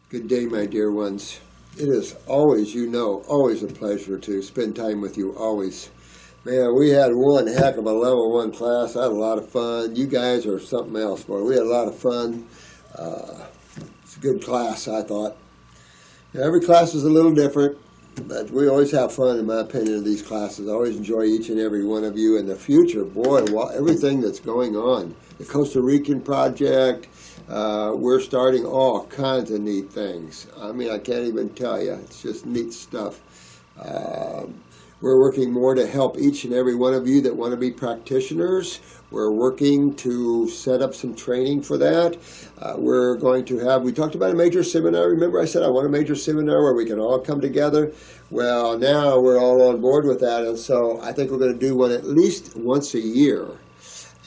Good day, my dear ones. It is always, always a pleasure to spend time with you, always. Man, we had one heck of a level 1 class. I had a lot of fun. You guys are something else, boy. We had a lot of fun. It's a good class, I thought. Every class is a little different, but we always have fun, in my opinion, in these classes. I always enjoy each and every one of you. In the future, boy, everything that's going on. The Costa Rican project, we're starting all kinds of neat things. I mean, I can't even tell you. It's just neat stuff. We're working more to help each and every one of you that want to be practitioners. We're working to set up some training for that. We're going to have, we talked about a major seminar. Remember I said I want a major seminar where we can all come together? Well, now we're all on board with that, and so I think we're going to do one at least once a year.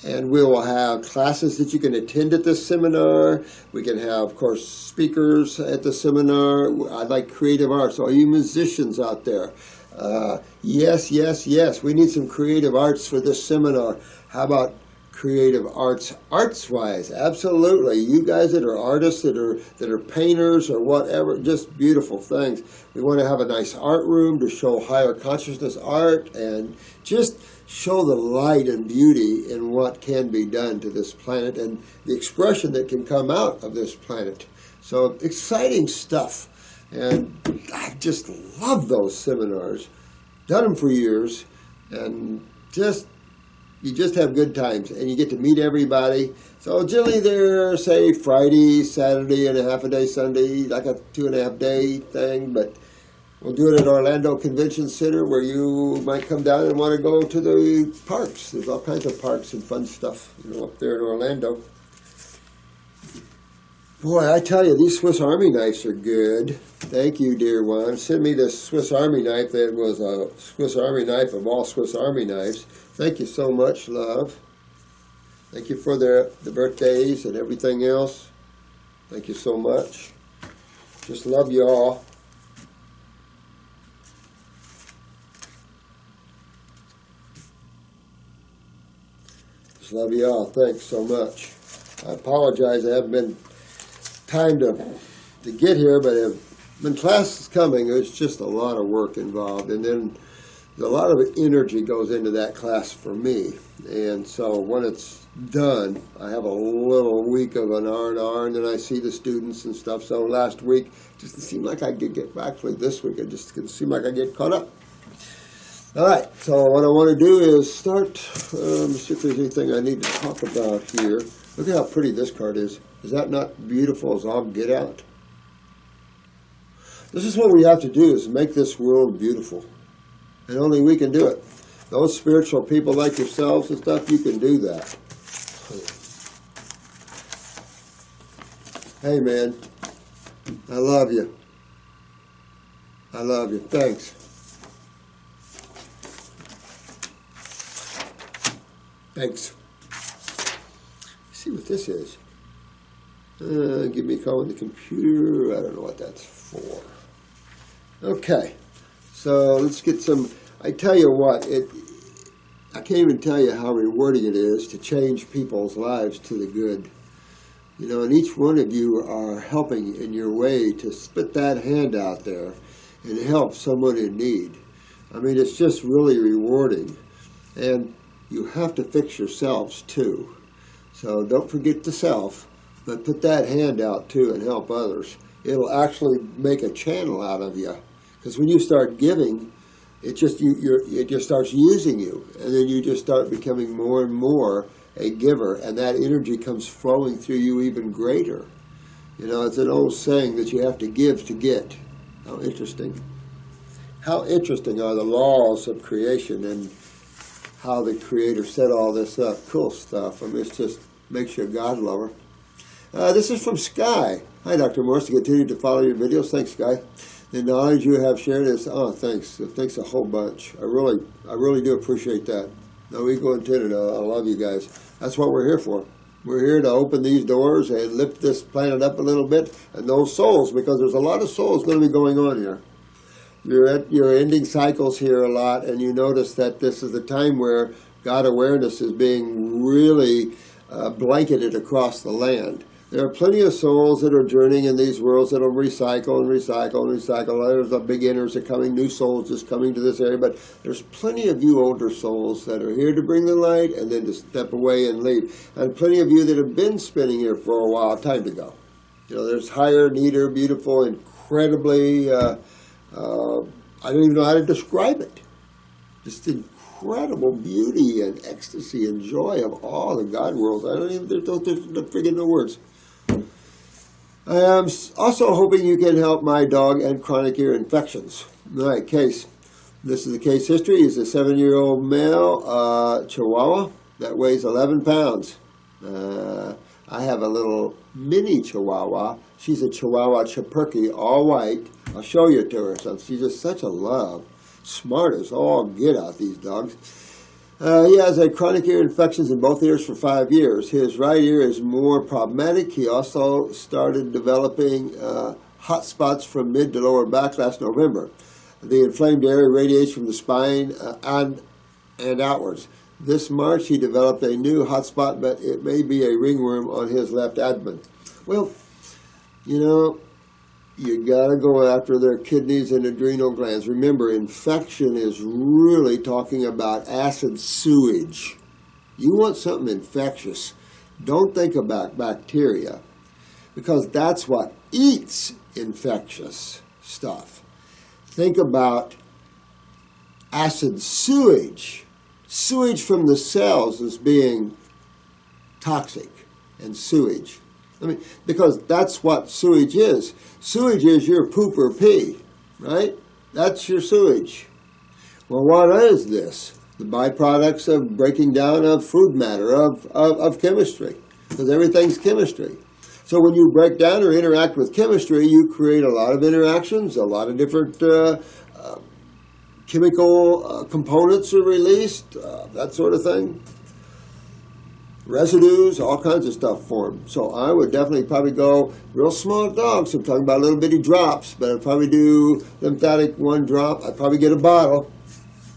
And we will have classes that you can attend at this seminar. We can have, of course, speakers at the seminar. I like creative arts, all you musicians out there. Yes. We need some creative arts for this seminar. How about creative arts, arts-wise? Absolutely. You guys that are artists, that are painters or whatever, just beautiful things. We want to have a nice art room to show higher consciousness art and just show the light and beauty in what can be done to this planet and the expression that can come out of this planet. So exciting stuff. And I just love those seminars. Done them for years, and you just have good times, and you get to meet everybody. So generally they're, say, Friday, Saturday, and a half a day Sunday, like a 2.5 day thing, but we'll do it at Orlando Convention Center, where you might come down and want to go to the parks. There's all kinds of parks and fun stuff, up there in Orlando. Boy, I tell you, these Swiss Army knives are good. Thank you, dear one. Send me this Swiss Army knife that was a Swiss Army knife of all Swiss Army knives. Thank you so much, love. Thank you for the birthdays and everything else. Thank you so much. Just love you all. Just love you all. Thanks so much. I apologize. I haven't been time to get here, but when class is coming, there's just a lot of work involved, and then a lot of energy goes into that class for me. And so when it's done, I have a little week of an R&R, and then I see the students and stuff. So last week, just seemed like I could get back. Actually, this week, it just seemed like I get caught up. All right, so what I want to do is start, see if there's anything I need to talk about here. Look at how pretty this card is. Is that not beautiful as all get out? This is what we have to do, is make this world beautiful. And only we can do it. Those spiritual people like yourselves and stuff, you can do that. Hey, man. I love you. I love you. Thanks. Thanks. See what this is. Give me a call on the computer. I don't know what that's for. Okay. So let's get some. I tell you what, I can't even tell you how rewarding it is to change people's lives to the good. And each one of you are helping in your way to spit that hand out there and help someone in need. I mean, it's just really rewarding. And you have to fix yourselves too. So don't forget the self, but put that hand out too and help others. It'll actually make a channel out of you. Because when you start giving, it just starts using you, and then you just start becoming more and more a giver, and that energy comes flowing through you even greater. It's an old saying that you have to give to get. How interesting. How interesting are the laws of creation and how the Creator set all this up. Cool stuff. I mean, it just makes you a God lover. This is from Sky. Hi, Dr. Morse. To continue to follow your videos. Thanks, Sky. The knowledge you have shared is, thanks. Thanks a whole bunch. I really do appreciate that. No ego intended. I love you guys. That's what we're here for. We're here to open these doors and lift this planet up a little bit, and those souls, because there's a lot of souls going to be going on here. You're ending cycles here a lot, and you notice that this is the time where God awareness is being really blanketed across the land. There are plenty of souls that are journeying in these worlds that will recycle and recycle and recycle. There's the beginners are coming, new souls just coming to this area, but there's plenty of you older souls that are here to bring the light and then to step away and leave. And plenty of you that have been spinning here for a while, time to go. You know, there's higher, neater, beautiful, incredibly, I don't even know how to describe it. Just incredible beauty and ecstasy and joy of all the God worlds. I don't even, there's freaking no words. I am also hoping you can help my dog and chronic ear infections. All right, case. This is the case history. He's a 7-year-old male Chihuahua that weighs 11 pounds. I have a little mini Chihuahua. She's a Chihuahua Chipurkey, all white. I'll show you to her. So she's just such a love. Smart as all get out, these dogs. He has a chronic ear infections in both ears for 5 years. His right ear is more problematic. He also started developing hot spots from mid to lower back last November. The inflamed area radiates from the spine and outwards. This March he developed a new hot spot, but it may be a ringworm on his left abdomen. Well, you know, you got to go after their kidneys and adrenal glands. Remember, infection is really talking about acid sewage. You want something infectious. Don't think about bacteria, because that's what eats infectious stuff. Think about acid sewage. Sewage from the cells as being toxic and sewage. I mean, because that's what sewage is. Sewage is your poop or pee, right? That's your sewage. Well, what is this? The byproducts of breaking down of food matter, of chemistry, because everything's chemistry. So when you break down or interact with chemistry, you create a lot of interactions, a lot of different chemical components are released, that sort of thing. Residues, all kinds of stuff form. So I would definitely probably go real small dogs. I'm talking about little bitty drops, but I'd probably do lymphatic 1 drop. I'd probably get a bottle,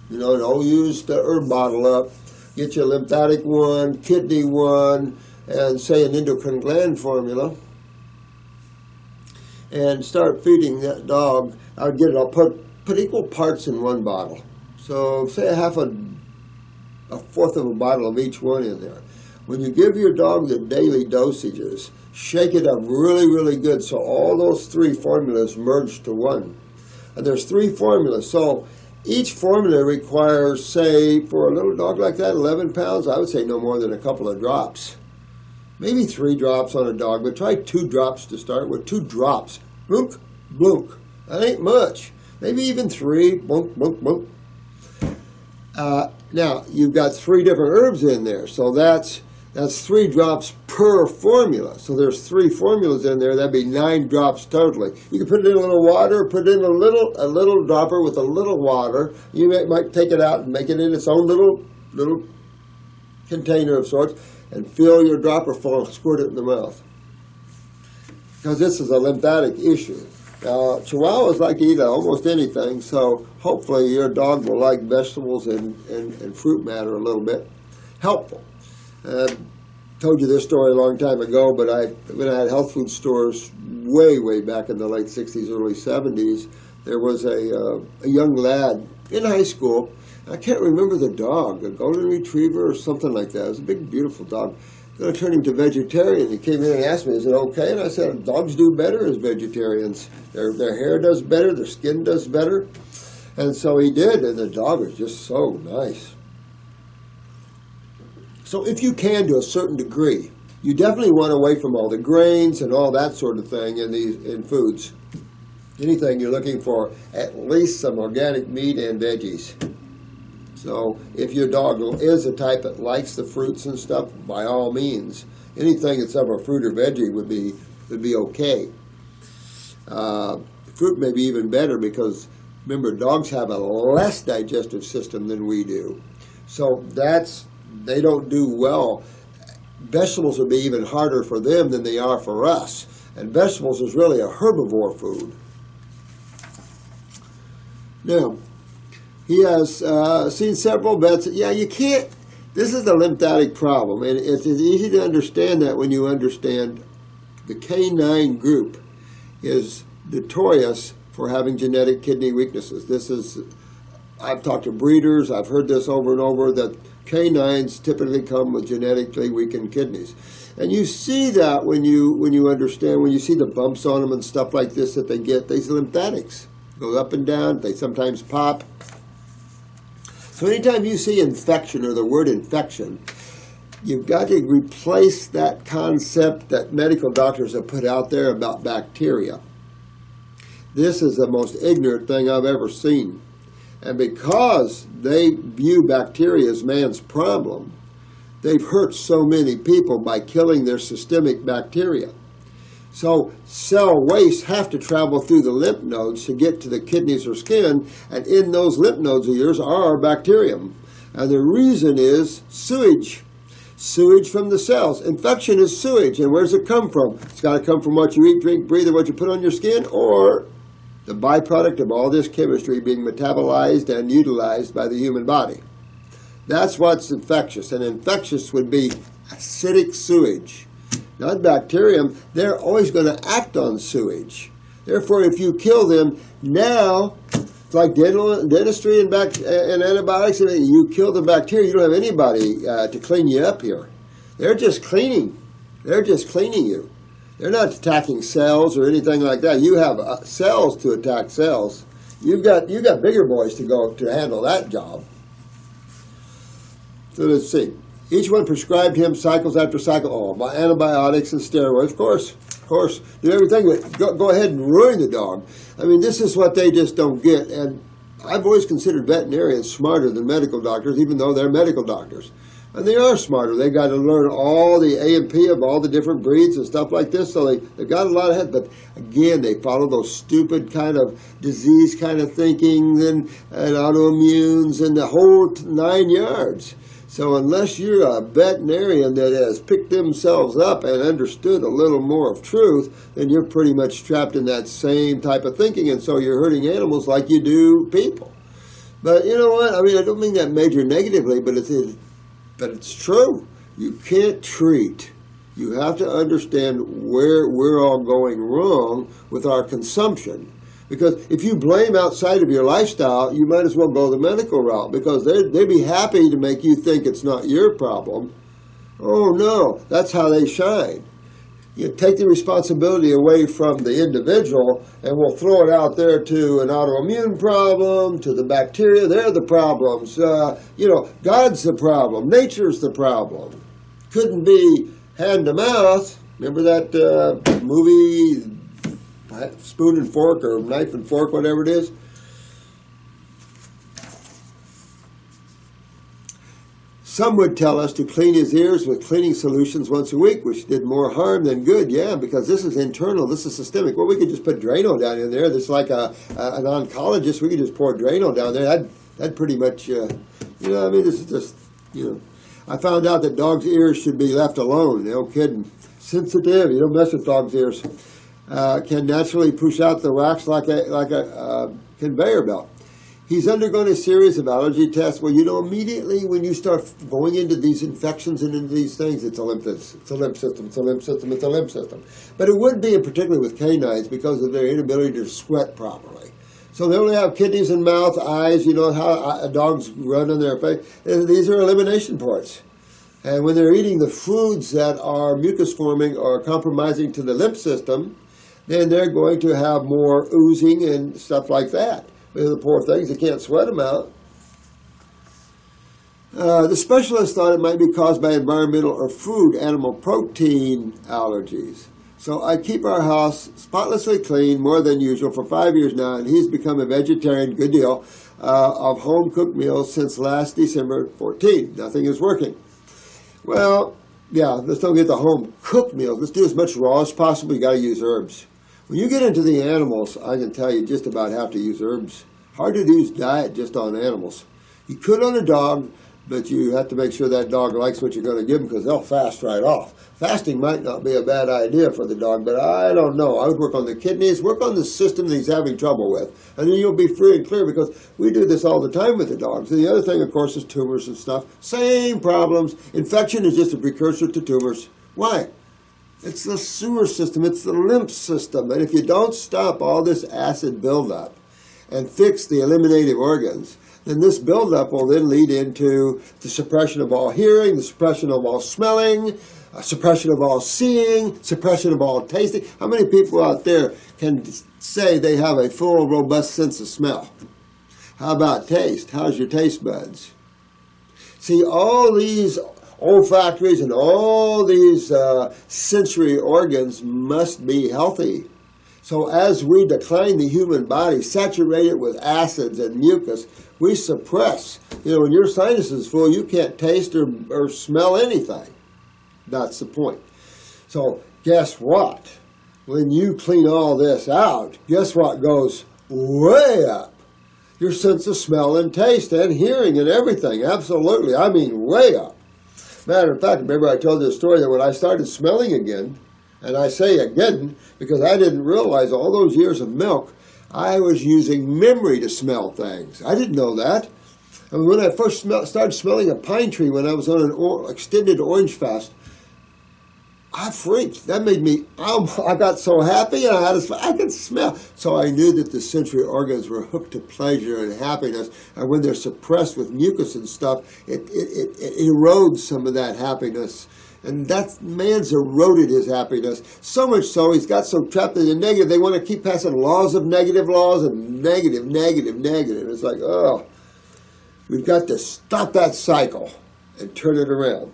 you know, and I'll use the herb bottle up. Get your lymphatic 1, kidney 1, and say an endocrine gland formula. And start feeding that dog. I'll put equal parts in 1 bottle. So say a fourth of a bottle of each one in there. When you give your dog the daily dosages, shake it up really, really good so all those 3 formulas merge to 1. And there's 3 formulas. So each formula requires, say, for a little dog like that, 11 pounds, I would say no more than a couple of drops. Maybe 3 drops on a dog, but try 2 drops to start with. 2 drops. Blunk, blunk. That ain't much. Maybe even 3. Blunk, blunk, blunk. Now, you've got 3 different herbs in there, so that's 3 drops per formula. So there's 3 formulas in there. That'd be 9 drops totally. You can put it in a little water, put it in a little dropper with a little water. You might take it out and make it in its own little container of sorts, and fill your dropper full and squirt it in the mouth. Because this is a lymphatic issue. Chihuahuas like to eat almost anything, so hopefully your dog will like vegetables and fruit matter a little bit. Helpful. Told you this story a long time ago, but when I had health food stores way back in the late 60s, early 70s, there was a young lad in high school. I can't remember the dog, a golden retriever or something like that. It was a big, beautiful dog. Then I turned him to vegetarian. He came in and asked me, is it okay? And I said, dogs do better as vegetarians. Their hair does better, their skin does better. And so he did, and the dog was just so nice. So if you can, to a certain degree, you definitely want away from all the grains and all that sort of thing in foods. Anything you're looking for, at least some organic meat and veggies. So if your dog is a type that likes the fruits and stuff, by all means, anything that's of a fruit or veggie would be okay. Fruit may be even better because, remember, dogs have a less digestive system than we do. So they don't do well. Vegetables would be even harder for them than they are for us. And vegetables is really a herbivore food. Now, he has seen several vets. Yeah, you can't. This is a lymphatic problem, and it's easy to understand that when you understand the canine group is notorious for having genetic kidney weaknesses. I've talked to breeders, I've heard this over and over, that canines typically come with genetically weakened kidneys. And you see that when you understand, when you see the bumps on them and stuff like this that they get, these lymphatics go up and down, they sometimes pop. So anytime you see infection or the word infection, you've got to replace that concept that medical doctors have put out there about bacteria. This is the most ignorant thing I've ever seen. And because they view bacteria as man's problem, they've hurt so many people by killing their systemic bacteria. So cell wastes have to travel through the lymph nodes to get to the kidneys or skin, and in those lymph nodes of yours are bacterium. And the reason is sewage. Sewage from the cells. Infection is sewage, and where does it come from? It's got to come from what you eat, drink, breathe, and what you put on your skin, or the byproduct of all this chemistry being metabolized and utilized by the human body. That's what's infectious, and infectious would be acidic sewage. Not bacterium. They're always going to act on sewage. Therefore, if you kill them now, it's like dentistry and antibiotics. You kill the bacteria, you don't have anybody to clean you up here. They're just cleaning. They're just cleaning you. They're not attacking cells or anything like that. You have cells to attack cells. You've got bigger boys to go to handle that job. So let's see. Each one prescribed him cycles after cycle. Oh, my antibiotics and steroids, of course. Do everything, but go ahead and ruin the dog. I mean, this is what they just don't get. And I've always considered veterinarians smarter than medical doctors, even though they're medical doctors. And they are smarter. They got to learn all the A&P of all the different breeds and stuff like this. So they've got a lot of head. But again, they follow those stupid kind of disease kind of thinking and autoimmunes and the whole 9 yards. So unless you're a veterinarian that has picked themselves up and understood a little more of truth, then you're pretty much trapped in that same type of thinking, and so you're hurting animals like you do people. But you know what? I mean, I don't mean that major negatively, but it's true. You can't treat. You have to understand where we're all going wrong with our consumption. Because if you blame outside of your lifestyle, you might as well go the medical route, because they'd be happy to make you think it's not your problem. Oh no, that's how they shine. You take the responsibility away from the individual, and we'll throw it out there to an autoimmune problem, to the bacteria. They're the problems. God's the problem. Nature's the problem. Couldn't be hand to mouth. Remember that movie, Spoon and Fork, or Knife and Fork, whatever it is? Some would tell us to clean his ears with cleaning solutions once a week, which did more harm than good. Yeah, because this is internal, this is systemic. Well, we could just put Drano down in there. That's like an oncologist. We could just pour Drano down there. That'd pretty much, this is just, I found out that dogs' ears should be left alone. No kidding. Sensitive. You don't mess with dogs' ears. Can naturally push out the wax like a conveyor belt. He's undergone a series of allergy tests. Well, immediately when you start going into these infections and into these things, it's a lymph system. But it would be, particularly with canines, because of their inability to sweat properly. So they only have kidneys and mouth, eyes, how dogs run in their face. These are elimination ports. And when they're eating the foods that are mucus-forming or compromising to the lymph system, then they're going to have more oozing and stuff like that. But the poor things, they can't sweat them out. The specialist thought it might be caused by environmental or food animal protein allergies. So I keep our house spotlessly clean, more than usual, for 5 years now, and he's become a vegetarian, good deal, of home-cooked meals since last December 14. Nothing is working. Well, yeah, let's don't get the home-cooked meals. Let's do as much raw as possible. You got to use herbs. When you get into the animals, I can tell you just about have to use herbs. Hard to use diet just on animals. You could on a dog, but you have to make sure that dog likes what you're going to give them, because they'll fast right off. Fasting might not be a bad idea for the dog, but I don't know. I would work on the kidneys, work on the system that he's having trouble with, and then you'll be free and clear, because we do this all the time with the dogs. And the other thing, of course, is tumors and stuff. Same problems. Infection is just a precursor to tumors. Why? It's the sewer system. It's the lymph system. And if you don't stop all this acid buildup and fix the eliminative organs, then this buildup will then lead into the suppression of all hearing, the suppression of all smelling, suppression of all seeing, suppression of all tasting. How many people out there can say they have a full, robust sense of smell? How about taste? How's your taste buds? See, all these olfactories and all these sensory organs must be healthy. So as we decline the human body, saturate it with acids and mucus, we suppress. You know, when your sinus is full, you can't taste or smell anything. That's the point. So guess what? When you clean all this out, guess what goes way up? Your sense of smell and taste and hearing and everything. Absolutely. I mean, way up. Matter of fact, remember I told this story that when I started smelling again, and I say again because I didn't realize all those years of milk, I was using memory to smell things. I didn't know that. I mean, when I first started smelling a pine tree when I was on an extended orange fast, I freaked. That made me, I got so happy and I could smell. So I knew that the sensory organs were hooked to pleasure and happiness. And when they're suppressed with mucus and stuff, it erodes some of that happiness. And that man's eroded his happiness. So much so, he's got so trapped in the negative, they want to keep passing laws and negative. It's like, oh, we've got to stop that cycle and turn it around.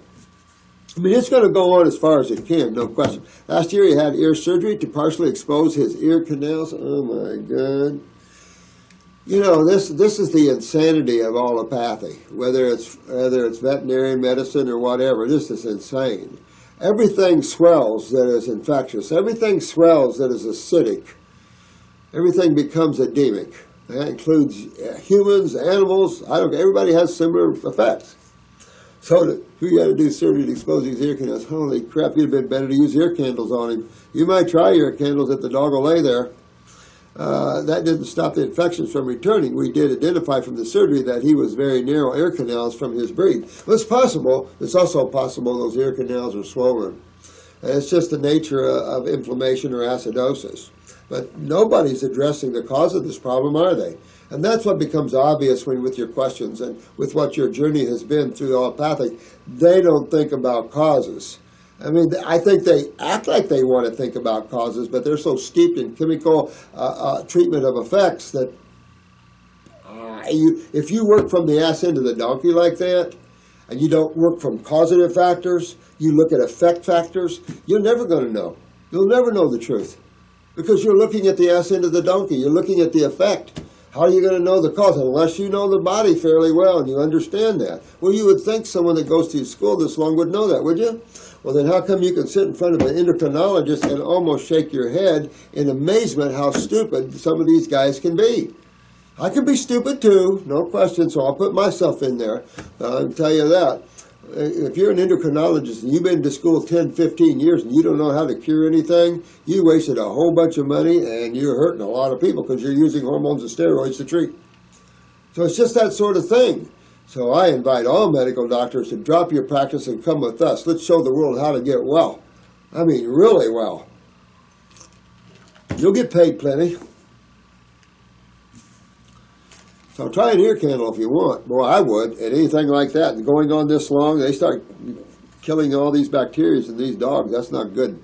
I mean, it's going to go on as far as it can, no question. Last year he had ear surgery to partially expose his ear canals. Oh, my God. You know, this is the insanity of allopathy, whether it's veterinary medicine or whatever. This is insane. Everything swells that is infectious. Everything swells that is acidic. Everything becomes edemic. That includes humans, animals. Everybody has similar effects. So who got to do surgery to expose these ear canals? Holy crap, you'd have been better to use ear candles on him. You might try ear candles if the dog will lay there. That didn't stop the infections from returning. We did identify from the surgery that he was very narrow ear canals from his breed. Well, it's possible. It's also possible those ear canals are swollen. And it's just the nature of inflammation or acidosis. But nobody's addressing the cause of this problem, are they? And that's what becomes obvious with your questions and with what your journey has been through allopathic. They don't think about causes. I mean, I think they act like they want to think about causes, but they're so steeped in chemical treatment of effects that if you work from the ass end of the donkey like that, and you don't work from causative factors, you look at effect factors, you're never going to know. You'll never know the truth. Because you're looking at the ass end of the donkey. You're looking at the effect. How are you going to know the cause? Unless you know the body fairly well and you understand that. Well, you would think someone that goes to school this long would know that, would you? Well, then how come you can sit in front of an endocrinologist and almost shake your head in amazement how stupid some of these guys can be? I can be stupid too, no question, so I'll put myself in there. I'll tell you that. If you're an endocrinologist and you've been to school 10, 15 years and you don't know how to cure anything, you wasted a whole bunch of money and you're hurting a lot of people because you're using hormones and steroids to treat. So it's just that sort of thing. So I invite all medical doctors to drop your practice and come with us. Let's show the world how to get well. I mean, really well. You'll get paid plenty. So try an ear candle if you want. Boy, I would, and anything like that. And going on this long, they start killing all these bacteria in these dogs. That's not good.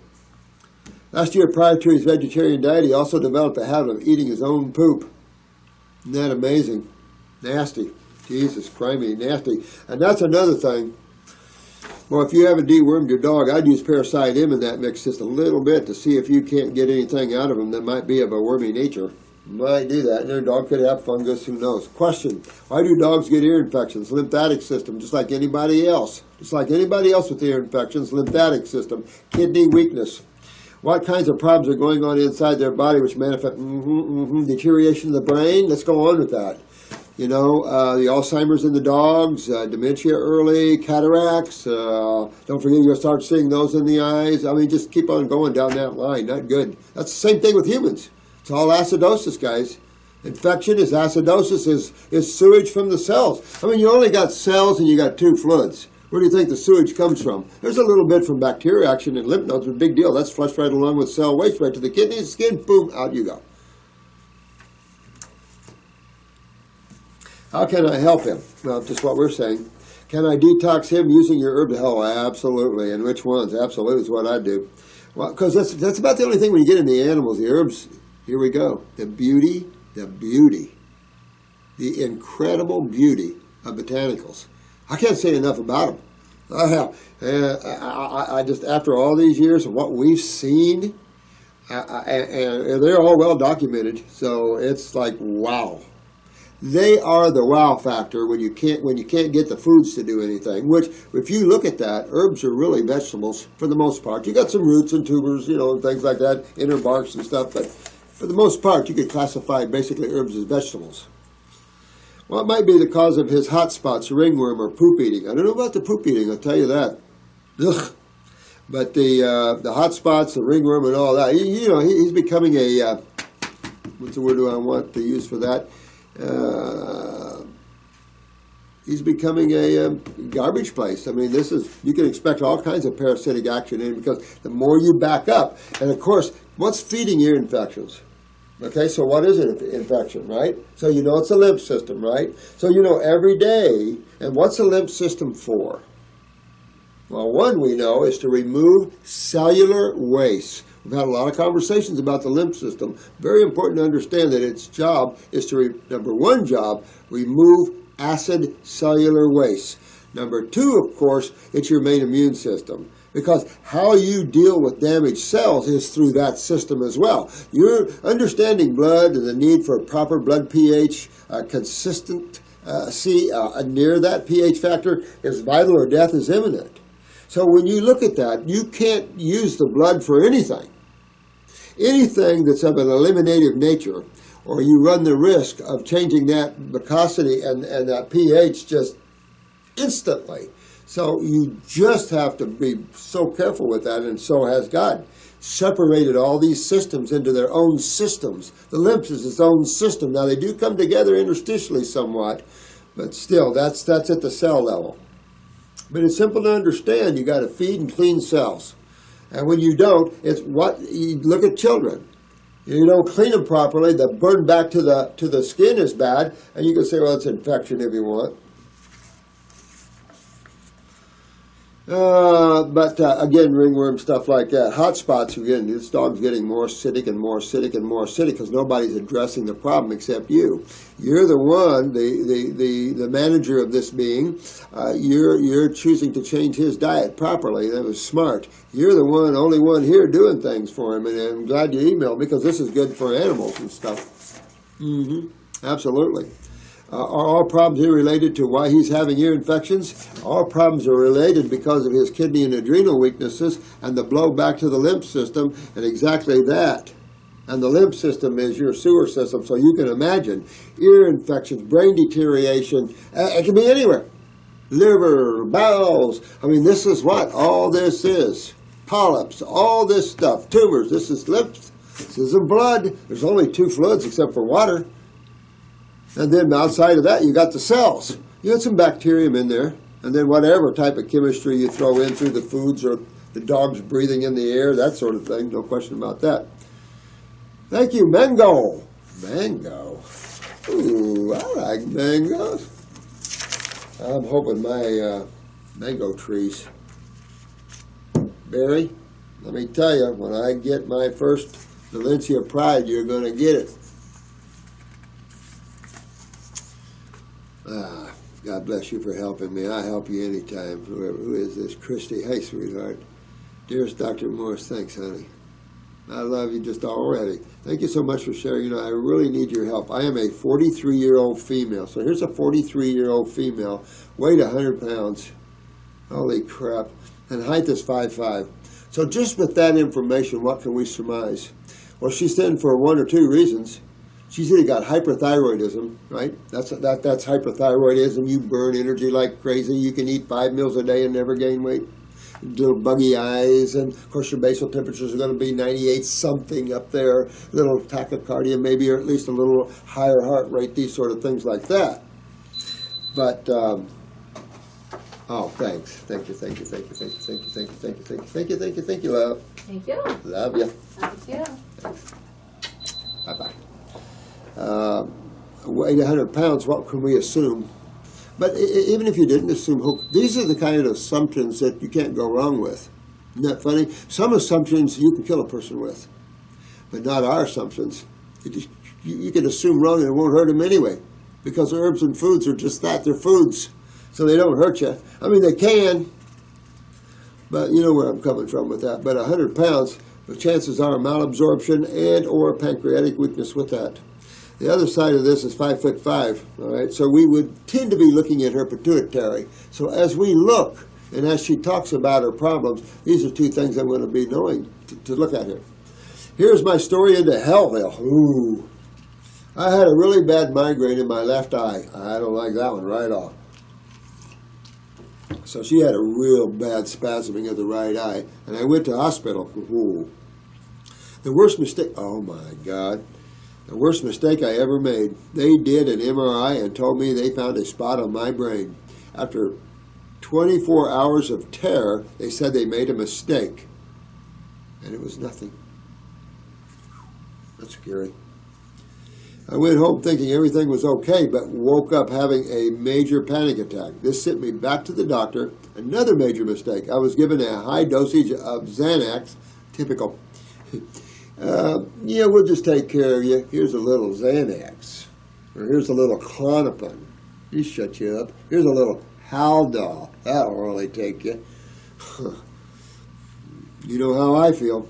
Last year, prior to his vegetarian diet, he also developed a habit of eating his own poop. Isn't that amazing? Nasty. Jesus, crimey, nasty. And that's another thing. Well, if you haven't dewormed your dog, I'd use parasite M in that mix just a little bit to see if you can't get anything out of them that might be of a wormy nature. You might do that, and their dog could have fungus, who knows. Question, why do dogs get ear infections? Lymphatic system, just like anybody else. Just like anybody else with ear infections, lymphatic system, kidney weakness. What kinds of problems are going on inside their body which manifest deterioration of the brain? Let's go on with that. You know, the Alzheimer's in the dogs, dementia early, cataracts. Don't forget you'll start seeing those in the eyes. I mean, just keep on going down that line. Not good. That's the same thing with humans. It's all acidosis, guys. Infection is acidosis, is sewage from the cells. I mean, you only got cells and you got two fluids. Where do you think the sewage comes from? There's a little bit from bacteria action and lymph nodes, but big deal. That's flushed right along with cell waste right to the kidneys, skin, boom, out you go. How can I help him? Well, just what we're saying. Can I detox him using your herb? Hell, absolutely. And which ones? Absolutely is what I do. Well, because that's about the only thing when you get in the animals, the herbs. Here we go. The beauty, the incredible beauty of botanicals. I can't say enough about them. I just, after all these years of what we've seen, and they're all well documented, so it's like, wow. They are the wow factor when you can't get the foods to do anything. Which, if you look at that, herbs are really vegetables for the most part. You got some roots and tubers, and things like that, inner barks and stuff, but for the most part, you could classify basically herbs as vegetables. What might be the cause of his hot spots, ringworm, or poop eating? I don't know about the poop eating, I'll tell you that. Ugh. But the hot spots, the ringworm, and all that, he's becoming a, what's the word do I want to use for that? He's becoming a garbage place. I mean, you can expect all kinds of parasitic action in because the more you back up, and of course, what's feeding ear infections? Okay, so what is an infection, right? So it's a lymph system, right? So every day, and what's a lymph system for? Well, one we know is to remove cellular waste. We've had a lot of conversations about the lymph system. Very important to understand that its job is to, number one job, remove acid cellular waste. Number two, of course, it's your main immune system. Because how you deal with damaged cells is through that system as well. You're understanding blood and the need for a proper blood pH, consistent, near that pH factor is vital or death is imminent. So when you look at that, you can't use the blood for anything. Anything that's of an eliminative nature, or you run the risk of changing that viscosity and that pH just instantly. So you just have to be so careful with that, and so has God separated all these systems into their own systems. The lymph is its own system. Now they do come together interstitially somewhat, but still, that's at the cell level. But it's simple to understand. You got to feed and clean cells. And when you don't, you look at children. You don't clean them properly, the burn back to the skin is bad, and you can say, well, it's infection if you want. But again, ringworm, stuff like that. Hot spots, again, this dog's getting more acidic and more acidic and more acidic because nobody's addressing the problem except you. You're the one, the manager of this being. You're choosing to change his diet properly. That was smart. You're the only one here doing things for him, and I'm glad you emailed because this is good for animals and stuff. Absolutely. Are all problems here related to why he's having ear infections? All problems are related because of his kidney and adrenal weaknesses and the blow back to the lymph system, and exactly that. And the lymph system is your sewer system, so you can imagine ear infections, brain deterioration, it can be anywhere. Liver, bowels, I mean, this is what all this is. Polyps, all this stuff, tumors, this is lymph, this is blood. There's only two fluids except for water. And then outside of that, you got the cells. You got some bacterium in there. And then whatever type of chemistry you throw in through the foods or the dogs breathing in the air, that sort of thing. No question about that. Thank you, mango. Mango. Ooh, I like mangoes. I'm hoping my mango trees. Barry, let me tell you, when I get my first Valencia Pride, you're going to get it. God bless you for helping me. I help you anytime. Who is this? Kristie. Hey, sweetheart. Dearest Dr. Morse, thanks, honey. I love you just already. Thank you so much for sharing. I really need your help. I am a 43-year-old female. So here's a 43-year-old female, weighed 100 pounds. Holy crap. And height is 5'5". So just with that information, what can we surmise? Well, she's thin for one or two reasons. She's either got hyperthyroidism, right? That's hyperthyroidism. You burn energy like crazy. You can eat 5 meals a day and never gain weight. Little buggy eyes, and of course your basal temperatures are going to be 98 something up there. Little tachycardia maybe, or at least a little higher heart rate. These sort of things like that. But Oh, thanks. Thank you, thank you, thank you, thank you, thank you, thank you, thank you, thank you, thank you, thank you, thank you, love. Thank you. Love you. Love you too. Thanks. Bye-bye. Weighed 100 pounds, what can we assume? But even if you didn't assume, these are the kind of assumptions that you can't go wrong with. Isn't that funny? Some assumptions you can kill a person with, but not our assumptions. You can assume wrong and it won't hurt them anyway, because herbs and foods are just that. They're foods, so they don't hurt you. I mean, they can, but you know where I'm coming from with that. But 100 pounds, the chances are malabsorption and or pancreatic weakness with that. The other side of this is 5'5", all right? So we would tend to be looking at her pituitary. So as we look, and as she talks about her problems, these are two things I'm going to be knowing to look at here. Here's my story into Hellville. Ooh. I had a really bad migraine in my left eye. I don't like that one right off. So she had a real bad spasming of the right eye, and I went to hospital. Ooh. The worst mistake, oh my God. The worst mistake I ever made. They did an MRI and told me they found a spot on my brain. After 24 hours of terror, they said they made a mistake. And it was nothing. That's scary. I went home thinking everything was okay, but woke up having a major panic attack. This sent me back to the doctor. Another major mistake. I was given a high dosage of Xanax, typical. Yeah, we'll just take care of you. Here's a little Xanax. Or here's a little Clonopin. He shut you up. Here's a little Haldol. That'll really take you. You know how I feel.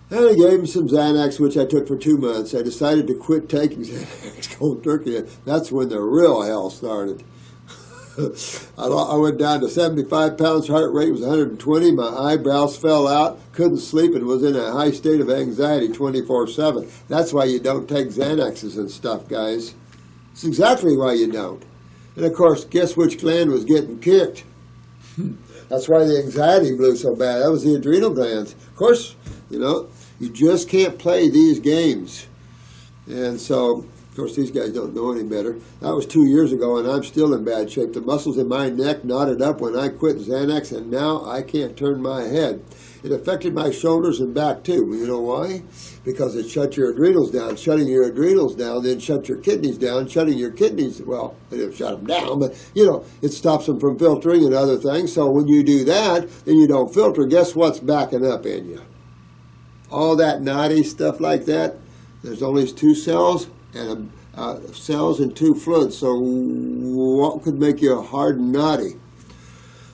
And I gave him some Xanax, which I took for 2 months. I decided to quit taking Xanax cold turkey. That's when the real hell started. I went down to 75 pounds, heart rate was 120, my eyebrows fell out, couldn't sleep, and was in a high state of anxiety 24/7. That's why you don't take Xanaxes and stuff, guys. It's exactly why you don't. And of course, guess which gland was getting kicked? That's why the anxiety blew so bad. That was the adrenal glands. Of course, you know, you just can't play these games. And so, of course, these guys don't know any better. That was 2 years ago, and I'm still in bad shape. The muscles in my neck knotted up when I quit Xanax, and now I can't turn my head. It affected my shoulders and back, too. You know why? Because it shut your adrenals down. Shutting your adrenals down then shut your kidneys down. Shutting your kidneys, well, it didn't shut them down, but, you know, it stops them from filtering and other things. So when you do that, then you don't filter. Guess what's backing up in you? All that naughty stuff like that, there's only 2 cells and cells and 2 fluids. So what could make you hard and naughty?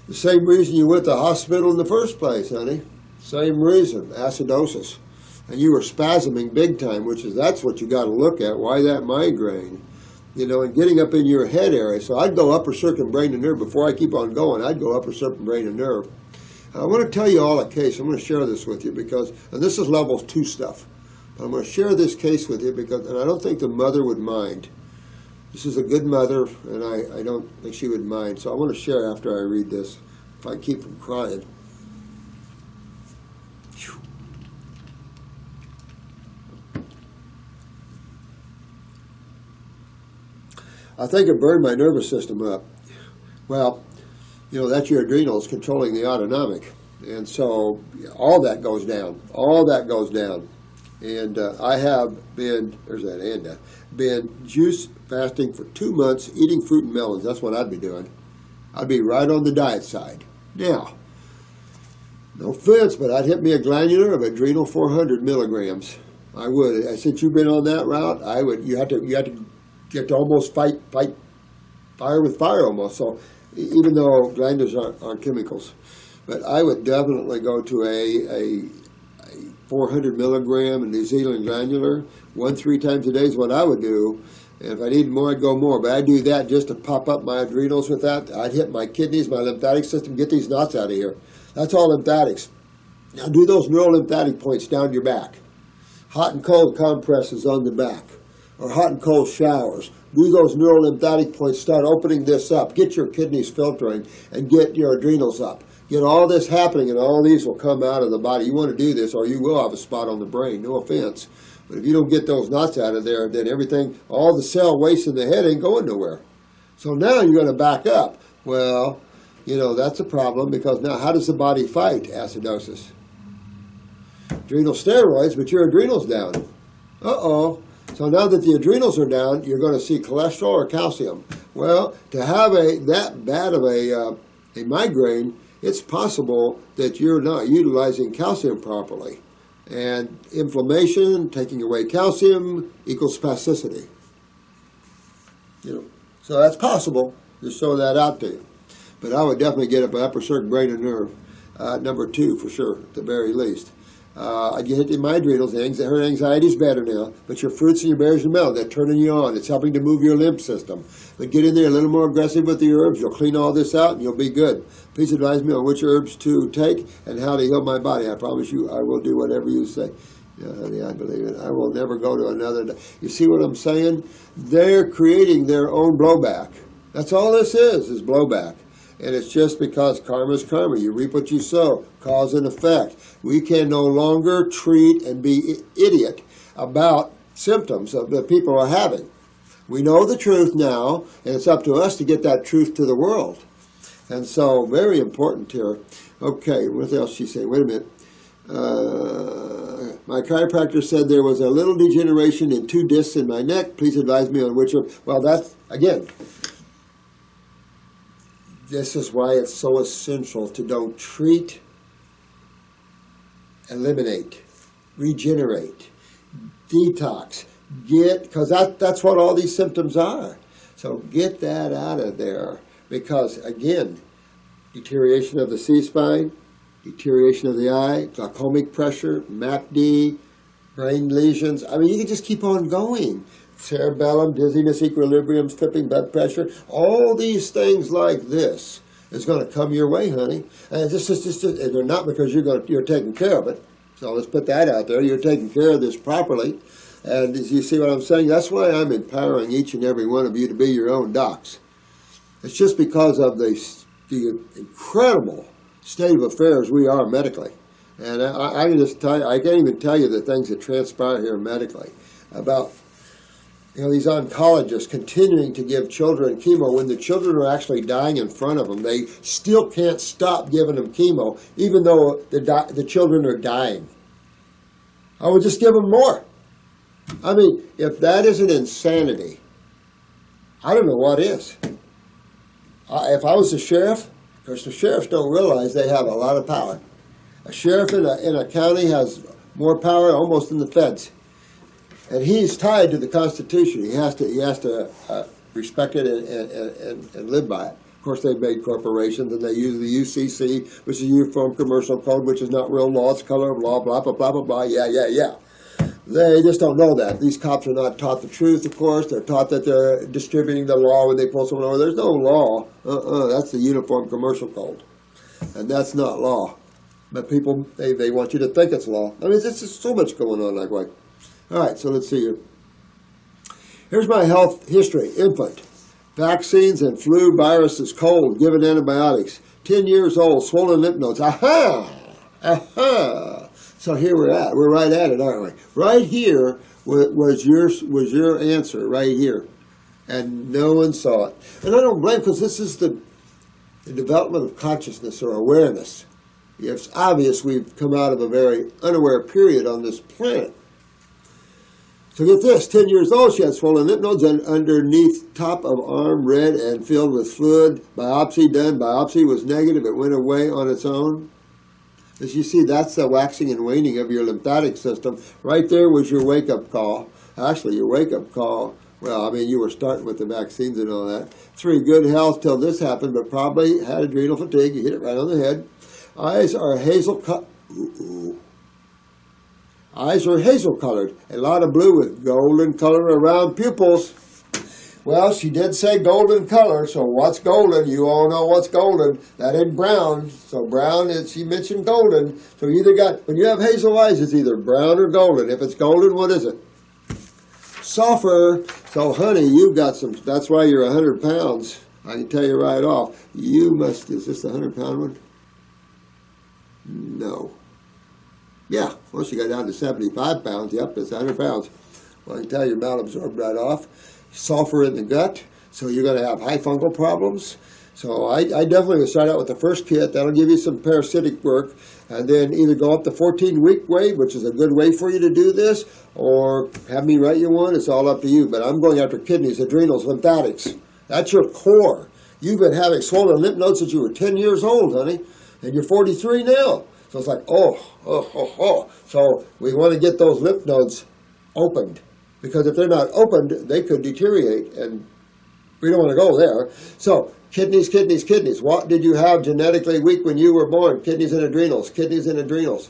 The same reason you went to the hospital in the first place, honey. Same reason, acidosis. And you were spasming big time, that's what you got to look at. Why that migraine? You know, and getting up in your head area. So I'd go upper circumbrain and nerve. Before I keep on going, I'd go upper circumbrain and nerve. I want to tell you all a case. I'm going to share this with you because, and this is level 2 stuff. But I'm going to share this case with you because, and I don't think the mother would mind. This is a good mother, and I don't think she would mind. So I want to share after I read this, if I keep from crying. Whew. I think it burned my nervous system up. Well, you know, that's your adrenals controlling the autonomic. And so all that goes down. All that goes down. And I have been, been juice fasting for 2 months, eating fruit and melons. That's what I'd be doing. I'd be right on the diet side. Now, no offense, but I'd hit me a glandular of adrenal 400 milligrams. I would. Since you've been on that route, I would. You have to almost fight fire with fire almost. So even though glandulars aren't chemicals, but I would definitely go to a 400 milligram New Zealand glandular 1-3 times a day is what I would do. And if I needed more, I'd go more. But I do that just to pop up my adrenals with that. I'd hit my kidneys, my lymphatic system, get these knots out of here. That's all lymphatics. Now do those neurolymphatic points down your back. Hot and cold compresses on the back. Or hot and cold showers. Do those neurolymphatic points, start opening this up. Get your kidneys filtering and get your adrenals up. Get all this happening and all these will come out of the body. You want to do this or you will have a spot on the brain, no offense. But if you don't get those knots out of there, then everything, all the cell waste in the head ain't going nowhere. So now you're going to back up. Well, you know, that's a problem because now how does the body fight acidosis? Adrenal steroids, but your adrenals down. Uh-oh. So now that the adrenals are down, you're going to see cholesterol or calcium. Well, to have that bad of a migraine, it's possible that you're not utilizing calcium properly. And inflammation, taking away calcium, equals spasticity. You know, so that's possible. Just throw that out to you. But I would definitely get up an upper circuit brain and nerve, number 2 for sure, at the very least. I'd get hit in my adrenals. Her anxiety is better now, but your fruits and your berries and milk, they're turning you on. It's helping to move your lymph system. But get in there a little more aggressive with the herbs. You'll clean all this out, and you'll be good. Please advise me on which herbs to take and how to heal my body. I promise you, I will do whatever you say. Yeah, honey, I believe it. I will never go to another. You see what I'm saying? They're creating their own blowback. That's all this is blowback. And it's just because karma is karma. You reap what you sow, cause and effect. We can no longer treat and be idiot about symptoms that people are having. We know the truth now, and it's up to us to get that truth to the world. And so, very important here. Okay, what else she said? Wait a minute. My chiropractor said there was a little degeneration in 2 discs in my neck. Please advise me on which. Well, that's, again, this is why it's so essential to don't treat, eliminate, regenerate, detox, because that's what all these symptoms are. So get that out of there, because again, deterioration of the C-spine, deterioration of the eye, glaucomic pressure, MACD, brain lesions. I mean, you can just keep on going. Cerebellum, dizziness, equilibrium, slipping blood pressure, all these things like this is going to come your way, honey. And and they're not because you're taking care of it. So let's put that out there. You're taking care of this properly. And you see what I'm saying? That's why I'm empowering each and every one of you to be your own docs. It's just because of the incredible state of affairs we are medically. And I can just tell you, I can't even tell you the things that transpire here medically about, you know, these oncologists continuing to give children chemo when the children are actually dying in front of them. They still can't stop giving them chemo, even though the children are dying. I would just give them more. I mean, if that isn't insanity, I don't know what is. If I was the sheriff, because the sheriffs don't realize they have a lot of power. A sheriff in a county has more power almost than the feds. And he's tied to the Constitution. He has to respect it and live by it. Of course, they've made corporations, and they use the UCC, which is Uniform Commercial Code, which is not real law. It's color of law, blah, blah, blah, blah, blah. Yeah. They just don't know that. These cops are not taught the truth, of course. They're taught that they're distributing the law when they pull someone over. There's no law. That's the Uniform Commercial Code. And that's not law. But people, they want you to think it's law. I mean, there's just so much going on that way. All right, so let's see here. Here's my health history. Infant. Vaccines and flu, viruses, cold, given antibiotics. 10 years old, swollen lymph nodes. Aha! So here we're at. We're right at it, aren't we? Right here was your answer, right here. And no one saw it. And I don't blame, because this is the development of consciousness or awareness. It's obvious we've come out of a very unaware period on this planet. So get this, 10 years old, she had swollen lymph nodes and underneath top of arm, red and filled with fluid. Biopsy done. Biopsy was negative. It went away on its own. As you see, that's the waxing and waning of your lymphatic system. Right there was your wake-up call. Actually, your wake-up call, well, I mean, you were starting with the vaccines and all that. 3, good health till this happened, but probably had adrenal fatigue. You hit it right on the head. Eyes are Eyes are hazel-colored, a lot of blue with golden color around pupils. Well, she did say golden color, so what's golden? You all know what's golden. That ain't brown. So brown is, she mentioned golden. So you either got, when you have hazel eyes, it's either brown or golden. If it's golden, what is it? Sulfur. So honey, you've got some, that's why you're 100 pounds. I can tell you right off. You must, is this the 100-pound one? No. Yeah, once you got down to 75 pounds, yep, it's 100 pounds. Well, I can tell you, malabsorbed right off. Sulfur in the gut. So you're going to have high fungal problems. So I definitely would start out with the first kit. That'll give you some parasitic work. And then either go up the 14-week way, which is a good way for you to do this, or have me write you one. It's all up to you. But I'm going after kidneys, adrenals, lymphatics. That's your core. You've been having swollen lymph nodes since you were 10 years old, honey. And you're 43 now. So it's like, oh. So we want to get those lymph nodes opened. Because if they're not opened, they could deteriorate. And we don't want to go there. So kidneys. What did you have genetically weak when you were born? Kidneys and adrenals.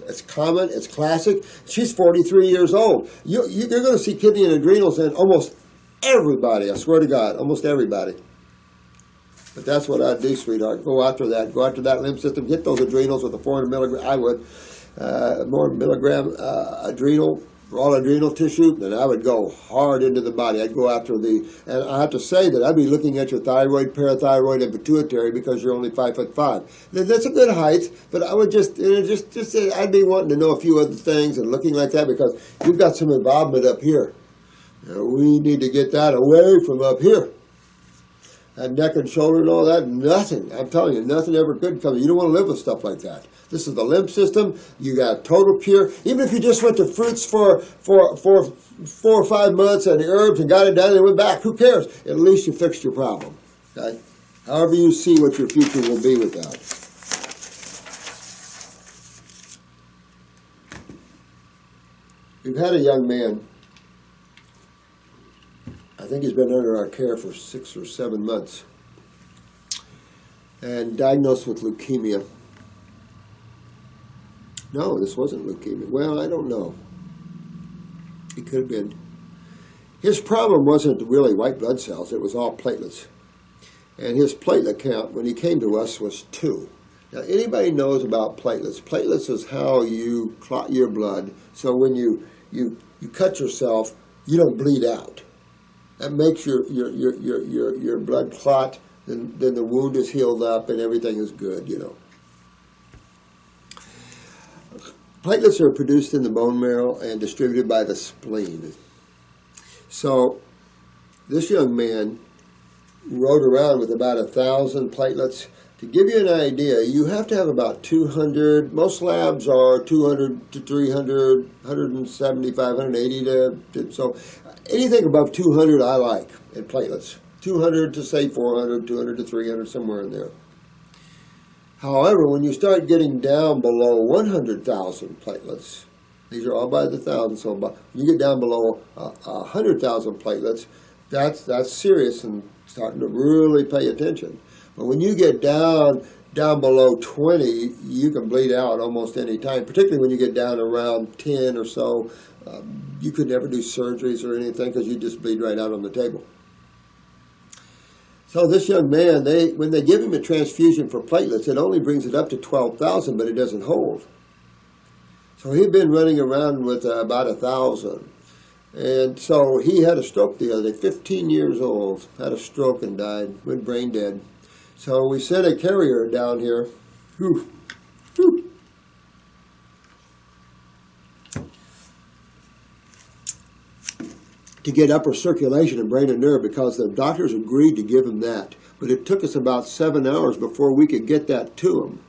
It's common. It's classic. She's 43 years old. You're going to see kidney and adrenals in almost everybody. I swear to God, almost everybody. But that's what I'd do, sweetheart. Go after that. Go after that lymph system. Get those adrenals with a 400 milligram. I would. More milligram adrenal, raw adrenal tissue, then I would go hard into the body. I'd go after and I have to say that I'd be looking at your thyroid, parathyroid, and pituitary because you're only 5'5". That's a good height, but I would I'd be wanting to know a few other things and looking like that because you've got some involvement up here. Now, we need to get that away from up here. And neck and shoulder and all that, nothing. I'm telling you, nothing ever could come. You don't want to live with stuff like that. This is the lymph system. You got total cure. Even if you just went to fruits for 4 or 5 months and the herbs and got it done and went back, who cares? At least you fixed your problem. Okay? However you see what your future will be with that. We've had a young man. I think he's been under our care for 6 or 7 months and diagnosed with leukemia. No, this wasn't leukemia. Well, I don't know. It could have been. His problem wasn't really white blood cells. It was all platelets. And his platelet count when he came to us was 2. Now, anybody knows about platelets. Platelets is how you clot your blood. So when you cut yourself, you don't bleed out. That makes your blood clot, then the wound is healed up and everything is good, you know. Platelets are produced in the bone marrow and distributed by the spleen. So this young man rode around with about 1,000 platelets. To give you an idea, you have to have about 200. Most labs are 200 to 300, 175, 180 so anything above 200 I like in platelets. 200 to say 400, 200 to 300, somewhere in there. However, when you start getting down below 100,000 platelets, these are all by the thousand, so when you get down below 100,000 platelets, that's serious and starting to really pay attention. But when you get down below 20, you can bleed out almost any time, particularly when you get down around 10 or so. You could never do surgeries or anything because you just bleed right out on the table. So this young man, when they give him a transfusion for platelets, it only brings it up to 12,000, but it doesn't hold. So he'd been running around with about 1,000. And so he had a stroke the other day, 15 years old, had a stroke and died, went brain dead. So we sent a carrier down here. To get upper circulation in brain and nerve because the doctors agreed to give him that. But it took us about 7 hours before we could get that to him.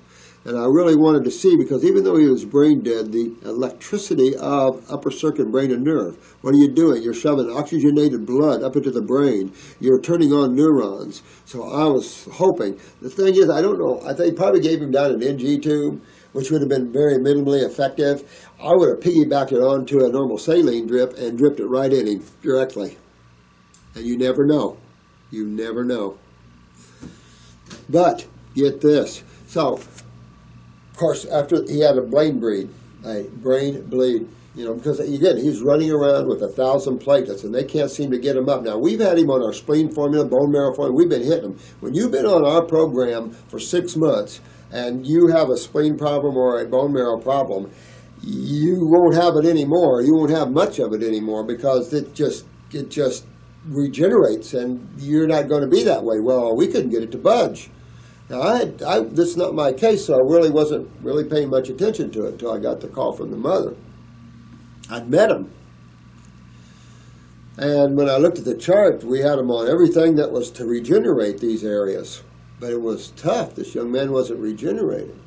And I really wanted to see, because even though he was brain dead, the electricity of upper circuit brain and nerve, what are you doing? You're shoving oxygenated blood up into the brain. You're turning on neurons. So I was hoping. The thing is, I don't know. I think probably gave him down an NG tube, which would have been very minimally effective. I would have piggybacked it onto a normal saline drip and dripped it right in him directly. And you never know. You never know. But, get this. So, of course, after he had a brain bleed, because again, he's running around with 1,000 platelets, and they can't seem to get him up. Now, we've had him on our spleen formula, bone marrow formula. We've been hitting him. When you've been on our program for 6 months, and you have a spleen problem or a bone marrow problem, you won't have it anymore. You won't have much of it anymore because it just regenerates, and you're not going to be that way. Well, we couldn't get it to budge. Now, this is not my case, so I really wasn't really paying much attention to it until I got the call from the mother. I'd met him. And when I looked at the chart, we had him on everything that was to regenerate these areas. But it was tough. This young man wasn't regenerating.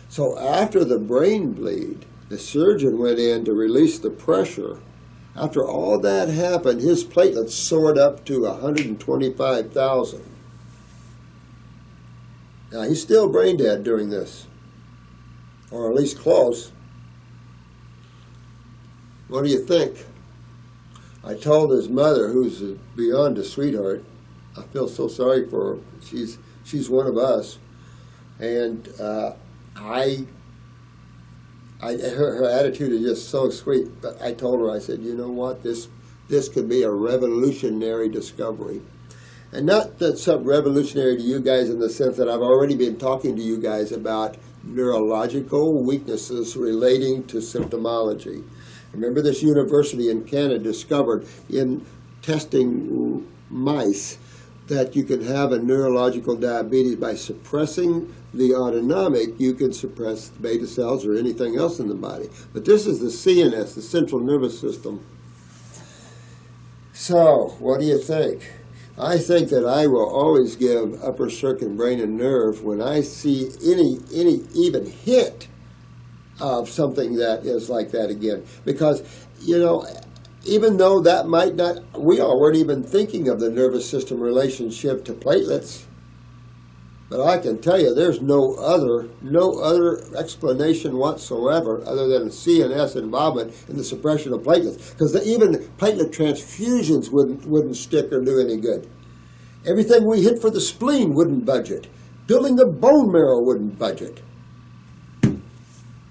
So after the brain bleed, the surgeon went in to release the pressure. After all that happened, his platelets soared up to 125,000. Now, he's still brain dead during this, or at least close. What do you think? I told his mother, who's beyond a sweetheart, I feel so sorry for her. She's one of us. And her attitude is just so sweet. But I told her, I said, you know what, this could be a revolutionary discovery. And not that it's revolutionary to you guys in the sense that I've already been talking to you guys about neurological weaknesses relating to symptomology. Remember, this university in Canada discovered in testing mice that you can have a neurological diabetes by suppressing the autonomic. You can suppress beta cells or anything else in the body. But this is the CNS, the central nervous system. So, what do you think? I think that I will always give upper circuit brain and nerve when I see any even hint of something that is like that again. Because, you know, even though that might not, we weren't even thinking of the nervous system relationship to platelets. But I can tell you there's no other explanation whatsoever other than CNS involvement in the suppression of platelets. Because even platelet transfusions wouldn't stick or do any good. Everything we hit for the spleen wouldn't budge it. Building the bone marrow wouldn't budge it.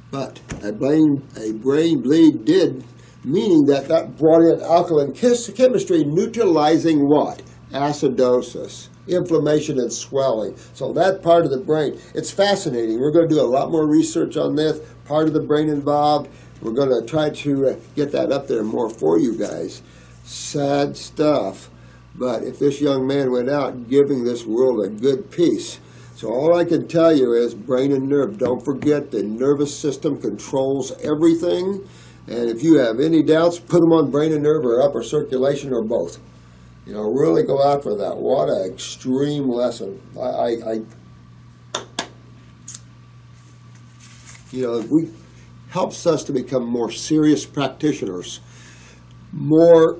But a brain bleed did, meaning that brought in alkaline chemistry neutralizing what? Acidosis, inflammation and swelling. So that part of the brain, it's fascinating. We're going to do a lot more research on this, part of the brain involved. We're going to try to get that up there more for you guys. Sad stuff. But if this young man went out giving this world a good peace. So all I can tell you is brain and nerve. Don't forget the nervous system controls everything. And if you have any doubts, put them on brain and nerve or upper circulation or both. You know, really go out for that. What an extreme lesson. You know, it helps us to become more serious practitioners, more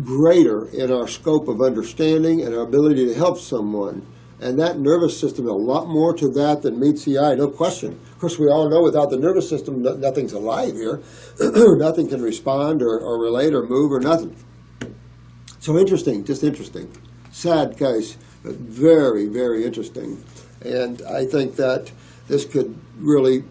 greater in our scope of understanding and our ability to help someone. And that nervous system, a lot more to that than meets the eye, no question. Of course, we all know without the nervous system, nothing's alive here. Nothing can respond or relate or move or nothing. So interesting, just interesting. Sad case, but very, very interesting. And I think that this could really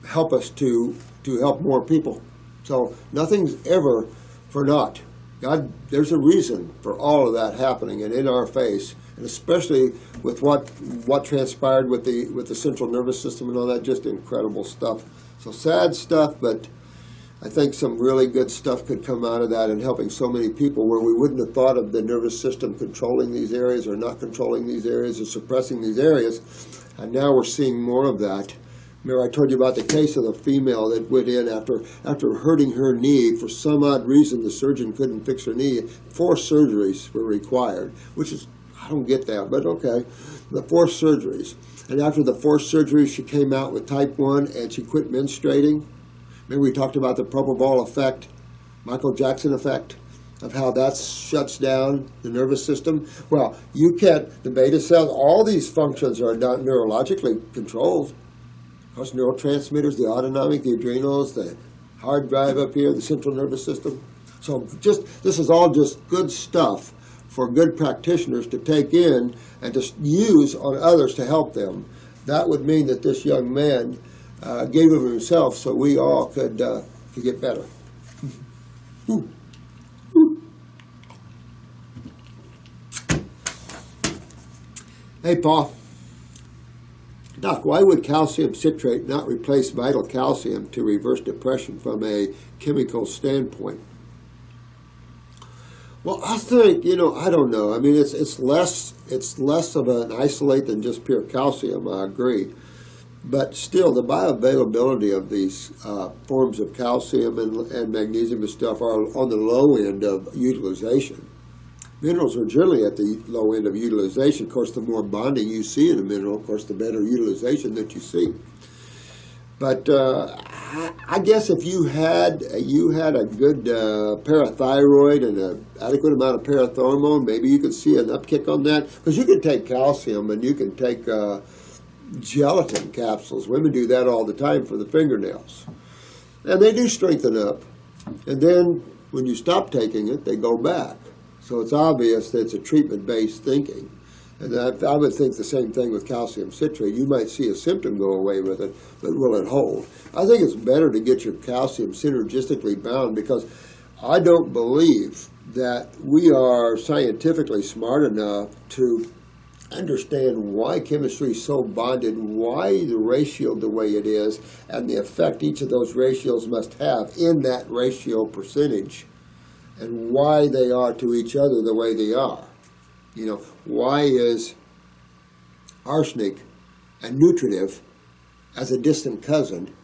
help us to help more people. So nothing's ever for naught. God, there's a reason for all of that happening and in our face. And especially with what transpired with the central nervous system and all that, just incredible stuff. So sad stuff, but I think some really good stuff could come out of that and helping so many people where we wouldn't have thought of the nervous system controlling these areas or not controlling these areas or suppressing these areas. And now we're seeing more of that. Remember I told you about the case of the female that went in after hurting her knee. For some odd reason, the surgeon couldn't fix her knee. 4 surgeries were required, which is, I don't get that, but okay. The 4 surgeries. And after the 4 surgeries, she came out with type 1 and she quit menstruating. Remember we talked about the propofol effect, Michael Jackson effect, of how that shuts down the nervous system. Well, you can't, the beta cells, all these functions are not neurologically controlled. Of course, neurotransmitters, the autonomic, the adrenals, the hard drive up here, the central nervous system. So this is all just good stuff for good practitioners to take in and to use on others to help them. That would mean that this young man gave of himself so we all could get better. Hey, Paul. Doc, why would calcium citrate not replace vital calcium to reverse depression from a chemical standpoint? Well, I think, I don't know. I mean, it's less of an isolate than just pure calcium, I agree. But still, the bioavailability of these forms of calcium and magnesium and stuff are on the low end of utilization. Minerals are generally at the low end of utilization. Of course, the more bonding you see in a mineral, of course, the better utilization that you see. But I guess if you had a good parathyroid and an adequate amount of parathormone, maybe you could see an upkick on that. Because you can take calcium and you can take gelatin capsules. Women do that all the time for the fingernails. And they do strengthen up. And then when you stop taking it, they go back. So it's obvious that it's a treatment-based thinking. And I would think the same thing with calcium citrate. You might see a symptom go away with it, but will it hold? I think it's better to get your calcium synergistically bound, because I don't believe that we are scientifically smart enough to understand why chemistry is so bonded, why the ratio the way it is, and the effect each of those ratios must have in that ratio percentage, and why they are to each other the way they are. You know, why is arsenic a nutritive as a distant cousin,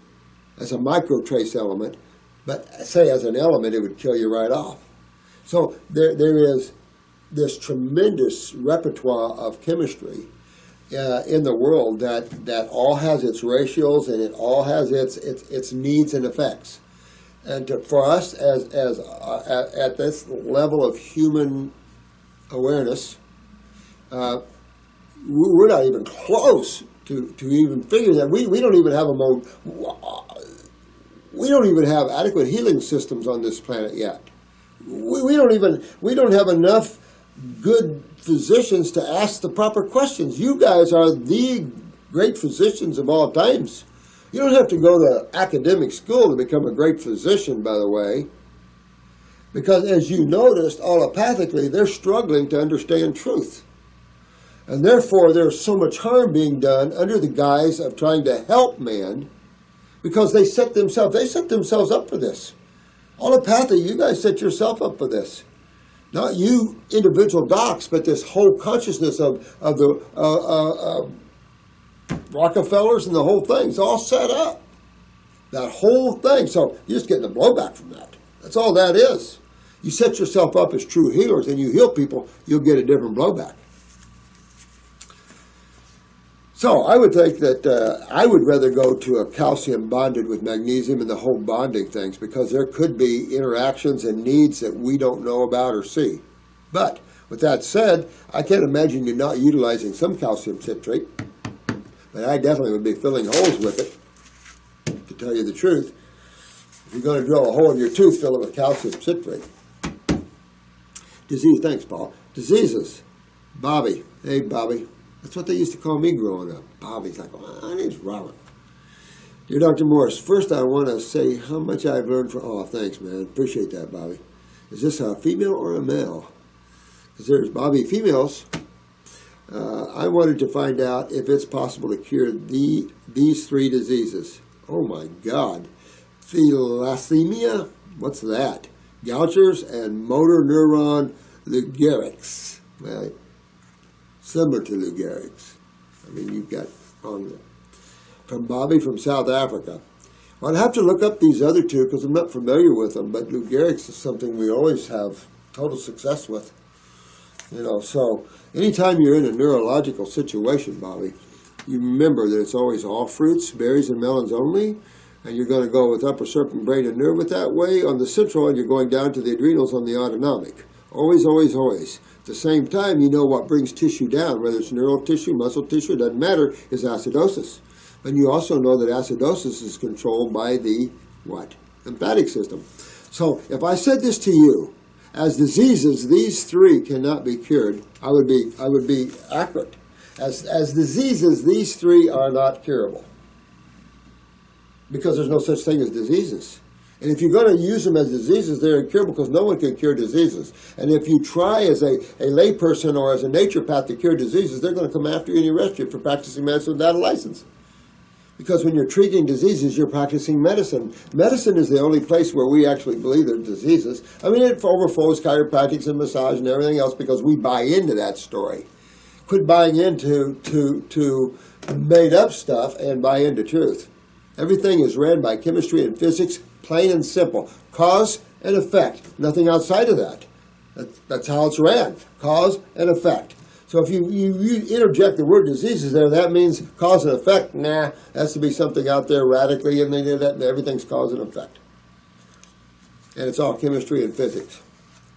as a microtrace element, but say as an element it would kill you right off? So there is this tremendous repertoire of chemistry in the world that all has its ratios and it all has its needs and effects. And for us at this level of human awareness, we're not even close to even figure that. We don't even have we don't even have adequate healing systems on this planet yet. We don't have enough good physicians to ask the proper questions. You guys are the great physicians of all times. You don't have to go to academic school to become a great physician, by the way. Because as you noticed, allopathically, they're struggling to understand truth. And therefore, there's so much harm being done under the guise of trying to help man, because they set themselves up for this. Allopathy, you guys set yourself up for this. Not you individual docs, but this whole consciousness of the Rockefellers and the whole thing. It's all set up. That whole thing. So you're just getting the blowback from that. That's all that is. You set yourself up as true healers and you heal people, you'll get a different blowback. So I would think that I would rather go to a calcium bonded with magnesium and the whole bonding things, because there could be interactions and needs that we don't know about or see. But with that said, I can't imagine you not utilizing some calcium citrate. But I definitely would be filling holes with it, to tell you the truth. If you're going to drill a hole in your tooth, fill it with calcium citrate. Disease, thanks, Paul. Diseases. Bobby. Hey, Bobby. That's what they used to call me growing up. Bobby's like, well, my name's Robert. Dear Dr. Morse, first I want to say how much I've learned from... Oh, thanks, man. Appreciate that, Bobby. Is this a female or a male? Because there's Bobby females. I wanted to find out if it's possible to cure these three diseases. Oh, my God. Thalassemia? What's that? Gauchers and motor neuron Gericks. Well, similar to the Gericks. I mean, you've got on there. From Bobby from South Africa. Well, I'd have to look up these other two because I'm not familiar with them, but Lou Gehrig's is something we always have total success with. You know, so anytime you're in a neurological situation, Bobby, you remember that it's always all fruits, berries, and melons only, and you're going to go with upper serpent, brain, and nerve with that way. On the central, and you're going down to the adrenals on the autonomic. Always, always, always. At the same time, you know what brings tissue down, whether it's neural tissue, muscle tissue, it doesn't matter, is acidosis. But you also know that acidosis is controlled by the, what? Lymphatic system. So if I said this to you, as diseases, these three cannot be cured, I would be accurate. As diseases, these three are not curable. Because there's no such thing as diseases. And if you're going to use them as diseases, they're incurable because no one can cure diseases. And if you try as a layperson or as a naturopath to cure diseases, they're going to come after you and arrest you for practicing medicine without a license. Because when you're treating diseases, you're practicing medicine. Medicine is the only place where we actually believe there are diseases. I mean, it overflows chiropractics and massage and everything else because we buy into that story. quit buying into to made up stuff and buy into truth. Everything is ran by chemistry and physics, plain and simple. Cause and effect, nothing outside of that. That's how it's ran, cause and effect. So if you interject the word diseases there, that means cause and effect. Nah, has to be something out there radically, and they do that, and everything's cause and effect. And it's all chemistry and physics.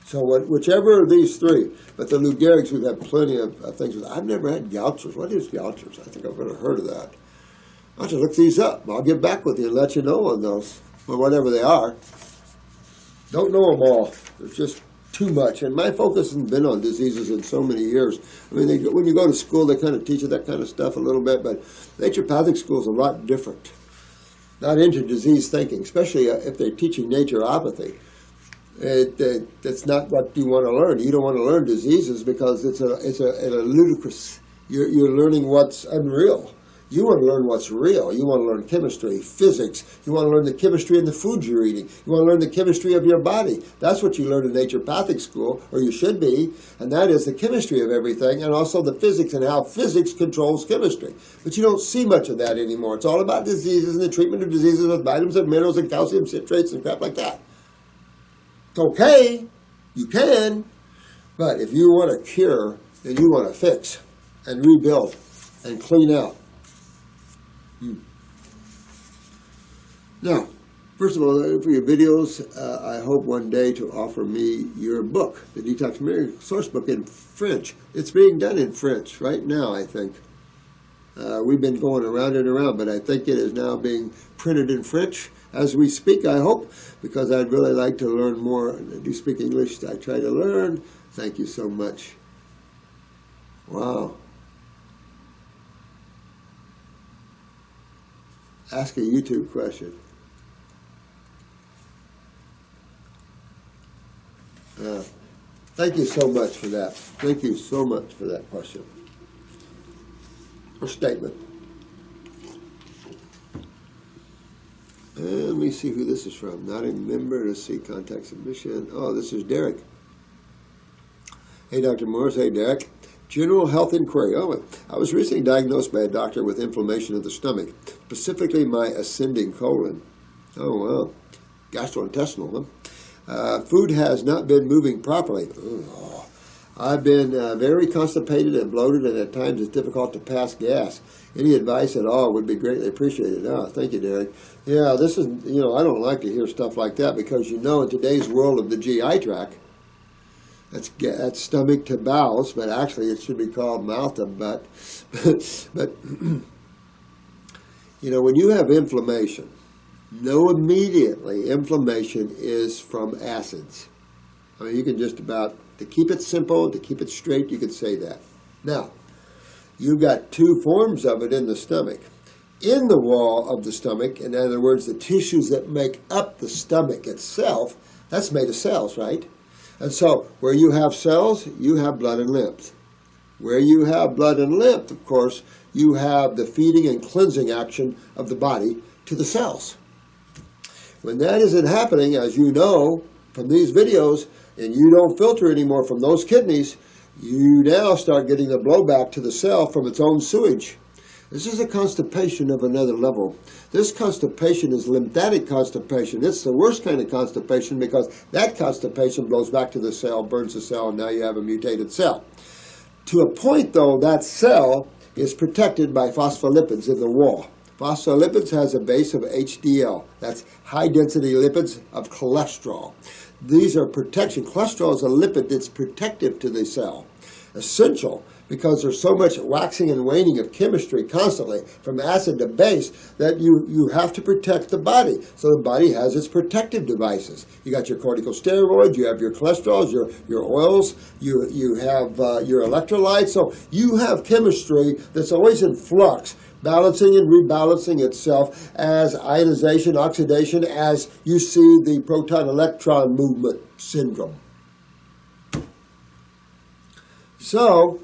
So whichever of these three, but the Lou Gehrig's, we've had plenty of things with. I've never had Gauchers. What is Gauchers? I think I've never heard of that. I'll just look these up. I'll get back with you and let you know on those, or whatever they are. Don't know them all. There's just too much. And my focus hasn't been on diseases in so many years. I mean, when you go to school, they kind of teach you that kind of stuff a little bit, but naturopathic school is a lot different. Not into disease thinking, especially if they're teaching naturopathy. That's not what you want to learn. You don't want to learn diseases because it's a ludicrous. You're learning what's unreal. You want to learn what's real. You want to learn chemistry, physics. You want to learn the chemistry in the food you're eating. You want to learn the chemistry of your body. That's what you learn in naturopathic school, or you should be, and that is the chemistry of everything, and also the physics and how physics controls chemistry. But you don't see much of that anymore. It's all about diseases and the treatment of diseases with vitamins and minerals and calcium citrates and crap like that. It's okay, you can, but if you want to cure, then you want to fix and rebuild and clean out. Now, first of all, for your videos, I hope one day to offer me your book, the Detoxification Sourcebook in French. It's being done in French right now, I think. We've been going around and around, but I think it is now being printed in French as we speak, I hope, because I'd really like to learn more. I do speak English. I try to learn. Thank you so much. Wow. Ask a YouTube question. Thank you so much for that. Thank you so much for that question or statement. Let me see who this is from. Not a member. Let's see. Contact submission. Oh, this is Derek. Hey, Dr. Morse. Hey, Derek. General health inquiry. Oh, I was recently diagnosed by a doctor with inflammation of the stomach, specifically my ascending colon. Oh, well. Gastrointestinal, huh? Food has not been moving properly. Ugh. I've been very constipated and bloated, and at times it's difficult to pass gas. Any advice at all would be greatly appreciated. Oh, thank you, Derek. Yeah, this is, I don't like to hear stuff like that because, in today's world of the GI tract, that's stomach to bowels, but actually it should be called mouth to butt. But, when you have inflammation, know immediately inflammation is from acids. I mean, you can just about, to keep it simple, to keep it straight, you could say that. Now, you've got two forms of it in the stomach. In the wall of the stomach, in other words, the tissues that make up the stomach itself, that's made of cells, right? And so, where you have cells, you have blood and lymph. Where you have blood and lymph, of course, you have the feeding and cleansing action of the body to the cells. When that isn't happening, as you know from these videos, and you don't filter anymore from those kidneys, you now start getting the blowback to the cell from its own sewage. This is a constipation of another level. This constipation is lymphatic constipation. It's the worst kind of constipation because that constipation blows back to the cell, burns the cell, and now you have a mutated cell. To a point, though, that cell is protected by phospholipids in the wall. Phospholipids has a base of HDL. That's high-density lipids of cholesterol. These are protection. Cholesterol is a lipid that's protective to the cell. Essential because there's so much waxing and waning of chemistry constantly from acid to base that you have to protect the body. So the body has its protective devices. You got your corticosteroids, you have your cholesterols, your oils, you have your electrolytes. So you have chemistry that's always in flux, balancing and rebalancing itself as ionization, oxidation, as you see the proton-electron movement syndrome. So,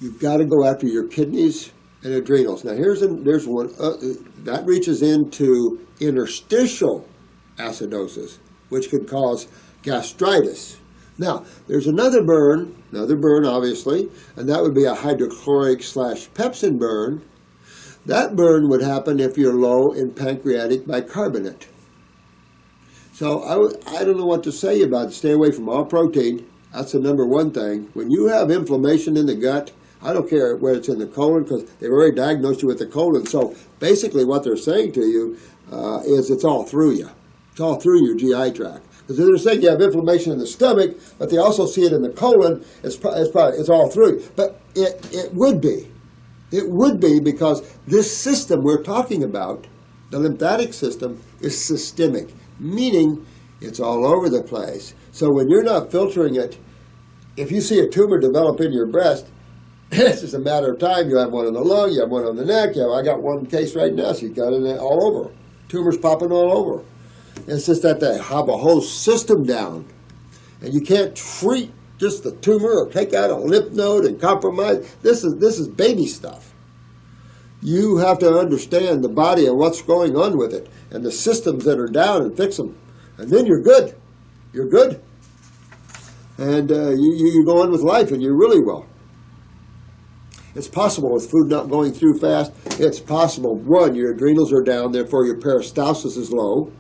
you've got to go after your kidneys and adrenals. Now, there's one that reaches into interstitial acidosis, which could cause gastritis, Now, there's another burn obviously, and that would be a hydrochloric / pepsin burn. That burn would happen if you're low in pancreatic bicarbonate. So I don't know what to say about it. Stay away from all protein. That's the number one thing. When you have inflammation in the gut, I don't care whether it's in the colon, because they've already diagnosed you with the colon. So basically what they're saying to you is it's all through you. It's all through your GI tract. Because they're saying you have inflammation in the stomach, but they also see it in the colon. It's all through you. But it would be. It would be, because this system we're talking about, the lymphatic system, is systemic, meaning it's all over the place. So when you're not filtering it, if you see a tumor develop in your breast, it's just a matter of time. You have one in the lung, you have one on the neck. I got one case right now. She's got it all over. Tumors popping all over. It's just that they have a whole system down. And you can't treat just the tumor or take out a lymph node and compromise. This is baby stuff. You have to understand the body and what's going on with it and the systems that are down and fix them. And then you're good. You're good. And you go on with life, and you really will. It's possible with food not going through fast. It's possible, one, your adrenals are down, therefore your peristalsis is low.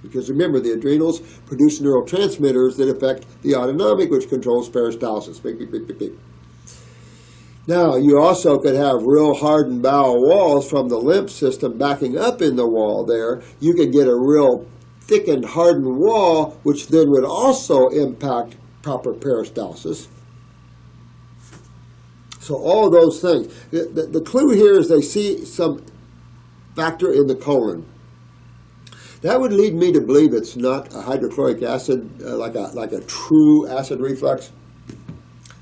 Because remember, the adrenals produce neurotransmitters that affect the autonomic, which controls peristalsis. Beep, beep, beep, beep, beep. Now, you also could have real hardened bowel walls from the lymph system backing up in the wall there. You could get a real thickened, hardened wall, which then would also impact proper peristalsis. So all those things. The clue here is they see some factor in the colon. That would lead me to believe it's not a hydrochloric acid, like a true acid reflux,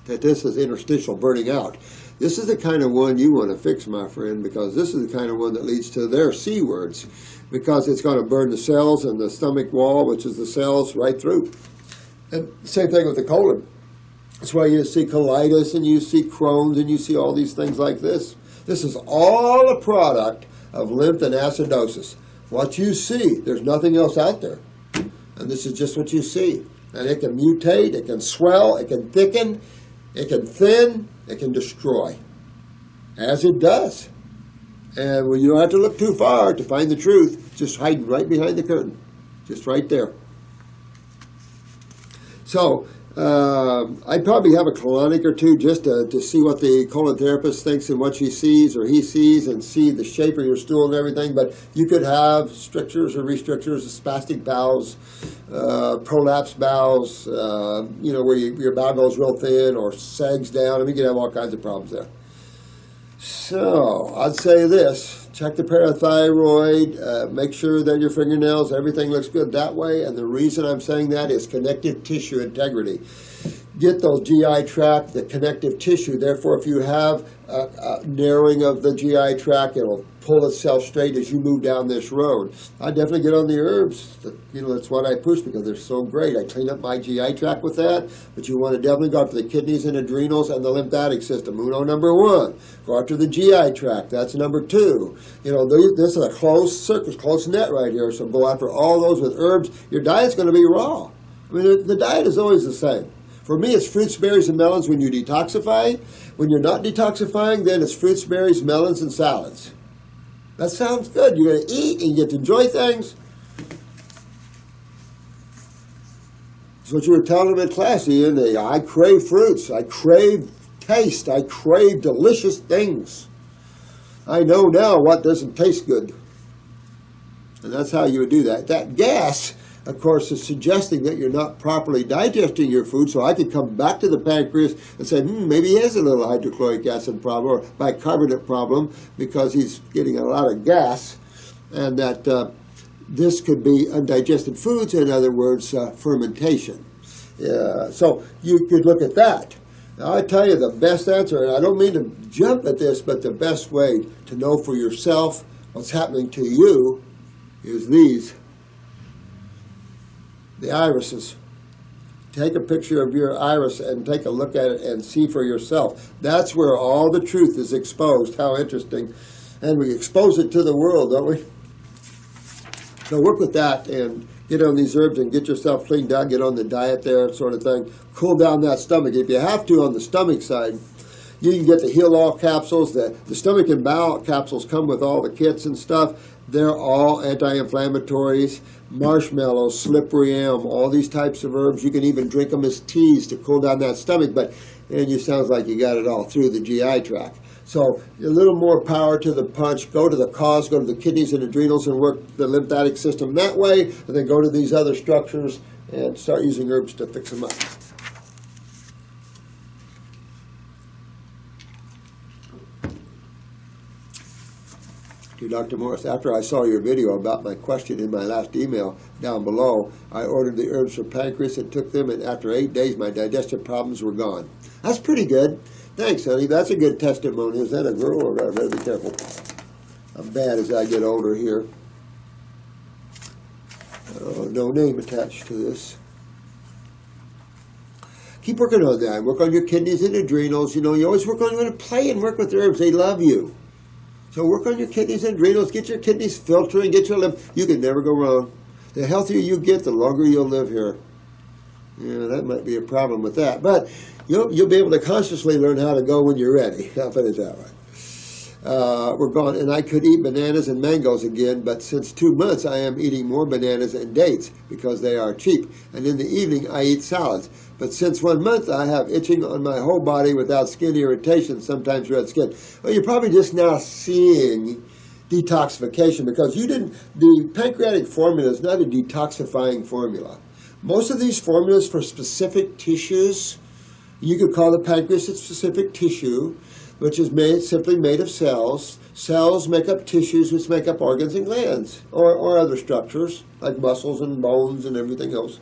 that this is interstitial burning out. This is the kind of one you want to fix, my friend, because this is the kind of one that leads to their C words, because it's going to burn the cells in the stomach wall, which is the cells, right through. And same thing with the colon. That's why you see colitis, and you see Crohn's, and you see all these things like this. This is all a product of lymph and acidosis. What you see, there's nothing else out there. And this is just what you see. And it can mutate, it can swell, it can thicken, it can thin, it can destroy. As it does. And when you don't have to look too far to find the truth, it's just hiding right behind the curtain. Just right there. So, I'd probably have a colonic or two just to see what the colon therapist thinks and what she sees or he sees, and see the shape of your stool and everything. But you could have strictures or restrictures, spastic bowels, prolapse bowels, where your bowel goes real thin or sags down. I mean, you can have all kinds of problems there. So, I'd say this. Check the parathyroid, make sure that your fingernails, everything looks good that way, and the reason I'm saying that is connective tissue integrity. Get those GI tract, the connective tissue. Therefore, if you have a narrowing of the GI tract, it'll pull itself straight as you move down this road. I definitely get on the herbs. That's what I push because they're so great. I clean up my GI tract with that, but you want to definitely go after the kidneys and adrenals and the lymphatic system. Uno, number one. Go after the GI tract. That's number two. This is a closed circle, close net right here, so go after all those with herbs. Your diet's going to be raw. I mean, the diet is always the same. For me, it's fruits, berries, and melons when you detoxify. When you're not detoxifying, then it's fruits, berries, melons, and salads. That sounds good. You're going to eat and you get to enjoy things. That's what you were telling them in class, Ian. I crave fruits. I crave taste. I crave delicious things. I know now what doesn't taste good. And that's how you would do that. That gas, of course, is suggesting that you're not properly digesting your food, so I could come back to the pancreas and say, maybe he has a little hydrochloric acid problem or bicarbonate problem because he's getting a lot of gas, and that this could be undigested foods, in other words, fermentation. So you could look at that. Now, I tell you the best answer, and I don't mean to jump at this, but the best way to know for yourself what's happening to you is these. The irises. Take a picture of your iris and take a look at it and see for yourself. That's where all the truth is exposed. How interesting. And we expose it to the world, don't we? So work with that and get on these herbs and get yourself cleaned out, get on the diet there, sort of thing. Cool down that stomach. If you have to on the stomach side, you can get the Heal All capsules. The stomach and bowel capsules come with all the kits and stuff. They're all anti-inflammatories, marshmallows, slippery elm, all these types of herbs. You can even drink them as teas to cool down that stomach, and you sounds like you got it all through the GI tract. So a little more power to the punch. Go to the cause, go to the kidneys and adrenals and work the lymphatic system that way, and then go to these other structures and start using herbs to fix them up. To Dr. Morse, after I saw your video about my question in my last email down below, I ordered the herbs for pancreas and took them, and after 8 days my digestive problems were gone. That's pretty good. Thanks, honey. That's a good testimony. Is that a girl or I better be careful? I'm bad as I get older here. No name attached to this. Keep working on that. Work on your kidneys and adrenals. You know, you always work on, you want to play and work with herbs. They love you. So work on your kidneys and adrenals. Get your kidneys filtering. Get your lymph. You can never go wrong. The healthier you get, the longer you'll live here. Yeah, that might be a problem with that. But you'll be able to consciously learn how to go when you're ready. I'll put it that way. We're gone. And I could eat bananas and mangoes again, but since 2 months I am eating more bananas and dates because they are cheap. And in the evening I eat salads. But since 1 month I have itching on my whole body without skin irritation, sometimes red skin. Well, you're probably just now seeing detoxification because the pancreatic formula is not a detoxifying formula. Most of these formulas for specific tissues, you could call the pancreas a specific tissue, which is simply made of cells. Cells make up tissues, which make up organs and glands, or other structures, like muscles and bones and everything else.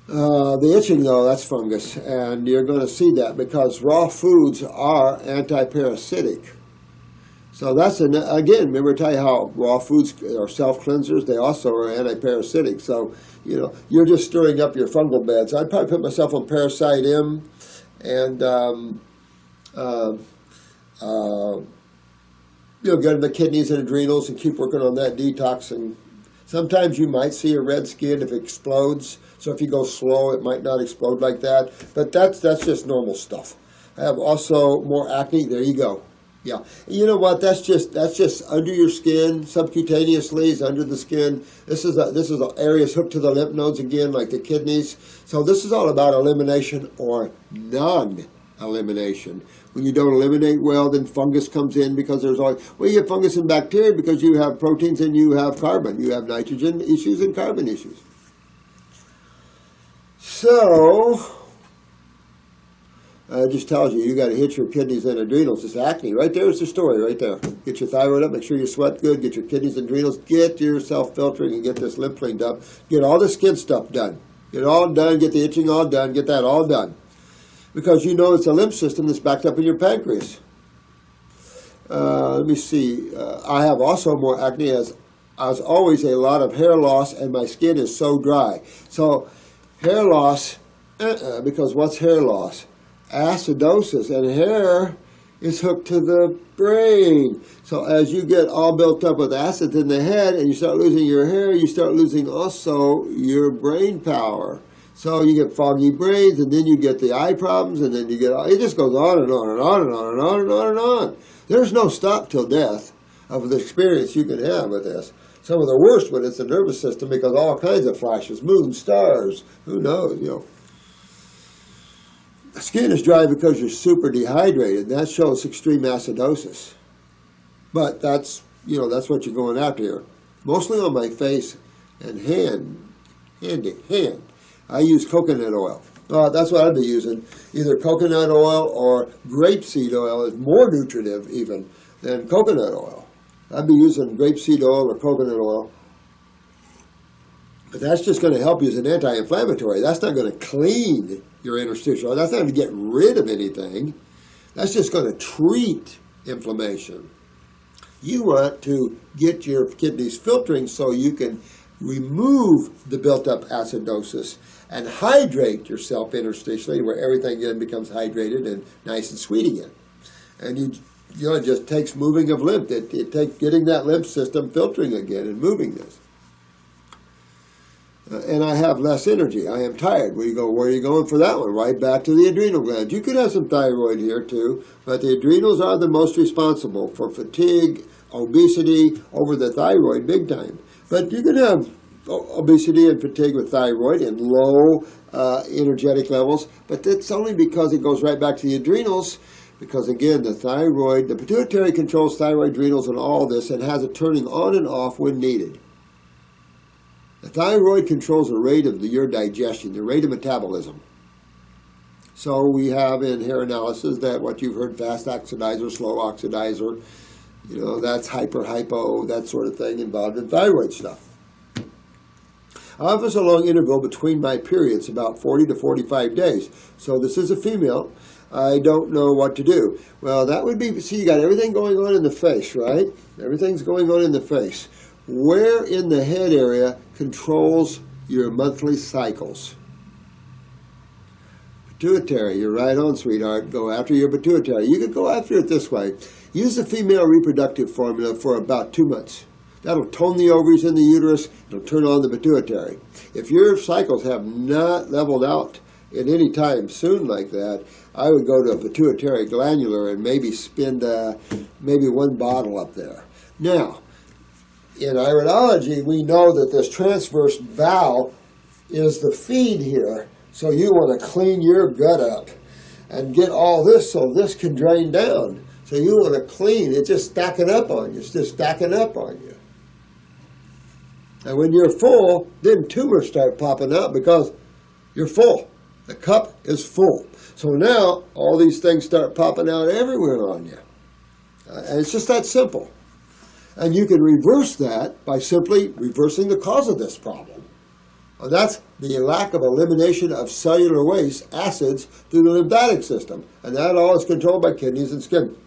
The itching, though, that's fungus, and you're going to see that because raw foods are anti-parasitic. So that's, again, remember I tell you how raw foods are self-cleansers? They also are anti-parasitic. So, you're just stirring up your fungal beds. I'd probably put myself on Parasite M and, get in the kidneys and adrenals and keep working on that detox. And sometimes you might see a red skin if it explodes. So if you go slow, it might not explode like that. But that's just normal stuff. I have also more acne. There you go. Yeah. You know what? That's just under your skin, subcutaneously is under the skin. This is areas hooked to the lymph nodes again, like the kidneys. So this is all about elimination or non-elimination. When you don't eliminate well, then fungus comes in because there's always, you have fungus and bacteria because you have proteins and you have carbon. You have nitrogen issues and carbon issues. So, it just tells you got to hit your kidneys and adrenals. It's acne. Right there's the story right there. Get your thyroid up, make sure you sweat good, get your kidneys and adrenals, get yourself filtering and get this lymph cleaned up. Get all the skin stuff done. Get it all done, get the itching all done, get that all done. Because it's a lymph system that's backed up in your pancreas. Let me see. I have also more acne as always a lot of hair loss and my skin is so dry. So hair loss, because what's hair loss? Acidosis, and hair is hooked to the brain. So as you get all built up with acids in the head and you start losing your hair, you start losing also your brain power. So you get foggy brains, and then you get the eye problems, and then you get, it just goes on and on and on and on and on and on and on. There's no stop till death of the experience you can have with this. Some of the worst when it's the nervous system because all kinds of flashes, moons, stars, who knows, The skin is dry because you're super dehydrated. That shows extreme acidosis. But that's what you're going after here. Mostly on my face and hand. I use coconut oil. That's what I'd be using. Either coconut oil or grapeseed oil is more nutritive even than coconut oil. I'd be using grapeseed oil or coconut oil. But that's just going to help you as an anti-inflammatory. That's not going to clean your interstitial. That's not going to get rid of anything. That's just going to treat inflammation. You want to get your kidneys filtering so you can remove the built-up acidosis and hydrate yourself interstitially where everything again becomes hydrated and nice and sweet again. And it just takes moving of lymph. It takes getting that lymph system filtering again and moving this. and I have less energy. I am tired. Where are you going for that one? Right back to the adrenal glands. You could have some thyroid here too, but the adrenals are the most responsible for fatigue, obesity over the thyroid big time. But you can have obesity and fatigue with thyroid and low energetic levels, but that's only because it goes right back to the adrenals, because again, the pituitary controls thyroid, adrenals, and all this, and has it turning on and off when needed. The thyroid controls the rate of your digestion, the rate of metabolism. So we have in hair analysis that what you've heard, fast oxidizer, slow oxidizer, that's hypo, that sort of thing involved in thyroid stuff. I have a long interval between my periods, about 40 to 45 days. So this is a female. I don't know what to do. Well, that would be, see, you got everything going on in the face, right? Everything's going on in the face. Where in the head area controls your monthly cycles? Pituitary, you're right on, sweetheart. Go after your pituitary. You could go after it this way. Use the female reproductive formula for about 2 months. That'll tone the ovaries in the uterus. It'll turn on the pituitary. If your cycles have not leveled out at any time soon like that, I would go to a pituitary glandular and maybe spend maybe 1 bottle up there. Now, in iridology, we know that this transverse valve is the feed here. So you want to clean your gut up and get all this so this can drain down. So you want to clean. It's just stacking up on you. It's just stacking up on you. And when you're full, then tumors start popping out because you're full. The cup is full. So now all these things start popping out everywhere on you. And it's just that simple. And you can reverse that by simply reversing the cause of this problem. And that's the lack of elimination of cellular waste, acids, through the lymphatic system. And that all is controlled by kidneys and skin.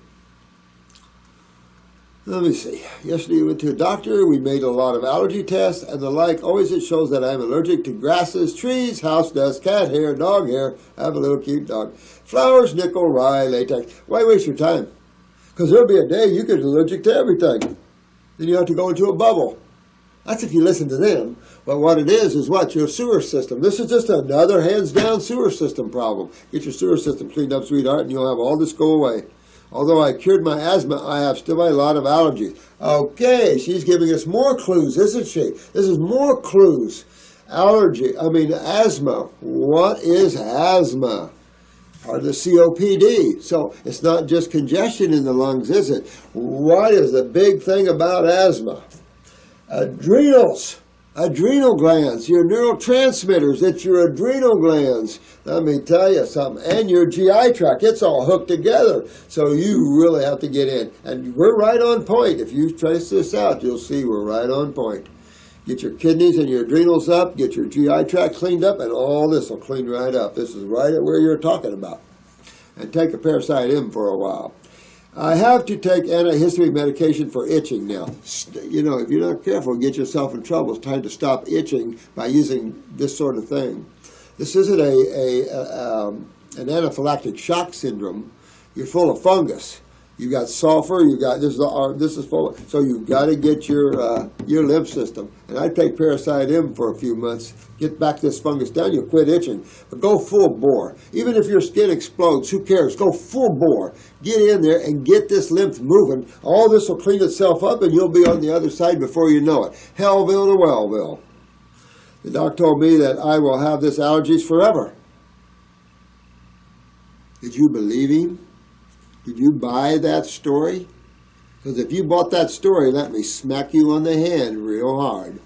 Let me see. Yesterday we went to a doctor. We made a lot of allergy tests and the like. Always it shows that I'm allergic to grasses, trees, house dust, cat hair, dog hair. I have a little cute dog. Flowers, nickel, rye, latex. Why waste your time? Because there'll be a day you get allergic to everything. Then you have to go into a bubble. That's if you listen to them. But what it is what? Your sewer system. This is just another hands-down sewer system problem. Get your sewer system cleaned up, sweetheart, and you'll have all this go away. Although I cured my asthma, I have still a lot of allergies. Okay, she's giving us more clues, isn't she? This is more clues. Asthma. What is asthma? Part of the COPD. So it's not just congestion in the lungs, is it? What is the big thing about asthma? Adrenals. Adrenal glands, your neurotransmitters, it's your adrenal glands. Let me tell you something. And your GI tract, it's all hooked together. So you really have to get in. And we're right on point. If you trace this out, you'll see we're right on point. Get your kidneys and your adrenals up, get your GI tract cleaned up, and all this will clean right up. This is right at where you're talking about. And take a parasite in for a while. I have to take antihistamine medication for itching now. If you're not careful, get yourself in trouble. It's time to stop itching by using this sort of thing. This isn't an anaphylactic shock syndrome. You're full of fungus. You got sulfur. You got this is full of, so you've got to get your lymph system. And I take parasite M for a few months. Get back this fungus down. You'll quit itching. But go full bore. Even if your skin explodes, who cares? Go full bore. Get in there and get this lymph moving. All this will clean itself up, and you'll be on the other side before you know it. Hellville to Wellville. The doc told me that I will have this allergies forever. Did you believe him? Did you buy that story? Because if you bought that story, let me smack you on the hand real hard.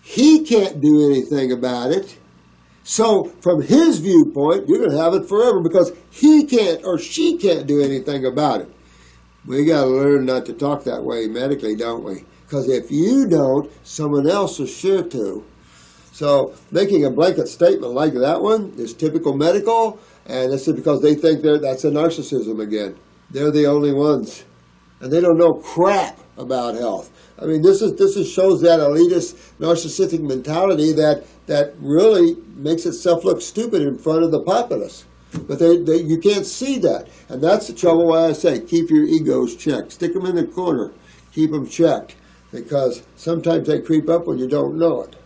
He can't do anything about it. So from his viewpoint, you're going to have it forever because he can't or she can't do anything about it. We got to learn not to talk that way medically, don't we? Because if you don't, someone else is sure to. So making a blanket statement like that one is typical medical. And this is because they think that's a narcissism again. They're the only ones. And they don't know crap about health. I mean, this shows that elitist narcissistic mentality that really makes itself look stupid in front of the populace. But you can't see that. And that's the trouble why I say keep your egos checked. Stick them in the corner. Keep them checked. Because sometimes they creep up when you don't know it.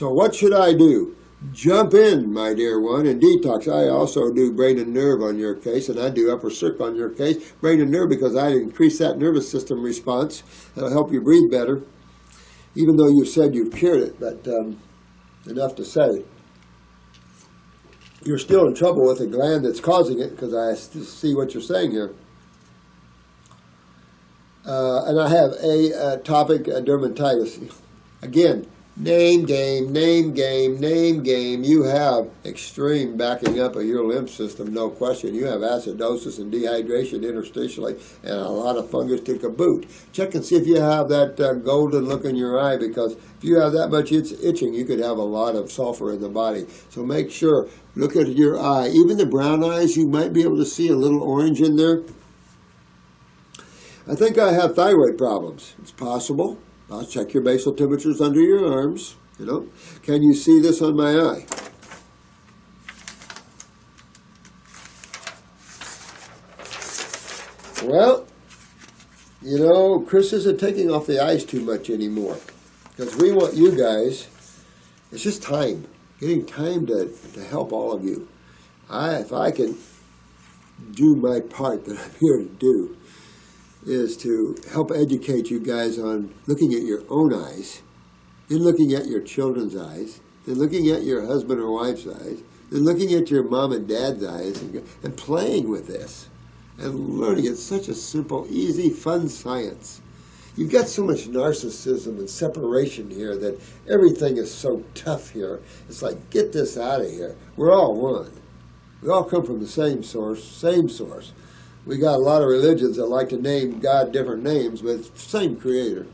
So what should I do? Jump in, my dear one, and detox. I also do brain and nerve on your case, and I do upper circ on your case. Brain and nerve because I increase that nervous system response. It'll help you breathe better, even though you said you've cured it, but enough to say. You're still in trouble with the gland that's causing it, because I see what you're saying here. And I have atopic dermatitis. Again, name game, name game, name game. You have extreme backing up of your lymph system, no question. You have acidosis and dehydration interstitially, and a lot of fungus to caboot. Check and see if you have that golden look in your eye, because if you have that much itching, you could have a lot of sulfur in the body. So make sure, look at your eye. Even the brown eyes, you might be able to see a little orange in there. I think I have thyroid problems. It's possible. I'll check your basal temperatures under your arms. You know, can you see this on my eye? Well, you know, Chris isn't taking off the ice too much anymore, because we want you guys. It's just time, getting time to help all of you. If I can do my part that I'm here to do, is to help educate you guys on looking at your own eyes, then looking at your children's eyes, then looking at your husband or wife's eyes, then looking at your mom and dad's eyes, and playing with this, and learning. It's such a simple, easy, fun science. You've got so much narcissism and separation here that everything is so tough here. It's like, get this out of here. We're all one. We all come from the same source, same source. We got a lot of religions that like to name God different names, but it's the same creator.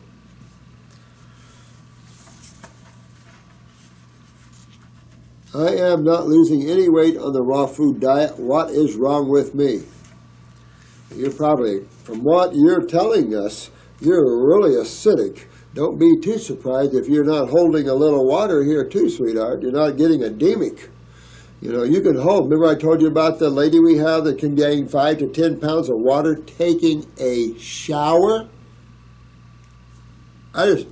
I am not losing any weight on the raw food diet. What is wrong with me? You're probably, from what you're telling us, you're really acidic. Don't be too surprised if you're not holding a little water here too, sweetheart. You're not getting edemic. You know, you can hold. Remember I told you about the lady we have that can gain 5 to 10 pounds of water taking a shower? That's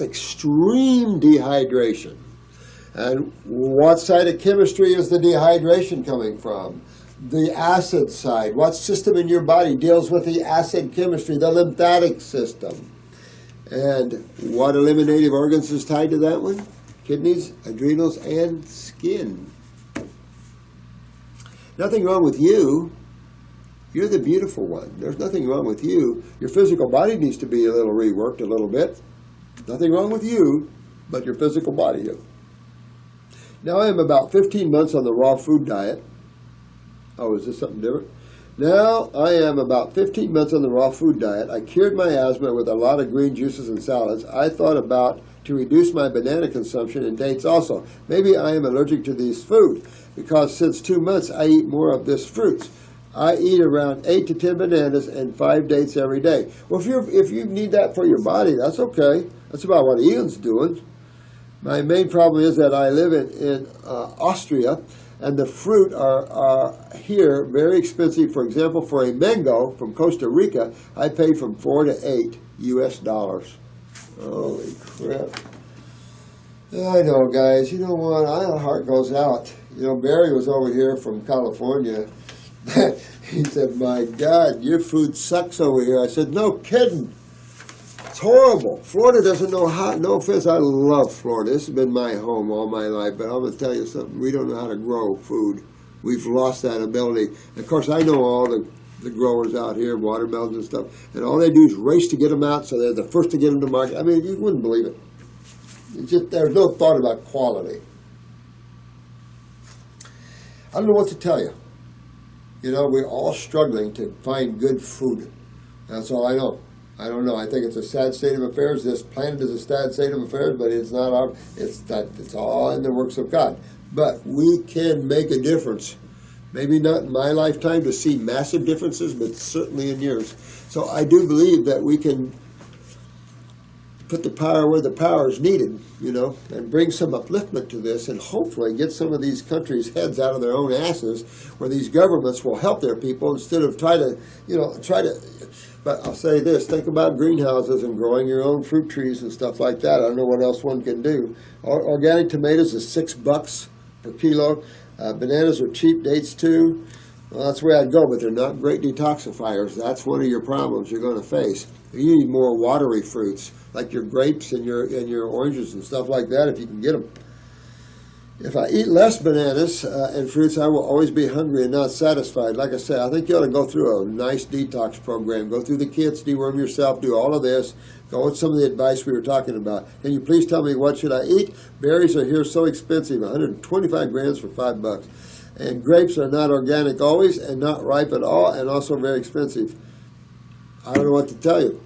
extreme dehydration. And what side of chemistry is the dehydration coming from? The acid side. What system in your body deals with the acid chemistry? The lymphatic system. And what eliminative organs is tied to that one? Kidneys, adrenals, and skin. Nothing wrong with you. You're the beautiful one. There's nothing wrong with you. Your physical body needs to be a little reworked a little bit. Nothing wrong with you, but your physical body. Now I am about 15 months on the raw food diet. Oh, is this something different? Now I am about 15 months on the raw food diet. I cured my asthma with a lot of green juices and salads. I thought about to reduce my banana consumption and dates also. Maybe I am allergic to these food, because since 2 months I eat more of this fruits. I eat around 8 to 10 bananas and 5 dates every day. Well, if you need that for your body, that's okay. That's about what Ian's doing. My main problem is that I live in Austria, and the fruit are here very expensive. For example, for a mango from Costa Rica, I pay from $4 to $8 US. Holy crap. I know, guys. You know what? My heart goes out. You know, Barry was over here from California. He said, my God, your food sucks over here. I said, no kidding. It's horrible. Florida doesn't know how. No offense, I love Florida. This has been my home all my life. But I'm going to tell you something. We don't know how to grow food. We've lost that ability. Of course, I know all the growers out here, watermelons and stuff, and all they do is race to get them out, so they're the first to get them to market. I mean, you wouldn't believe it. It's just, there's no thought about quality. I don't know what to tell you. You know, we're all struggling to find good food. That's all I know. I don't know. I think it's a sad state of affairs. This planet is a sad state of affairs, but it's not our. It's all in the works of God. But we can make a difference. Maybe not in my lifetime to see massive differences, but certainly in yours. So I do believe that we can put the power where the power is needed, you know, and bring some upliftment to this, and hopefully get some of these countries' heads out of their own asses, where these governments will help their people instead of try to But I'll say this, think about greenhouses and growing your own fruit trees and stuff like that. I don't know what else one can do. Organic tomatoes is $6 per kilo. Bananas are cheap, dates too. Well, that's where I'd go, but they're not great detoxifiers. That's one of your problems you're going to face. You need more watery fruits, like your grapes and your oranges and stuff like that, if you can get them. If I eat less bananas and fruits, I will always be hungry and not satisfied. Like I said, I think you ought to go through a nice detox program. Go through the kits, deworm yourself, do all of this. Go with some of the advice we were talking about. Can you please tell me what should I eat? Berries are here so expensive, 125 grams for $5. And grapes are not organic always and not ripe at all and also very expensive. I don't know what to tell you.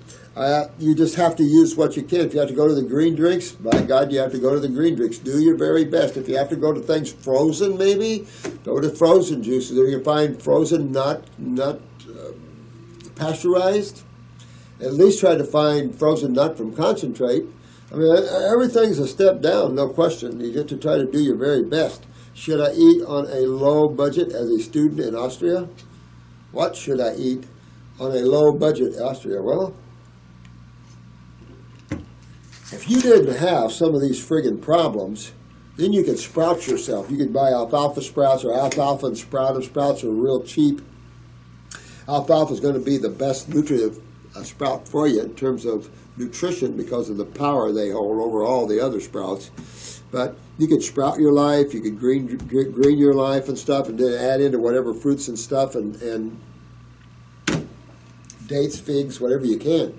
You just have to use what you can. If you have to go to the green drinks, by God, you have to go to the green drinks. Do your very best. If you have to go to things frozen, maybe, go to frozen juices. If you can find frozen, not pasteurized, at least try to find frozen nut from concentrate. I mean, everything's a step down, no question. You get to try to do your very best. Should I eat on a low budget as a student in Austria? What should I eat on a low budget in Austria? Well, if you didn't have some of these friggin' problems, then you could sprout yourself. You could buy alfalfa sprouts or alfalfa and sprout them. Sprouts are real cheap. Alfalfa is going to be the best nutritive sprout for you in terms of nutrition because of the power they hold over all the other sprouts. But you could sprout your life, you could green your life and stuff, and then add into whatever fruits and stuff and dates, figs, whatever you can.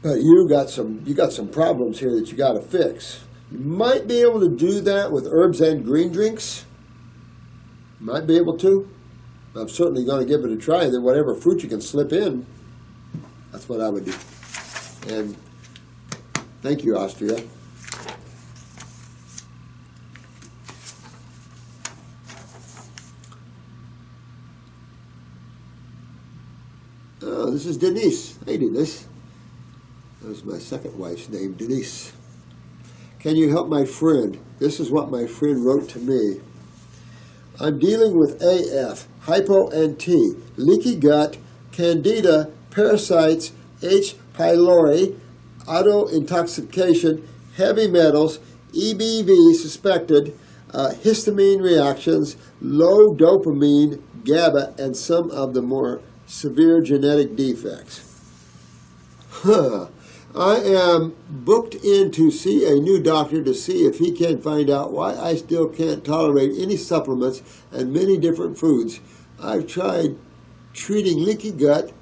But you got some problems here that you got to fix. You might be able to do that with herbs and green drinks. Might be able to. I'm certainly going to give it a try. And then whatever fruit you can slip in, that's what I would do. And thank you, Austria. Oh, this is Denise. Hey, Denise. That was my second wife's name, Denise. Can you help my friend? This is what my friend wrote to me. I'm dealing with AF, hypo and T, leaky gut, candida, parasites, H. pylori, auto-intoxication, heavy metals, EBV suspected, histamine reactions, low dopamine, GABA, and some of the more severe genetic defects. I am booked in to see a new doctor to see if he can find out why I still can't tolerate any supplements and many different foods. I've tried treating leaky gut,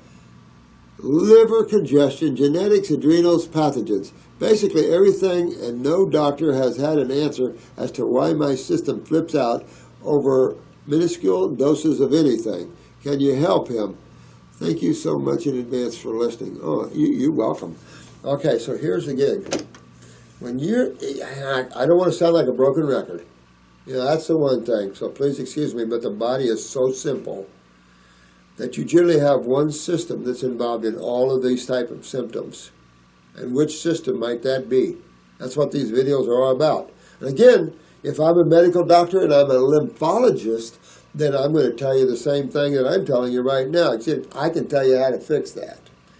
liver congestion, genetics, adrenals, pathogens. Basically everything, and no doctor has had an answer as to why my system flips out over minuscule doses of anything. Can you help him? Thank you so much in advance for listening. Oh, you're welcome. Okay, so here's the gig. When I don't want to sound like a broken record. You know, that's the one thing, so please excuse me, but the body is so simple that you generally have one system that's involved in all of these type of symptoms. And which system might that be? That's what these videos are all about. And again, if I'm a medical doctor and I'm a lymphologist, then I'm going to tell you the same thing that I'm telling you right now, except I can tell you how to fix that.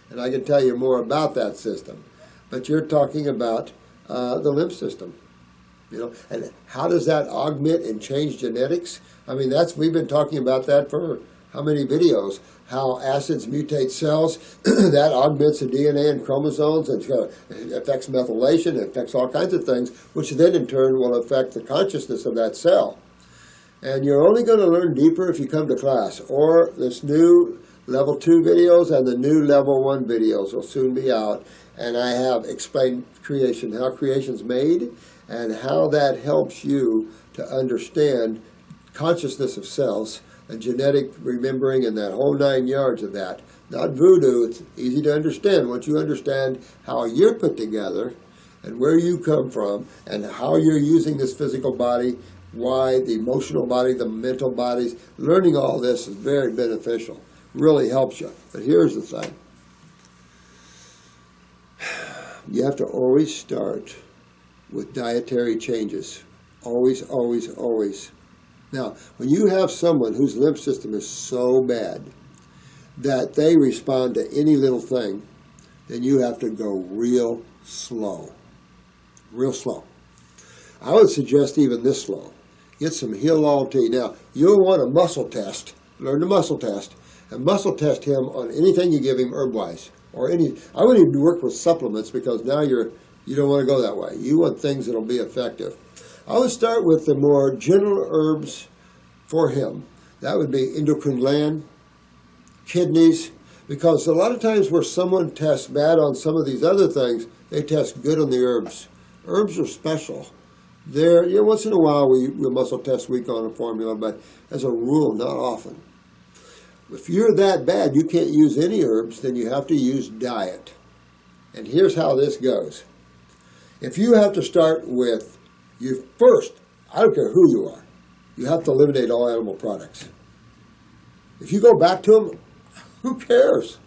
And I can tell you more about that system. But you're talking about the lymph system. You know, and how does that augment and change genetics? I mean, we've been talking about that for how many videos? How acids mutate cells, that augments the DNA and chromosomes, and it affects methylation, it affects all kinds of things, which then in turn will affect the consciousness of that cell. And you're only going to learn deeper if you come to class, or this new Level 2 videos and the new Level 1 videos will soon be out. And I have explained creation, how creation's made, and how that helps you to understand consciousness of cells and genetic remembering and that whole 9 yards of that. Not voodoo, it's easy to understand. Once you understand how you're put together and where you come from and how you're using this physical body, why the emotional body, the mental bodies, learning all this is very beneficial. Really helps you. But here's the thing. You have to always start with dietary changes. Always, always, always. Now, when you have someone whose lymph system is so bad that they respond to any little thing, then you have to go real slow. Real slow. I would suggest even this slow. Get some Hellville tea. Now, you'll want a muscle test. Learn to muscle test. And muscle test him on anything you give him herb-wise. Or any. I wouldn't even work with supplements because now you don't want to go that way. You want things that will be effective. I would start with the more general herbs for him. That would be endocrine gland, kidneys, because a lot of times where someone tests bad on some of these other things, they test good on the herbs. Herbs are special. Once in a while we muscle test weak on a formula, but as a rule, not often. If you're that bad, you can't use any herbs, then you have to use diet. And here's how this goes. If you have to start with, I don't care who you are, you have to eliminate all animal products. If you go back to them, who cares?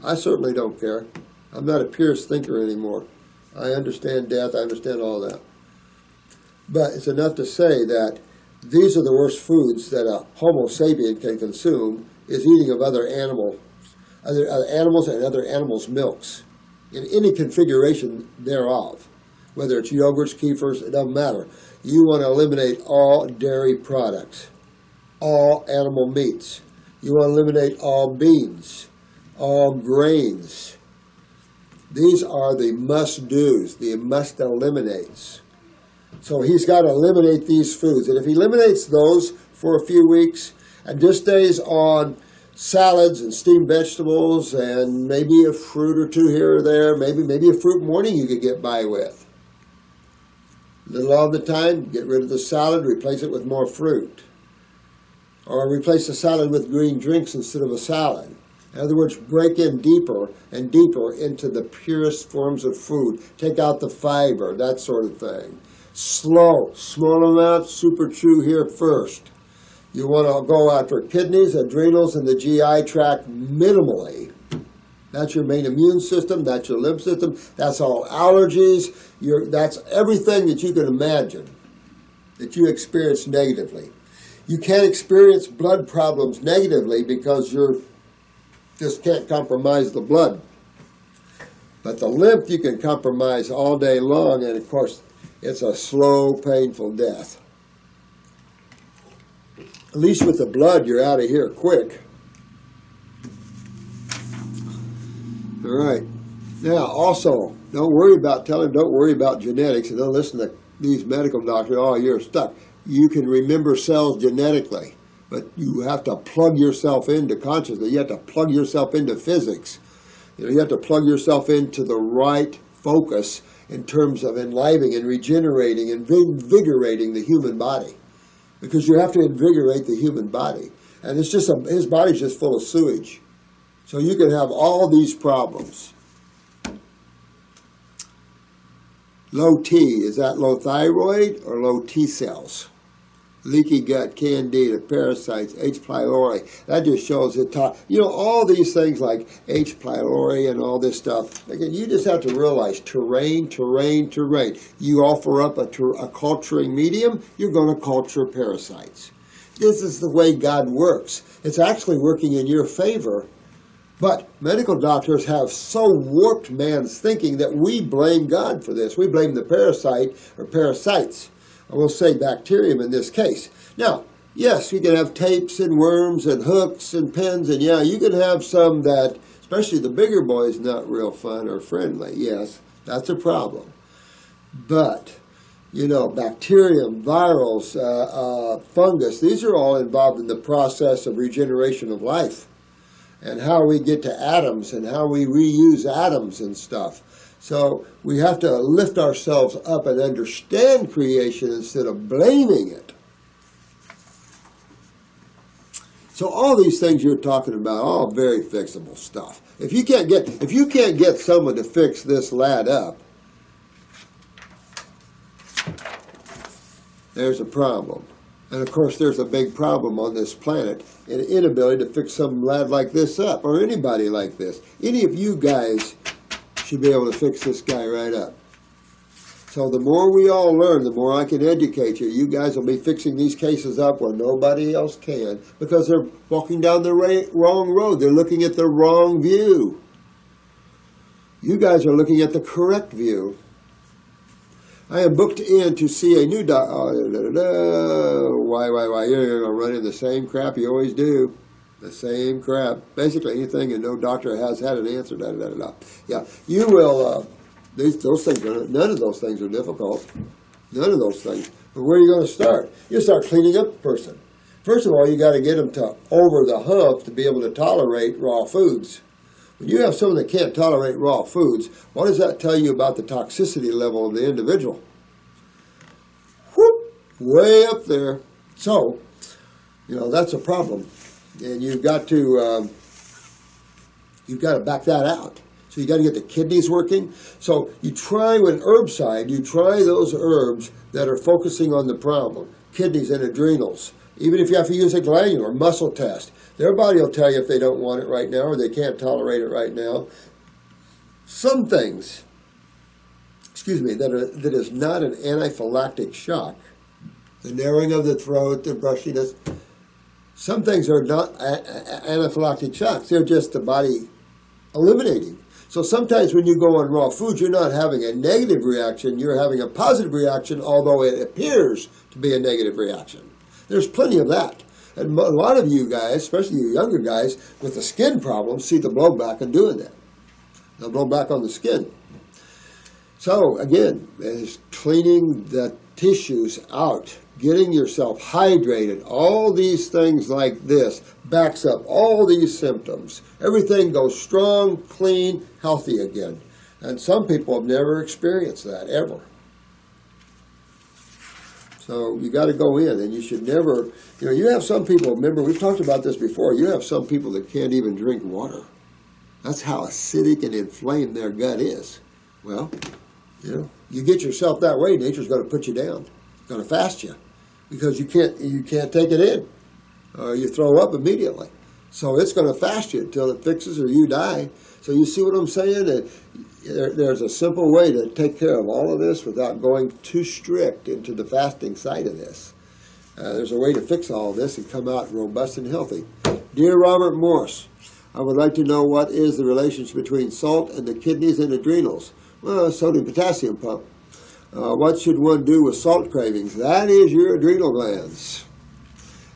I certainly don't care. I'm not a purist thinker anymore. I understand death, I understand all that. But it's enough to say that these are the worst foods that a Homo sapien can consume, is eating of other animals and other animals' milks in any configuration thereof. Whether it's yogurts, kefirs, it doesn't matter. You want to eliminate all dairy products, all animal meats. You want to eliminate all beans, all grains. These are the must-dos, the must-eliminates. So he's got to eliminate these foods. And if he eliminates those for a few weeks and just stays on salads and steamed vegetables and maybe a fruit or two here or there, maybe a fruit morning you could get by with. Little of the time, get rid of the salad, replace it with more fruit. Or replace the salad with green drinks instead of a salad. In other words, break in deeper and deeper into the purest forms of food. Take out the fiber, that sort of thing. Slow, small amount, super chew here first. You want to go after kidneys, adrenals, and the GI tract minimally. That's your main immune system, that's your lymph system, that's all allergies, that's everything that you can imagine that you experience negatively. You can't experience blood problems negatively because you just can't compromise the blood. But the lymph you can compromise all day long, and of course, it's a slow, painful death. At least with the blood, you're out of here quick. All right. Now, also, don't worry about genetics, and don't listen to these medical doctors. Oh, you're stuck. You can remember cells genetically, but you have to plug yourself into consciousness. You have to plug yourself into physics. You have to plug yourself into the right focus in terms of enlivening and regenerating and invigorating the human body. Because you have to invigorate the human body. And it's just his body's just full of sewage. So you can have all these problems. Low T, is that low thyroid or low T cells? Leaky gut, candida, parasites, H. pylori. That just shows it. All these things like H. pylori and all this stuff. Again, you just have to realize terrain. You offer up a culturing medium, you're going to culture parasites. This is the way God works. It's actually working in your favor. But medical doctors have so warped man's thinking that we blame God for this. We blame the parasite or parasites. I will say bacterium in this case. Now, yes, you can have tapes and worms and hooks and pins, and yeah, you can have some that, especially the bigger boys, not real fun or friendly. Yes, that's a problem. But, bacterium, virals, fungus, these are all involved in the process of regeneration of life and how we get to atoms and how we reuse atoms and stuff. So we have to lift ourselves up and understand creation instead of blaming it. So all these things you're talking about, all very fixable stuff. If you can't get someone to fix this lad up, there's a problem. And of course, there's a big problem on this planet, an inability to fix some lad like this up, or anybody like this. Any of you guys should be able to fix this guy right up. So the more we all learn, the more I can educate you. You guys will be fixing these cases up where nobody else can because they're walking down the wrong road. They're looking at the wrong view. You guys are looking at the correct view. I am booked in to see a new doctor. Why? You're going to run in the same crap you always do. The same crap. Basically anything and no doctor has had an answer. Yeah, you will... those things none of those things are difficult. None of those things. But where are you going to start? You start cleaning up the person. First of all, you got to get them to over the hump to be able to tolerate raw foods. When you have someone that can't tolerate raw foods, what does that tell you about the toxicity level of the individual? Whoop, way up there. So, that's a problem, and you've got to back that out. So you got to get the kidneys working. So you try with herbicide, you try those herbs that are focusing on the problem, kidneys and adrenals. Even if you have to use a glandular muscle test, their body will tell you if they don't want it right now or they can't tolerate it right now. Some things, that is not an anaphylactic shock, the narrowing of the throat, the brushiness, some things are not anaphylactic shocks. They're just the body eliminating. So sometimes when you go on raw foods, you're not having a negative reaction, you're having a positive reaction, although it appears to be a negative reaction. There's plenty of that. And a lot of you guys, especially you younger guys, with the skin problems, see the blowback in doing that. They'll blow back on the skin. So again, it's cleaning the tissues out, getting yourself hydrated, all these things like this backs up all these symptoms. Everything goes strong, clean, healthy again. And some people have never experienced that, ever. So you got to go in, and you should never, you have some people, remember, we've talked about this before, you have some people that can't even drink water. That's how acidic and inflamed their gut is. Well, you get yourself that way, nature's going to put you down. It's going to fast you. Because you can't take it in, or you throw up immediately. So it's going to fast you until it fixes or you die. So you see what I'm saying? There's a simple way to take care of all of this without going too strict into the fasting side of this. There's a way to fix all of this and come out robust and healthy. Dear Robert Morse, I would like to know what is the relationship between salt and the kidneys and adrenals. Well, sodium-potassium pump. What should one do with salt cravings? That is your adrenal glands.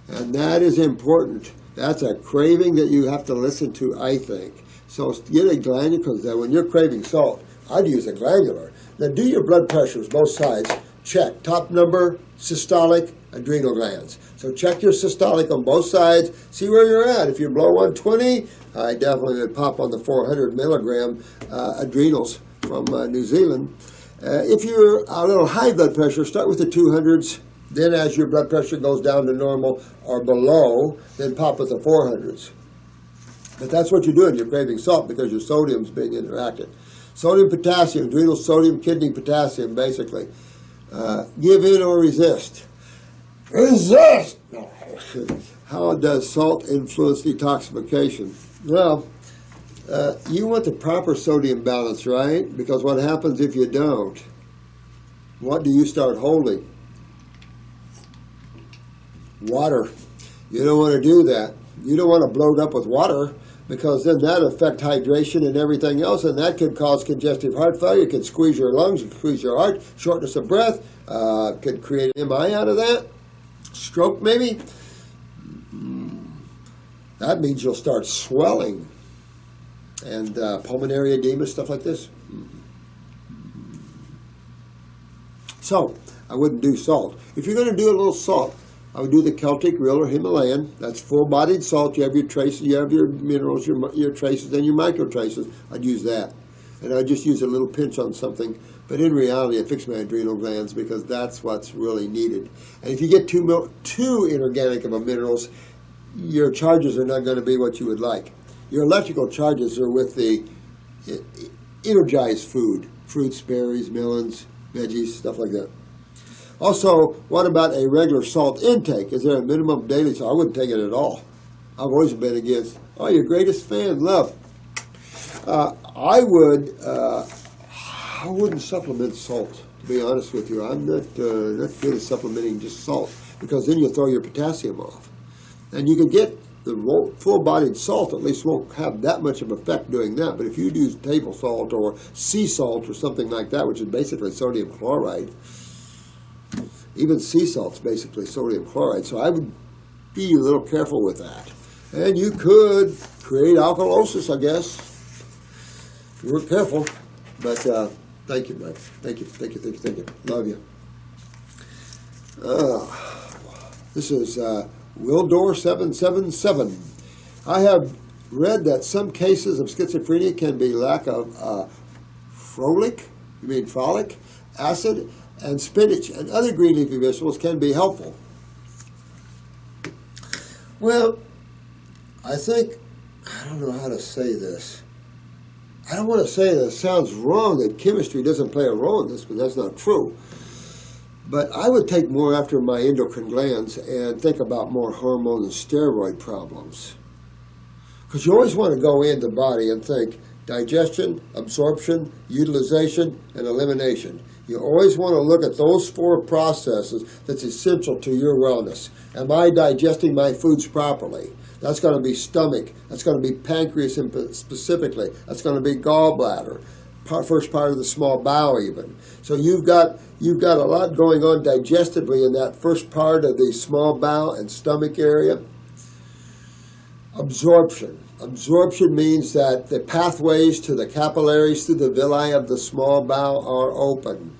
And that is important. That's a craving that you have to listen to, I think. So get a glandular, because when you're craving salt, I'd use a glandular. Now do your blood pressures, both sides. Check. Top number, systolic, adrenal glands. So check your systolic on both sides. See where you're at. If you're below 120, I definitely would pop on the 400 milligram adrenals from New Zealand. If you're a little high blood pressure, start with the 200s. Then as your blood pressure goes down to normal or below, then pop with the 400s. But that's what you're doing. You're craving salt because your sodium's being interacted. Sodium, potassium, adrenal sodium, kidney potassium, basically. Give in or resist. Resist! How does salt influence detoxification? Well, you want the proper sodium balance, right? Because what happens if you don't? What do you start holding? Water. You don't want to do that. You don't want to bloat up with water, because then that affects hydration and everything else, and that could cause congestive heart failure, could squeeze your lungs, squeeze your heart, shortness of breath, could create an MI out of that, stroke maybe. That means you'll start swelling and pulmonary edema, stuff like this. So, I wouldn't do salt. If you're going to do a little salt, I would do the Celtic real or Himalayan. That's full-bodied salt. You have your traces, you have your minerals, your traces, and your micro traces. I'd use that. And I'd just use a little pinch on something. But in reality, I fix my adrenal glands because that's what's really needed. And if you get too inorganic of a minerals, your charges are not going to be what you would like. Your electrical charges are with the energized food, fruits, berries, melons, veggies, stuff like that. Also, what about a regular salt intake? Is there a minimum daily salt? I wouldn't take it at all. I've always been against. Oh, your greatest fan, love. I wouldn't supplement salt to be honest with you. I'm not good at supplementing just salt, because then you'll throw your potassium off. And you can get the full-bodied salt, at least won't have that much of effect doing that. But if you use table salt or sea salt or something like that, which is basically sodium chloride, even sea salt's basically sodium chloride. So I would be a little careful with that. And you could create alkalosis, I guess. If you weren't careful. But thank you, Mike. Thank you. Love you. This is Wildor 777. I have read that some cases of schizophrenia can be lack of folic acid, and spinach and other green leafy vegetables can be helpful. Well, I think, I don't know how to say this. I don't want to say that it sounds wrong that chemistry doesn't play a role in this, but that's not true. But I would take more after my endocrine glands and think about more hormone and steroid problems. Because you always want to go in the body and think digestion, absorption, utilization, and elimination. You always want to look at those 4 processes that's essential to your wellness. Am I digesting my foods properly? That's going to be stomach. That's going to be pancreas specifically. That's going to be gallbladder. First part of the small bowel even. So you've got a lot going on digestively in that first part of the small bowel and stomach area. Absorption. Absorption means that the pathways to the capillaries through the villi of the small bowel are open,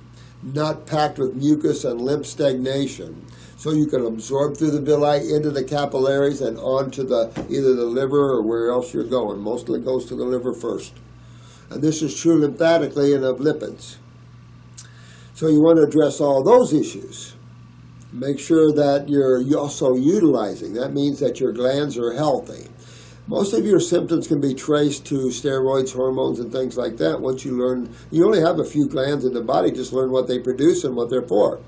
not packed with mucus and lymph stagnation. So you can absorb through the villi into the capillaries and onto either the liver or where else you're going. Mostly goes to the liver first. And this is true lymphatically and of lipids. So you want to address all those issues. Make sure that you're also utilizing. That means that your glands are healthy. Most of your symptoms can be traced to steroids, hormones, and things like that. Once you learn, you only have a few glands in the body, just learn what they produce and what they're for.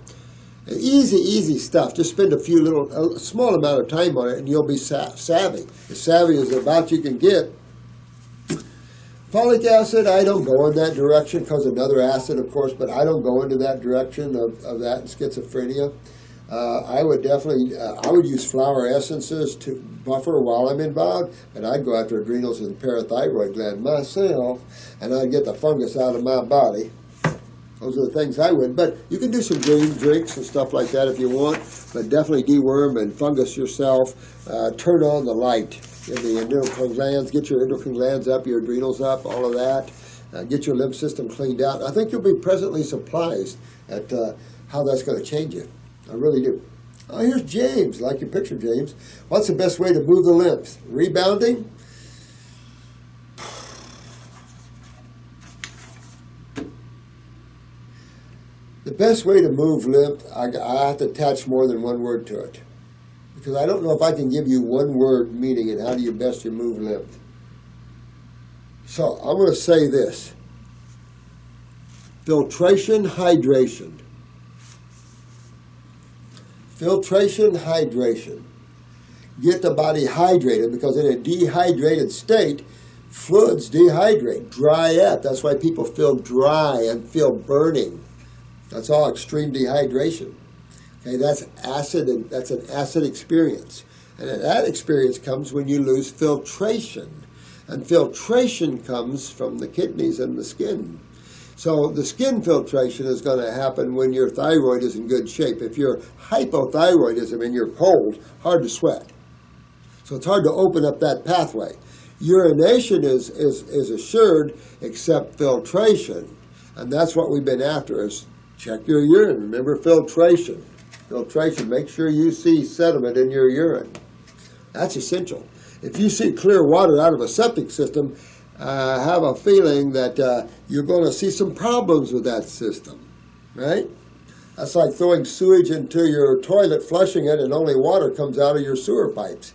And easy stuff. Just spend a small amount of time on it and you'll be savvy. As savvy as about you can get. Folic acid, I don't go in that direction because another acid, of course, but I don't go into that direction of that in schizophrenia. I would definitely, I would use flower essences to buffer while I'm involved, and I'd go after adrenals and parathyroid gland myself, and I'd get the fungus out of my body. Those are the things I would, but you can do some green drinks and stuff like that if you want, but definitely deworm and fungus yourself. Turn on the light in the endocrine glands, get your endocrine glands up, your adrenals up, all of that. Get your lymph system cleaned out. I think you'll be pleasantly surprised at how that's going to change you. I really do. Oh, here's James. Like your picture, James. What's the best way to move the lymph? Rebounding? The best way to move lymph, I have to attach more than one word to it. Because I don't know if I can give you one word meaning and how do you best move lymph. So I'm going to say this. Filtration, hydration. Filtration, hydration. Get the body hydrated, because in a dehydrated state, fluids dehydrate, dry up. That's why people feel dry and feel burning. That's all extreme dehydration. Okay, that's acid, and that's an acid experience. And that experience comes when you lose filtration. And filtration comes from the kidneys and the skin. So the skin filtration is going to happen when your thyroid is in good shape. If you're hypothyroidism and you're cold, hard to sweat. So it's hard to open up that pathway. Urination is assured except filtration. And that's what we've been after, is check your urine. Remember filtration. Filtration, make sure you see sediment in your urine. That's essential. If you see clear water out of a septic system, have a feeling that you're going to see some problems with that system, right? That's like throwing sewage into your toilet, flushing it, and only water comes out of your sewer pipes.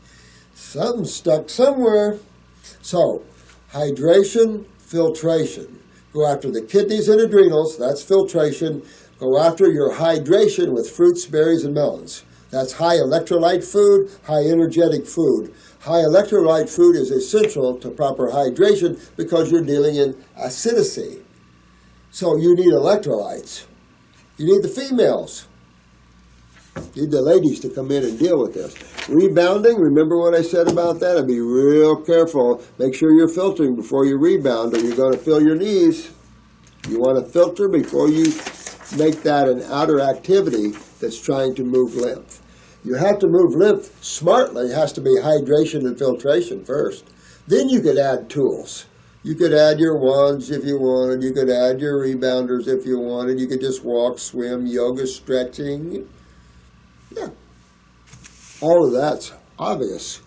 Something's stuck somewhere. So, hydration, filtration. Go after the kidneys and adrenals, that's filtration. Go after your hydration with fruits, berries, and melons. That's high electrolyte food, high energetic food. High electrolyte food is essential to proper hydration because you're dealing in acidity. So you need electrolytes. You need the females. You need the ladies to come in and deal with this. Rebounding, remember what I said about that? I'd be real careful. Make sure you're filtering before you rebound or you're going to fill your knees. You want to filter before you make that an outer activity that's trying to move lymph. You have to move lymph smartly. It has to be hydration and filtration first. Then you could add tools. You could add your wands if you wanted. You could add your rebounders if you wanted. You could just walk, swim, yoga, stretching. Yeah. All of that's obvious.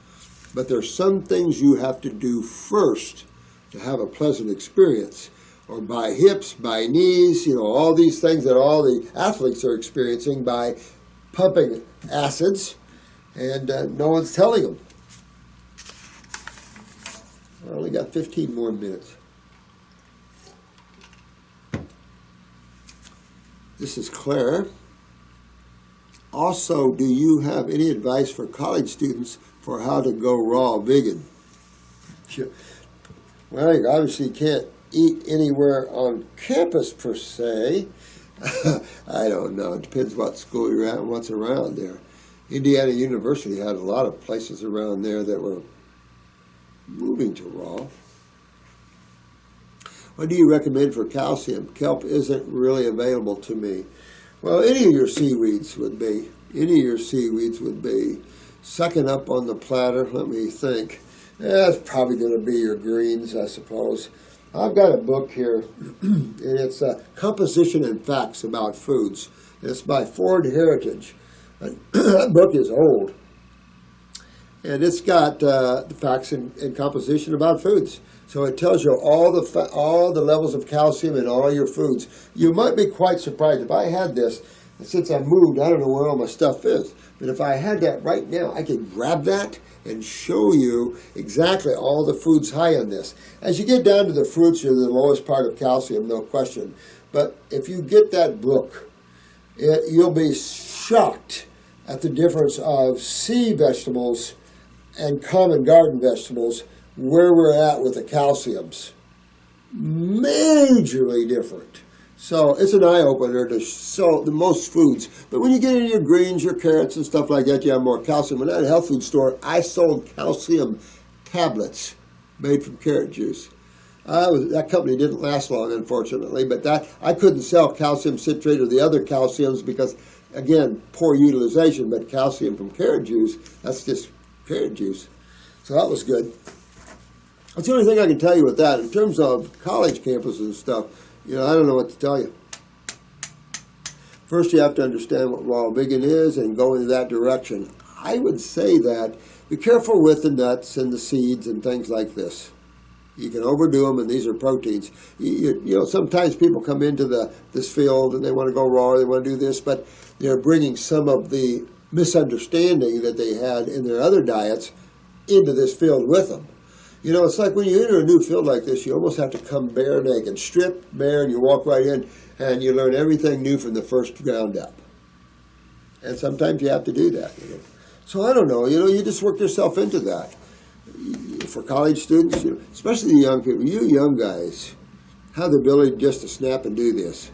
But there's some things you have to do first to have a pleasant experience. Or by hips, by knees, all these things that all the athletes are experiencing by pumping acids, and no one's telling them. I only got 15 more minutes. This is Claire. Also, do you have any advice for college students for how to go raw vegan? Well, you obviously can't eat anywhere on campus per se. I don't know. It depends what school you're at and what's around there. Indiana University had a lot of places around there that were moving to raw. What do you recommend for calcium? Kelp isn't really available to me. Well, any of your seaweeds would be. Any of your seaweeds would be. Second up on the platter, let me think. It's probably going to be your greens, I suppose. I've got a book here, and it's Composition and Facts About Foods. It's by Ford Heritage. That book is old, and it's got the facts and composition about foods. So it tells you all the levels of calcium in all your foods. You might be quite surprised. If I had this, and since I moved, I don't know where all my stuff is, but if I had that right now, I could grab that and show you exactly all the foods high on this. As you get down to the fruits, you're the lowest part of calcium, no question. But if you get that book, you'll be shocked at the difference of sea vegetables and common garden vegetables, where we're at with the calciums. Majorly different. So it's an eye-opener to show the most foods. But when you get into your greens, your carrots and stuff like that, you have more calcium. When I had a health food store, I sold calcium tablets made from carrot juice. That company didn't last long, unfortunately, but I couldn't sell calcium citrate or the other calciums because, again, poor utilization, but calcium from carrot juice, that's just carrot juice. So that was good. That's the only thing I can tell you with that. In terms of college campuses and stuff, I don't know what to tell you. First, you have to understand what raw vegan is and go in that direction. I would say that be careful with the nuts and the seeds and things like this. You can overdo them, and these are proteins. Sometimes people come into this field and they want to go raw, they want to do this, but they're bringing some of the misunderstanding that they had in their other diets into this field with them. It's like when you enter a new field like this, you almost have to come bare naked, strip bare, and you walk right in, and you learn everything new from the first ground up. And sometimes you have to do that. So I don't know, you just work yourself into that. For college students, especially the young people, you young guys have the ability just to snap and do this.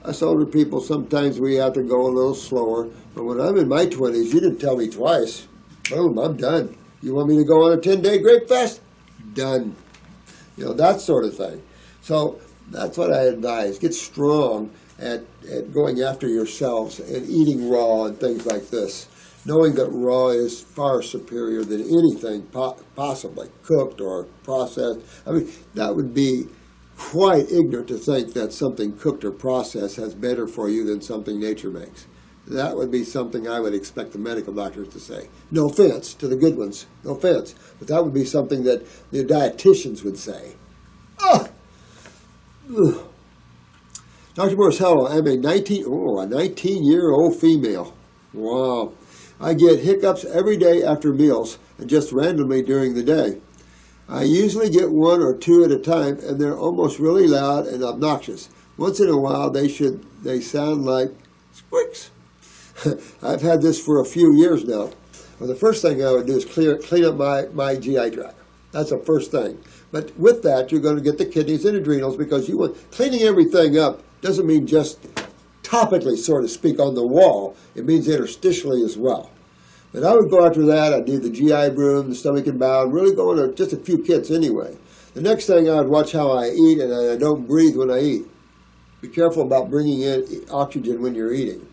Us older people, sometimes we have to go a little slower. But when I'm in my 20s, you didn't tell me twice. Boom, I'm done. You want me to go on a 10-day grape fast? Done. That sort of thing. So that's what I advise. Get strong at going after yourselves and eating raw and things like this. Knowing that raw is far superior than anything possibly cooked or processed. I mean, that would be quite ignorant to think that something cooked or processed has better for you than something nature makes. That would be something I would expect the medical doctors to say. No offense to the good ones, no offense. But that would be something that the dietitians would say. Ugh. Dr. Morse, hello. I'm a 19-year-old female. Wow. I get hiccups every day after meals and just randomly during the day. I usually get one or two at a time, and they're almost really loud and obnoxious. Once in a while, they sound like squeaks. I've had this for a few years now. Well, the first thing I would do is clean up my GI tract. That's the first thing. But with that, you're going to get the kidneys and adrenals because cleaning everything up doesn't mean just topically, so to speak, on the wall. It means interstitially as well. But I would go after that. I'd do the GI broom, the stomach and bowel, really go into just a few kits anyway. The next thing, I would watch how I eat, and I don't breathe when I eat. Be careful about bringing in oxygen when you're eating,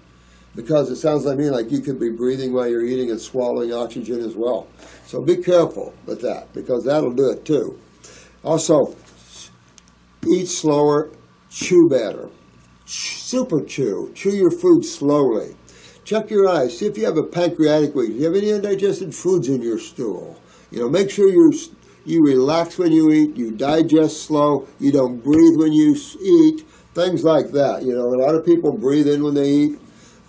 because it sounds like me like you could be breathing while you're eating and swallowing oxygen as well. So be careful with that, because that'll do it too. Also, eat slower, chew better. Super chew. Chew your food slowly. Check your eyes. See if you have a pancreatic weakness. Do you have any undigested foods in your stool? Make sure you relax when you eat, you digest slow, you don't breathe when you eat, things like that. A lot of people breathe in when they eat.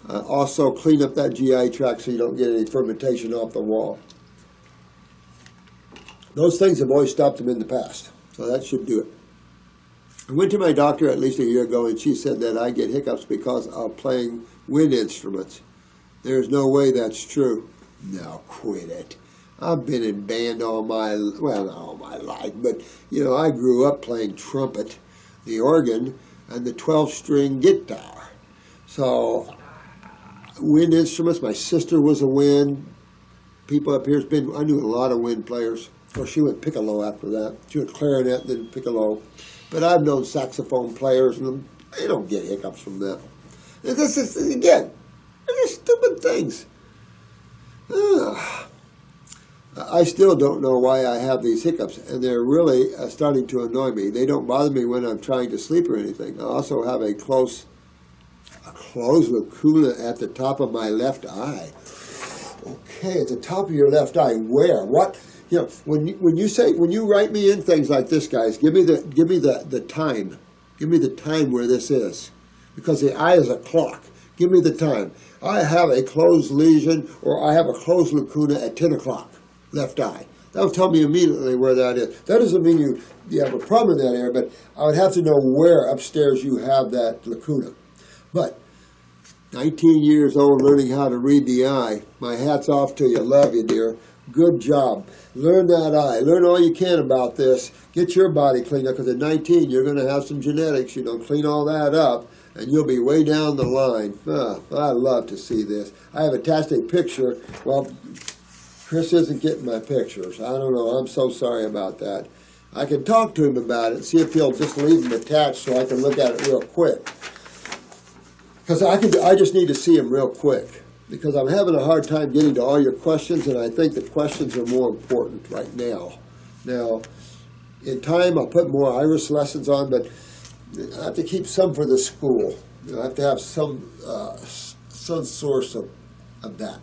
Also, clean up that GI tract so you don't get any fermentation off the wall. Those things have always stopped them in the past, so that should do it. I went to my doctor at least a year ago, and she said that I get hiccups because of playing wind instruments. There's no way that's true. No, quit it. I've been in band not all my life, but, I grew up playing trumpet, the organ, and the 12-string guitar. So, wind instruments, my sister was a wind. People up here, I knew a lot of wind players. Of course, she went piccolo after that. She went clarinet, then piccolo. But I've known saxophone players, and they don't get hiccups from that. And this is, again, they're just stupid things. I still don't know why I have these hiccups, and they're really starting to annoy me. They don't bother me when I'm trying to sleep or anything. I also have a closed lacuna at the top of my left eye. Okay, at the top of your left eye, where? What? When you write me in things like this, guys, give me the time. Give me the time where this is, because the eye is a clock. Give me the time. I have a closed lesion, or I have a closed lacuna at 10 o'clock, left eye. That'll tell me immediately where that is. That doesn't mean you have a problem in that area, but I would have to know where upstairs you have that lacuna. But 19 years old, learning how to read the eye. My hat's off to you. Love you, dear. Good job. Learn that eye. Learn all you can about this. Get your body cleaned up, because at 19, you're going to have some genetics. Clean all that up, and you'll be way down the line. I love to see this. I have attached a picture. Well, Chris isn't getting my pictures. I don't know. I'm so sorry about that. I can talk to him about it, see if he'll just leave them attached so I can look at it real quick. Because I just need to see him real quick, because I'm having a hard time getting to all your questions, and I think the questions are more important right now. Now, in time, I'll put more iris lessons on, but I have to keep some for the school. I have to have some source of that.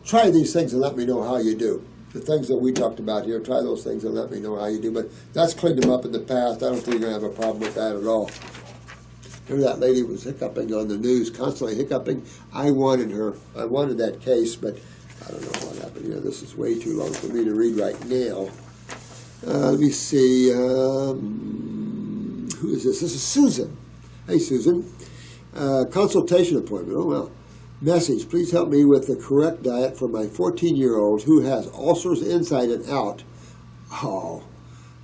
Try these things and let me know how you do. The things that we talked about here, try those things and let me know how you do. But that's cleaned them up in the past. I don't think you're going to have a problem with that at all. Remember that lady was hiccuping on the news, constantly hiccuping? I wanted her. I wanted that case, but I don't know what happened here. This is way too long for me to read right now. Let me see. Who is this? This is Susan. Hey, Susan. Consultation appointment. Oh, well. Message, please help me with the correct diet for my 14-year-old who has ulcers inside and out.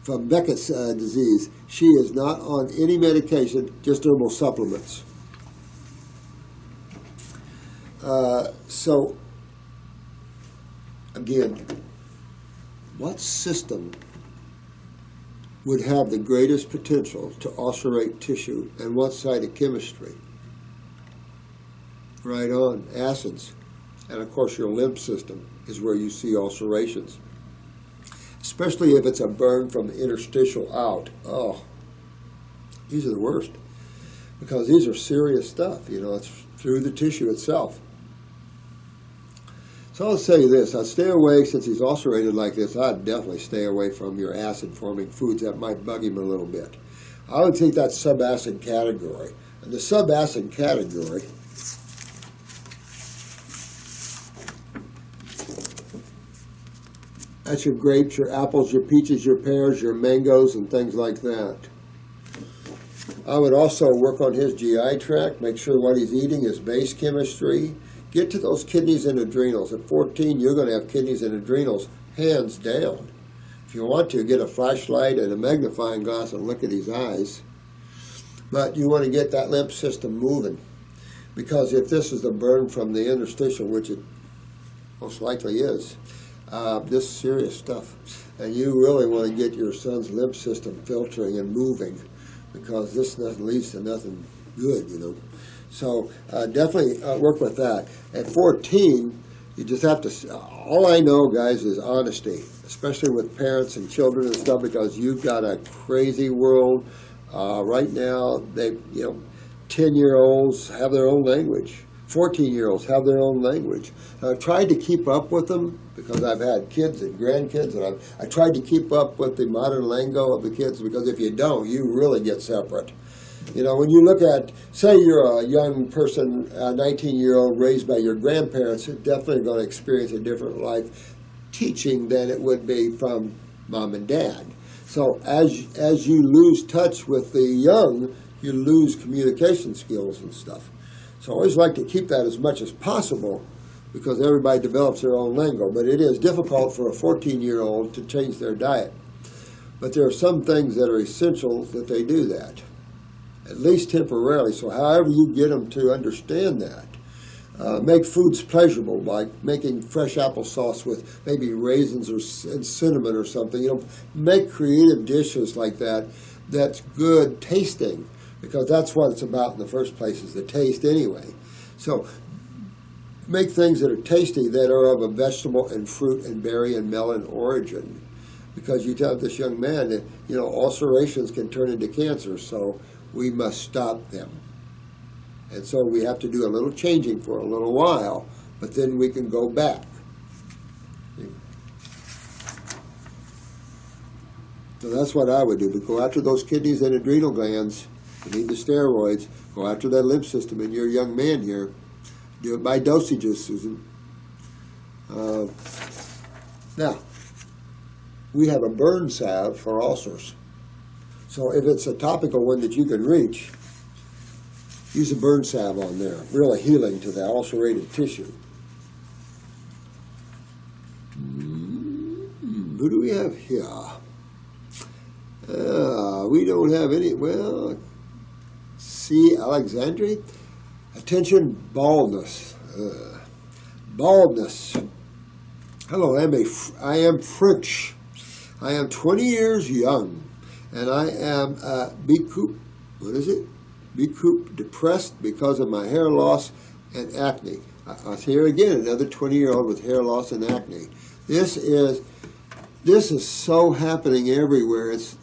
From Beckett's disease. She is not on any medication, just herbal supplements. So, again, what system would have the greatest potential to ulcerate tissue, and what side of chemistry? Right on, acids. And of course your lymph system is where you see ulcerations. Especially if it's a burn from the interstitial out. Oh, these are the worst. Because these are serious stuff, it's through the tissue itself. So I'll say this, I'd stay away, since he's ulcerated like this, I'd definitely stay away from your acid-forming foods. That might bug him a little bit. I would think that's subacid category. And the subacid category, that's your grapes, your apples, your peaches, your pears, your mangoes, and things like that. I would also work on his GI tract, make sure what he's eating is base chemistry. Get to those kidneys and adrenals. At 14, you're going to have kidneys and adrenals, hands down. If you want to, get a flashlight and a magnifying glass and look at his eyes. But you want to get that lymph system moving. Because if this is a burn from the interstitial, which it most likely is, this is serious stuff. And you really want to get your son's lymph system filtering and moving, because this leads to nothing good, you know. So definitely work with that. At 14, you just have to, all I know, guys, is honesty, especially with parents and children and stuff, because you've got a crazy world. Right now, 10-year-olds have their own language. 14-year-olds have their own language. I've tried to keep up with them because I've had kids and grandkids, and I tried to keep up with the modern lingo of the kids, because if you don't, you really get separate. You know, when you look at, say you're a young person, a 19-year-old raised by your grandparents, you're definitely going to experience a different life teaching than it would be from mom and dad. So as you lose touch with the young, you lose communication skills and stuff. So I always like to keep that as much as possible, because everybody develops their own lingo. But it is difficult for a 14-year-old to change their diet. But there are some things that are essential that they do that, at least temporarily. So however you get them to understand that. Make foods pleasurable, like making fresh applesauce with maybe raisins and cinnamon or something. You know, make creative dishes like that that's good tasting, because that's what it's about in the first place, is the taste anyway. So make things that are tasty, that are of a vegetable and fruit and berry and melon origin, because you tell this young man that, you know, ulcerations can turn into cancer, so we must stop them. And so we have to do a little changing for a little while, but then we can go back. So that's what I would do. But go after those kidneys and adrenal glands. You need the steroids. Go after that lymph system. And you're a young man here. Do it by dosages, Susan. Now, we have a burn salve for ulcers. So if it's a topical one that you can reach, use a burn salve on there, really healing to the ulcerated tissue. Who do we have here? We don't have any, well, C. Alexandri. Attention, baldness. Baldness. Hello, I am French. I am 20 years young, and I am depressed because of my hair loss and acne. Here again, another 20-year-old with hair loss and acne. This is so happening everywhere. It's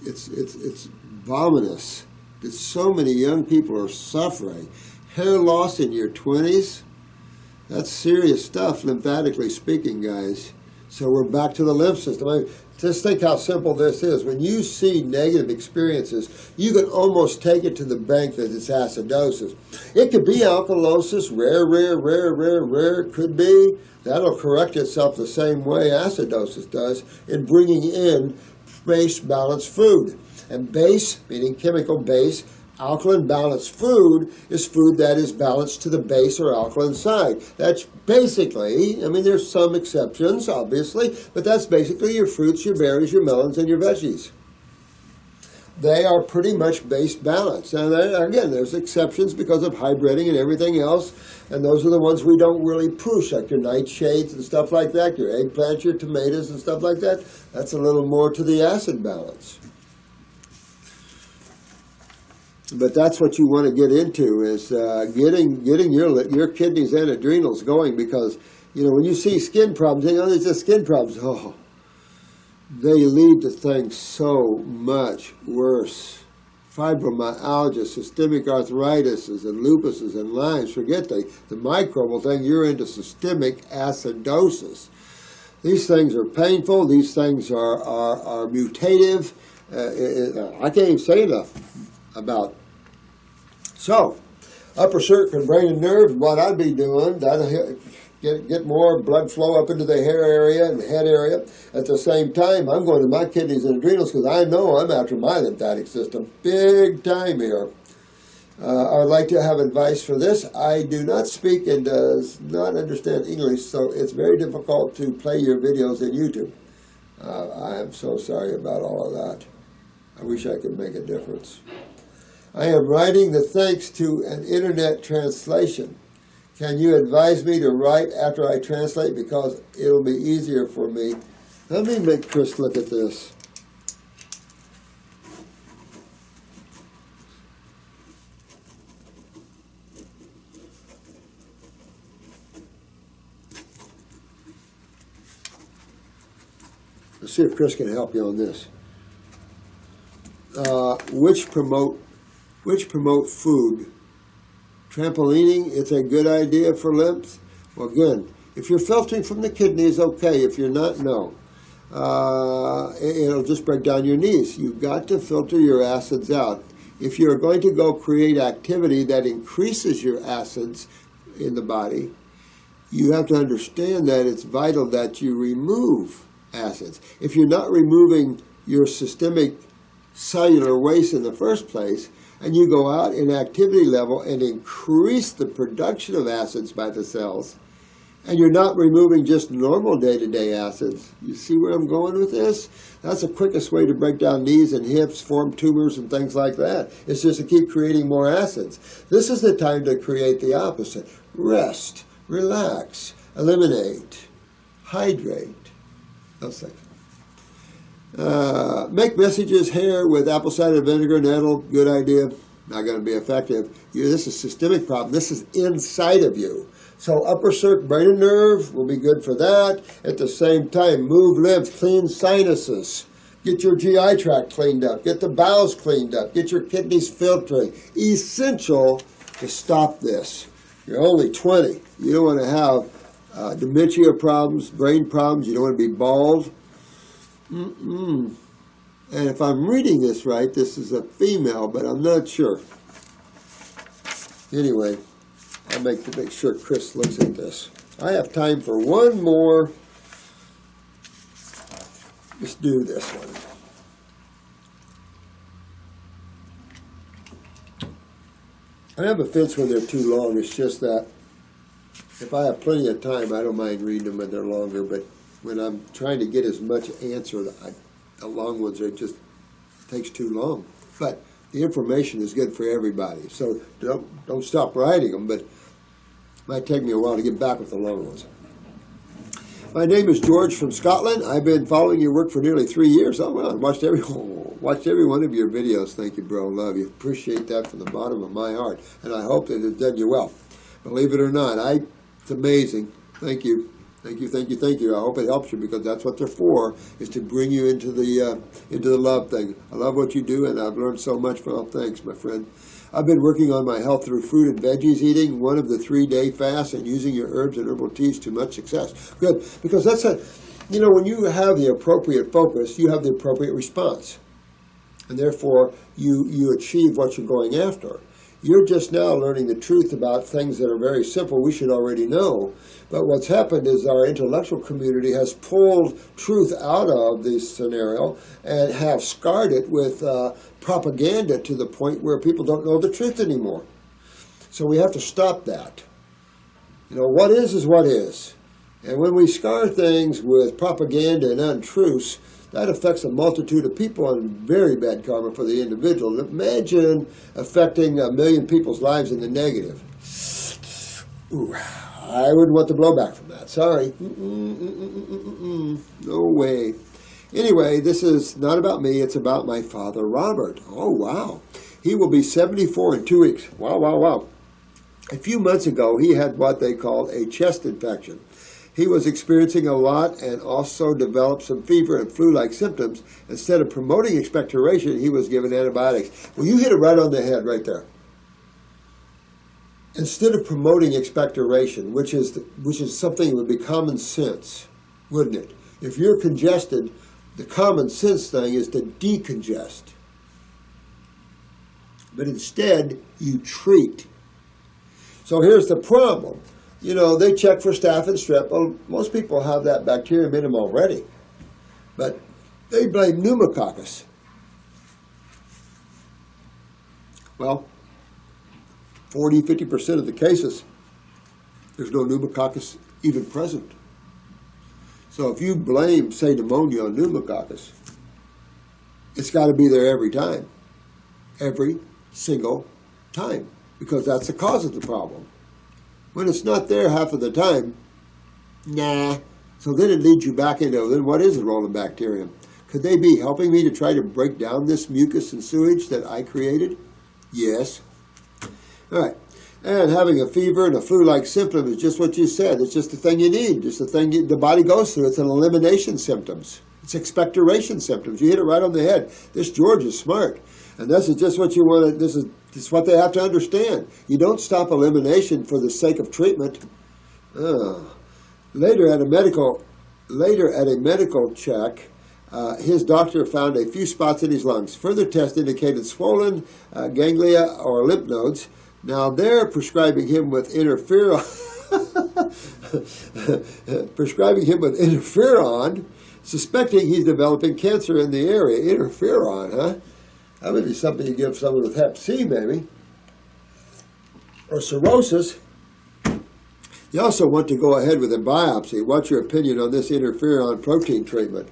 vomitous. That so many young people are suffering. Hair loss in your 20s, that's serious stuff, lymphatically speaking, guys. So we're back to the lymph system. Just think how simple this is. When you see negative experiences, you can almost take it to the bank that it's acidosis. It could be alkalosis, rare. It could be. That'll correct itself the same way acidosis does in bringing in base-balanced food. And base, meaning chemical base, alkaline balanced food is food that is balanced to the base or alkaline side. That's basically, I mean, there's some exceptions, obviously, but that's basically your fruits, your berries, your melons, and your veggies. They are pretty much base balanced. And again, there's exceptions because of hybriding and everything else, and those are the ones we don't really push, like your nightshades and stuff like that, your eggplants, your tomatoes and stuff like that. That's a little more to the acid balance. But that's what you want to get into, is getting your kidneys and adrenals going, because, you know, when you see skin problems, you know, there's just skin problems. Oh, they lead to things so much worse. Fibromyalgia, systemic arthritis, and lupuses and Lyme's. Forget the microbial thing. You're into systemic acidosis. These things are painful. These things are mutative. I can't even say enough about. So, upper circuit, brain and nerves, what I'd be doing, that'll get more blood flow up into the hair area and the head area. At the same time, I'm going to my kidneys and adrenals, because I know I'm after my lymphatic system big time here. I would like to have advice for this. I do not speak and does not understand English, so it's very difficult to play your videos in YouTube. I am so sorry about all of that. I wish I could make a difference. I am writing the thanks to an internet translation. Can you advise me to write after I translate, because it'll be easier for me? Let me make Chris look at this. Let's see if Chris can help you on this. Which promote food? Trampolining, it's a good idea for lymph. Well, again, if you're filtering from the kidneys, okay. If you're not, no. It'll just break down your knees. You've got to filter your acids out. If you're going to go create activity that increases your acids in the body, you have to understand that it's vital that you remove acids. If you're not removing your systemic cellular waste in the first place, and you go out in activity level and increase the production of acids by the cells, and you're not removing just normal day-to-day acids, you see where I'm going with this? That's the quickest way to break down knees and hips, form tumors and things like that. It's just to keep creating more acids. This is the time to create the opposite. Rest, relax, eliminate, hydrate, those things. Make messages hair with apple cider vinegar, nettle, good idea. Not going to be effective. This is a systemic problem. This is inside of you. So upper circ, brain and nerve will be good for that. At the same time, move lymph, clean sinuses. Get your GI tract cleaned up. Get the bowels cleaned up. Get your kidneys filtering. Essential to stop this. You're only 20. You don't want to have dementia problems, brain problems. You don't want to be bald. And if I'm reading this right, this is a female, but I'm not sure. Anyway, I'll make sure Chris looks at this. I have time for one more. Let's do this one. I have a fence when they're too long. It's just that if I have plenty of time, I don't mind reading them when they're longer, but when I'm trying to get as much answer, the long ones, it just takes too long. But the information is good for everybody, so don't stop writing them, but it might take me a while to get back with the long ones. My name is George from Scotland. I've been following your work for nearly 3 years. Oh, well, I watched every one of your videos. Thank you, bro. Love you. Appreciate that from the bottom of my heart, and I hope that it's done you well. Believe it or not, it's amazing. Thank you. Thank you, thank you, thank you. I hope it helps you, because that's what they're for, is to bring you into the love thing. I love what you do, and I've learned so much from it. Thanks, my friend. I've been working on my health through fruit and veggies eating, one of the 3-day fasts, and using your herbs and herbal teas to much success. Good, because that's when you have the appropriate focus, you have the appropriate response. And therefore, you achieve what you're going after. You're just now learning the truth about things that are very simple, we should already know. But what's happened is our intellectual community has pulled truth out of this scenario and have scarred it with propaganda to the point where people don't know the truth anymore. So we have to stop that. What is what is. And when we scar things with propaganda and untruths, that affects a multitude of people and very bad karma for the individual. Imagine affecting 1 million people's lives in the negative. Ooh, I wouldn't want the blowback from that. Sorry. No way. Anyway, this is not about me. It's about my father, Robert. Oh, wow. He will be 74 in 2 weeks. Wow, wow, wow. A few months ago, he had what they called a chest infection. He was experiencing a lot and also developed some fever and flu-like symptoms. Instead of promoting expectoration, he was given antibiotics. Well, you hit it right on the head right there. Instead of promoting expectoration, which is something that would be common sense, wouldn't it? If you're congested, the common sense thing is to decongest. But instead, you treat. So here's the problem. They check for staph and strep. Well, most people have that bacterium in them already. But they blame pneumococcus. Well, 40-50% of the cases, there's no pneumococcus even present. So if you blame, say, pneumonia on pneumococcus, it's got to be there every time. Every single time. Because that's the cause of the problem. When it's not there half of the time, nah. So then it leads you back into, then what is the role of bacterium? Could they be helping me to try to break down this mucus and sewage that I created? Yes. All right. And having a fever and a flu-like symptom is just what you said. It's just the thing you need. Just the thing the body goes through. It's an elimination symptoms. It's expectoration symptoms. You hit it right on the head. This George is smart. And this is just what you want to, this is what they have to understand. You don't stop elimination for the sake of treatment. Later at a medical check, his doctor found a few spots in his lungs. Further tests indicated swollen ganglia or lymph nodes. Now they're prescribing him with interferon, suspecting he's developing cancer in the area. Interferon, huh? That would be something you give someone with Hep C, maybe, or cirrhosis. You also want to go ahead with a biopsy. What's your opinion on this interferon protein treatment?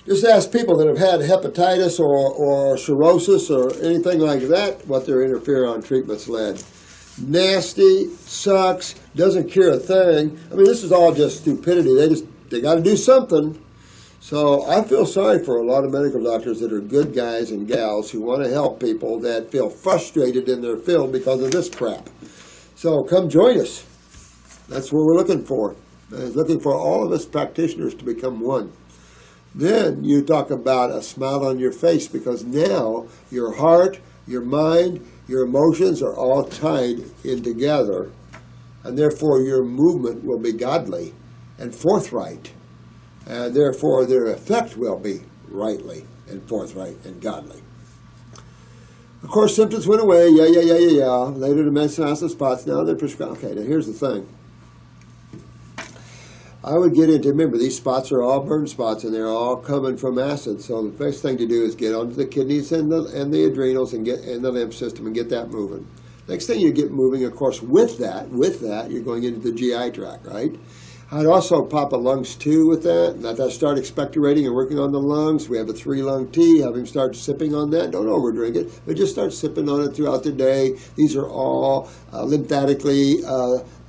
Just ask people that have had hepatitis or cirrhosis or anything like that what their interferon treatments led. Nasty, sucks, doesn't cure a thing. I mean, this is all just stupidity. They got to do something. So I feel sorry for a lot of medical doctors that are good guys and gals who want to help people that feel frustrated in their field because of this crap. So come join us. That's what we're looking for. Looking for all of us practitioners to become one. Then you talk about a smile on your face because now your heart, your mind, your emotions are all tied in together, and therefore your movement will be godly and forthright, and therefore their effect will be rightly and forthright and godly. Of course, symptoms went away. Yeah. Later the medicine has some spots. Now they're prescribed. Okay, now here's the thing. I would get into, remember, these spots are all burn spots, and they're all coming from acid. So the best thing to do is get onto the kidneys and the adrenals and get in the lymph system and get that moving. Next thing you get moving, of course, with that, you're going into the GI tract, right? I'd also pop a lungs too with that. Let that start expectorating and working on the lungs. We have a 3-lung tea. Have him start sipping on that. Don't overdrink it, but just start sipping on it throughout the day. These are all lymphatically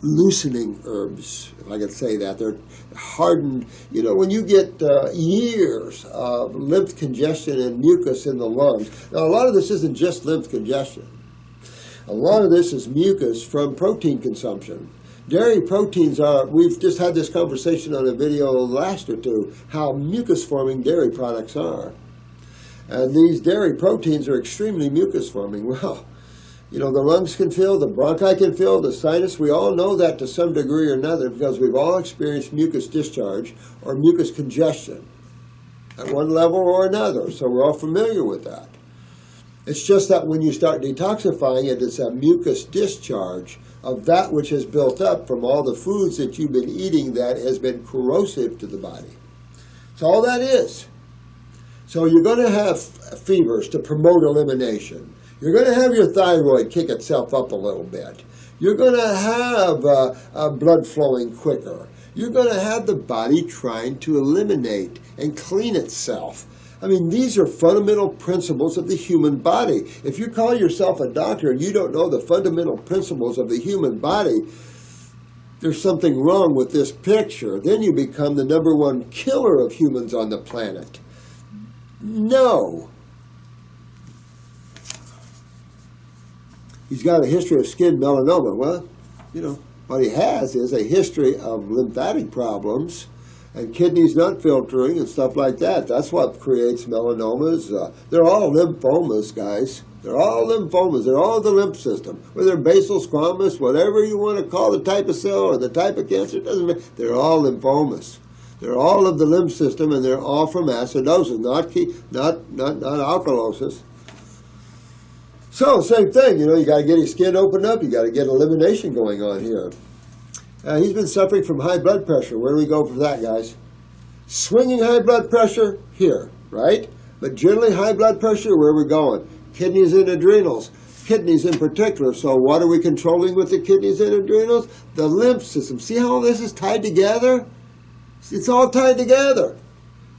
loosening herbs, if I could say that. They're hardened. You know, when you get years of lymph congestion and mucus in the lungs. Now, a lot of this isn't just lymph congestion. A lot of this is mucus from protein consumption. Dairy proteins are, we've just had this conversation on a video last or two, how mucus-forming dairy products are. And these dairy proteins are extremely mucus-forming. Well, you know, the lungs can fill, the bronchi can fill, the sinus, we all know that to some degree or another because we've all experienced mucus discharge or mucus congestion at one level or another, so we're all familiar with that. It's just that when you start detoxifying it, it's a mucus discharge of that which has built up from all the foods that you've been eating that has been corrosive to the body. That's all that is. So you're going to have fevers to promote elimination. You're going to have your thyroid kick itself up a little bit. You're going to have blood flowing quicker. You're going to have the body trying to eliminate and clean itself. I mean, these are fundamental principles of the human body. If you call yourself a doctor and you don't know the fundamental principles of the human body, there's something wrong with this picture. Then you become the #1 killer of humans on the planet. No. He's got a history of skin melanoma. Well, you know, what he has is a history of lymphatic problems and kidneys not filtering and stuff like that. That's what creates melanomas. They're all lymphomas, guys. They're all lymphomas. They're all the lymph system. Whether basal, squamous, whatever you want to call the type of cell or the type of cancer, it doesn't matter. They're all lymphomas. They're all of the lymph system, and they're all from acidosis, not alkalosis. So, same thing. You know, you got to get his skin opened up. You got to get elimination going on here. He's been suffering from high blood pressure. Where do we go for that, guys? Swinging high blood pressure, here, right? But generally high blood pressure, where are we going? Kidneys and adrenals. kidneys in particular. So what are we controlling with the kidneys and adrenals? The lymph system. See how all this is tied together? It's all tied together.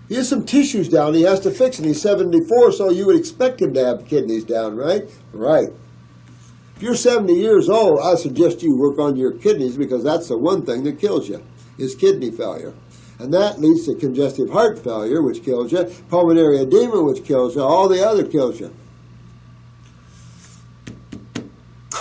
He has some tissues down he has to fix, and he's 74, so you would expect him to have kidneys down, right? Right. If you're 70 years old, I suggest you work on your kidneys, because that's the one thing that kills you, is kidney failure. And that leads to congestive heart failure, which kills you, pulmonary edema, which kills you, all the other kills you.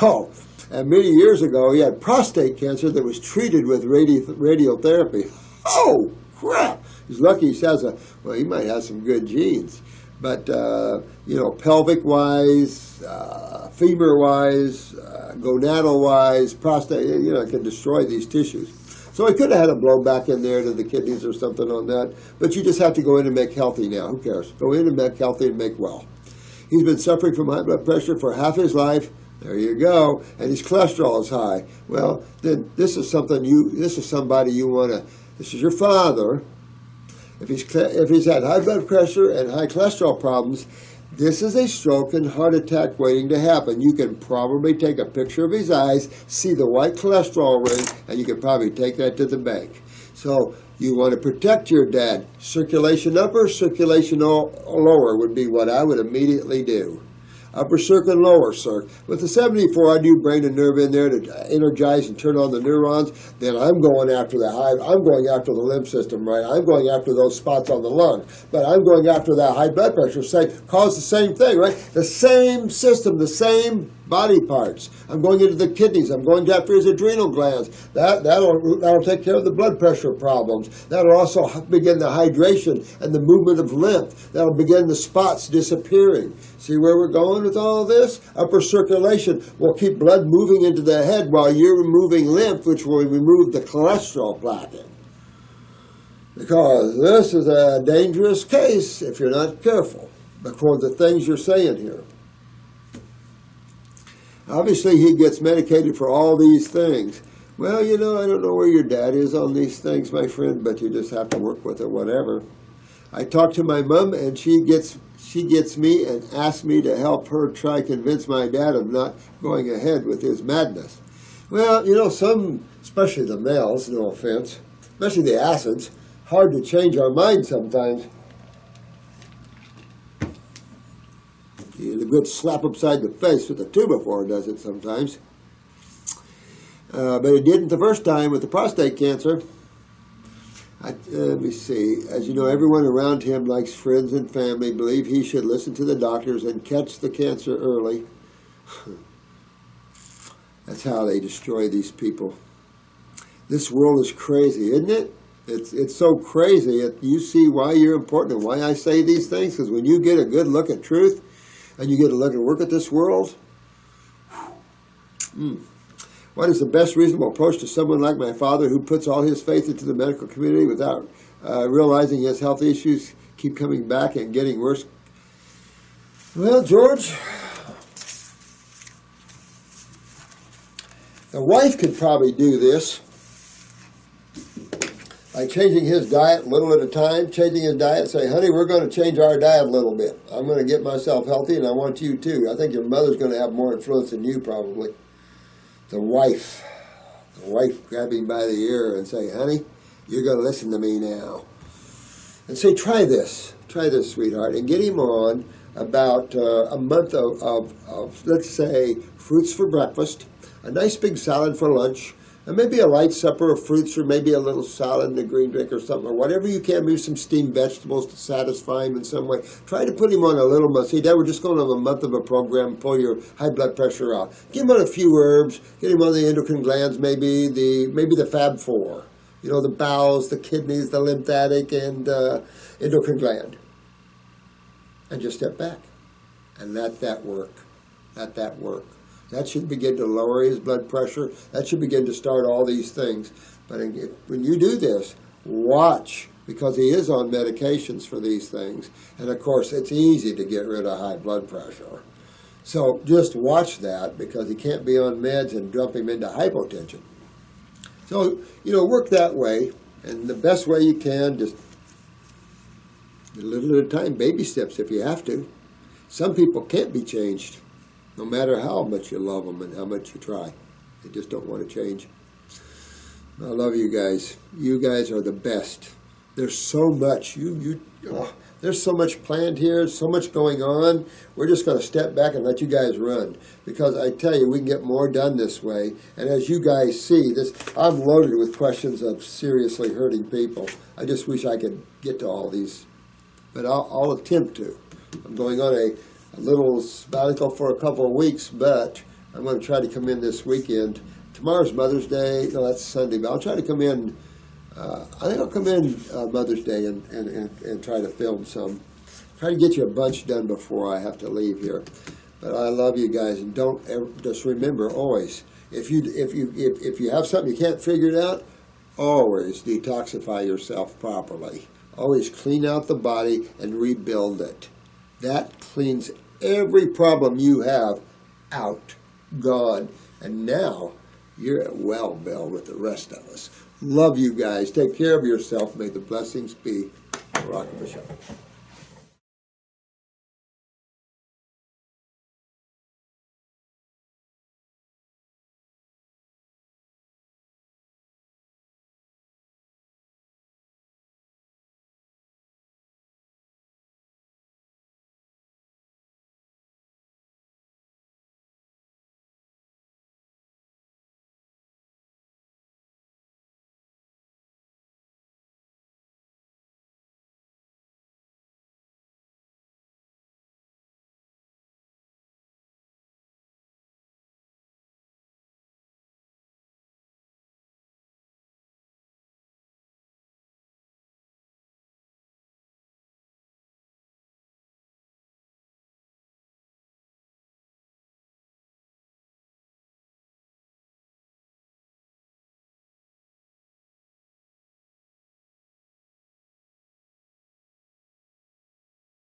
Oh, and many years ago, he had prostate cancer that was treated with radiotherapy. Oh, crap! He's lucky he has well, he might have some good genes. But, you know, pelvic-wise, femur-wise, gonadal-wise, prostate, you know, it can destroy these tissues. So he could have had a blow back in there to the kidneys or something on that. But you just have to go in and make healthy now. Who cares? Go in and make healthy and make well. He's been suffering from high blood pressure for half his life. There you go. And his cholesterol is high. Well, then this is something this is somebody you want to, this is your father. If he's had high blood pressure and high cholesterol problems, this is a stroke and heart attack waiting to happen. You can probably take a picture of his eyes, see the white cholesterol ring, and you can probably take that to the bank. So you want to protect your dad. Circulation upper, circulation lower would be what I would immediately do. Upper circ and lower circ. With the 74, I do brain and nerve in there to energize and turn on the neurons. Then I'm going after I'm going after the lymph system, right? I'm going after those spots on the lung. But I'm going after that high blood pressure, cause the same thing, right? The same system, the same body parts. I'm going into the kidneys. I'm going after his adrenal glands. That'll take care of the blood pressure problems. That'll also begin the hydration and the movement of lymph. That'll begin the spots disappearing. See where we're going with all this? Upper circulation will keep blood moving into the head while you're removing lymph, which will remove the cholesterol plaquing. Because this is a dangerous case if you're not careful, because of the things you're saying here. Obviously, he gets medicated for all these things. Well, you know, I don't know where your dad is on these things, my friend, but you just have to work with it, whatever. I talked to my mom, and she gets me and asks me to help her try convince my dad of not going ahead with his madness. Well, you know, especially the males, no offense, especially the acids, hard to change our minds sometimes. A good slap upside the face with a 2x4 does it sometimes. But it didn't the first time with the prostate cancer. Let me see. As you know, everyone around him, like friends and family, believe he should listen to the doctors and catch the cancer early. That's how they destroy these people. This world is crazy, isn't it? It's so crazy. You see why you're important and why I say these things, because when you get a good look at truth, and you get a look and work at this world. What is the best reasonable approach to someone like my father who puts all his faith into the medical community without realizing his health issues keep coming back and getting worse? Well, George, the wife could probably do this. By changing his diet a little at a time, changing his diet, say, honey, we're going to change our diet a little bit. I'm going to get myself healthy, and I want you too. I think your mother's going to have more influence than you probably. The wife grab him by the ear and say, honey, you're going to listen to me now. And say, try this, sweetheart, and get him on about a month of, let's say, fruits for breakfast, a nice big salad for lunch, and maybe a light supper of fruits, or maybe a little salad and a green drink or something, or whatever you can, maybe some steamed vegetables to satisfy him in some way. Try to put him on a little month. See, Dad, we're just going to have a month of a program, pull your high blood pressure out. Give him on a few herbs, get him on the endocrine glands, maybe the Fab Four. You know, the bowels, the kidneys, the lymphatic, and endocrine gland. And just step back and let that work. Let that work. That should begin to lower his blood pressure. That should begin to start all these things. But when you do this, watch, because he is on medications for these things. And, of course, it's easy to get rid of high blood pressure. So just watch that, because he can't be on meds and dump him into hypotension. So, you know, work that way. And the best way you can, just a little at a time, baby steps if you have to. Some people can't be changed. no matter how much you love them and how much you try. They just don't want to change. I love you guys. You guys are the best. There's so much. There's so much planned here, so much going on. We're just going to step back and let you guys run. Because I tell you, we can get more done this way. And as you guys see, I'm loaded with questions of seriously hurting people. I just wish I could get to all these. But I'll attempt to. I'm going on a little sabbatical for a couple of weeks, but I'm going to try to come in this weekend. Tomorrow's Mother's Day. No, that's Sunday. But I'll try to come in. I think I'll come in Mother's Day and try to film some. Try to get you a bunch done before I have to leave here. But I love you guys, and don't ever, just remember always, if you have something you can't figure it out, always detoxify yourself properly. Always clean out the body and rebuild it. That cleans every problem you have out, gone, and now you're at well, Bill, with the rest of us. Love you guys. Take care of yourself. May the blessings be. Rock of a shot.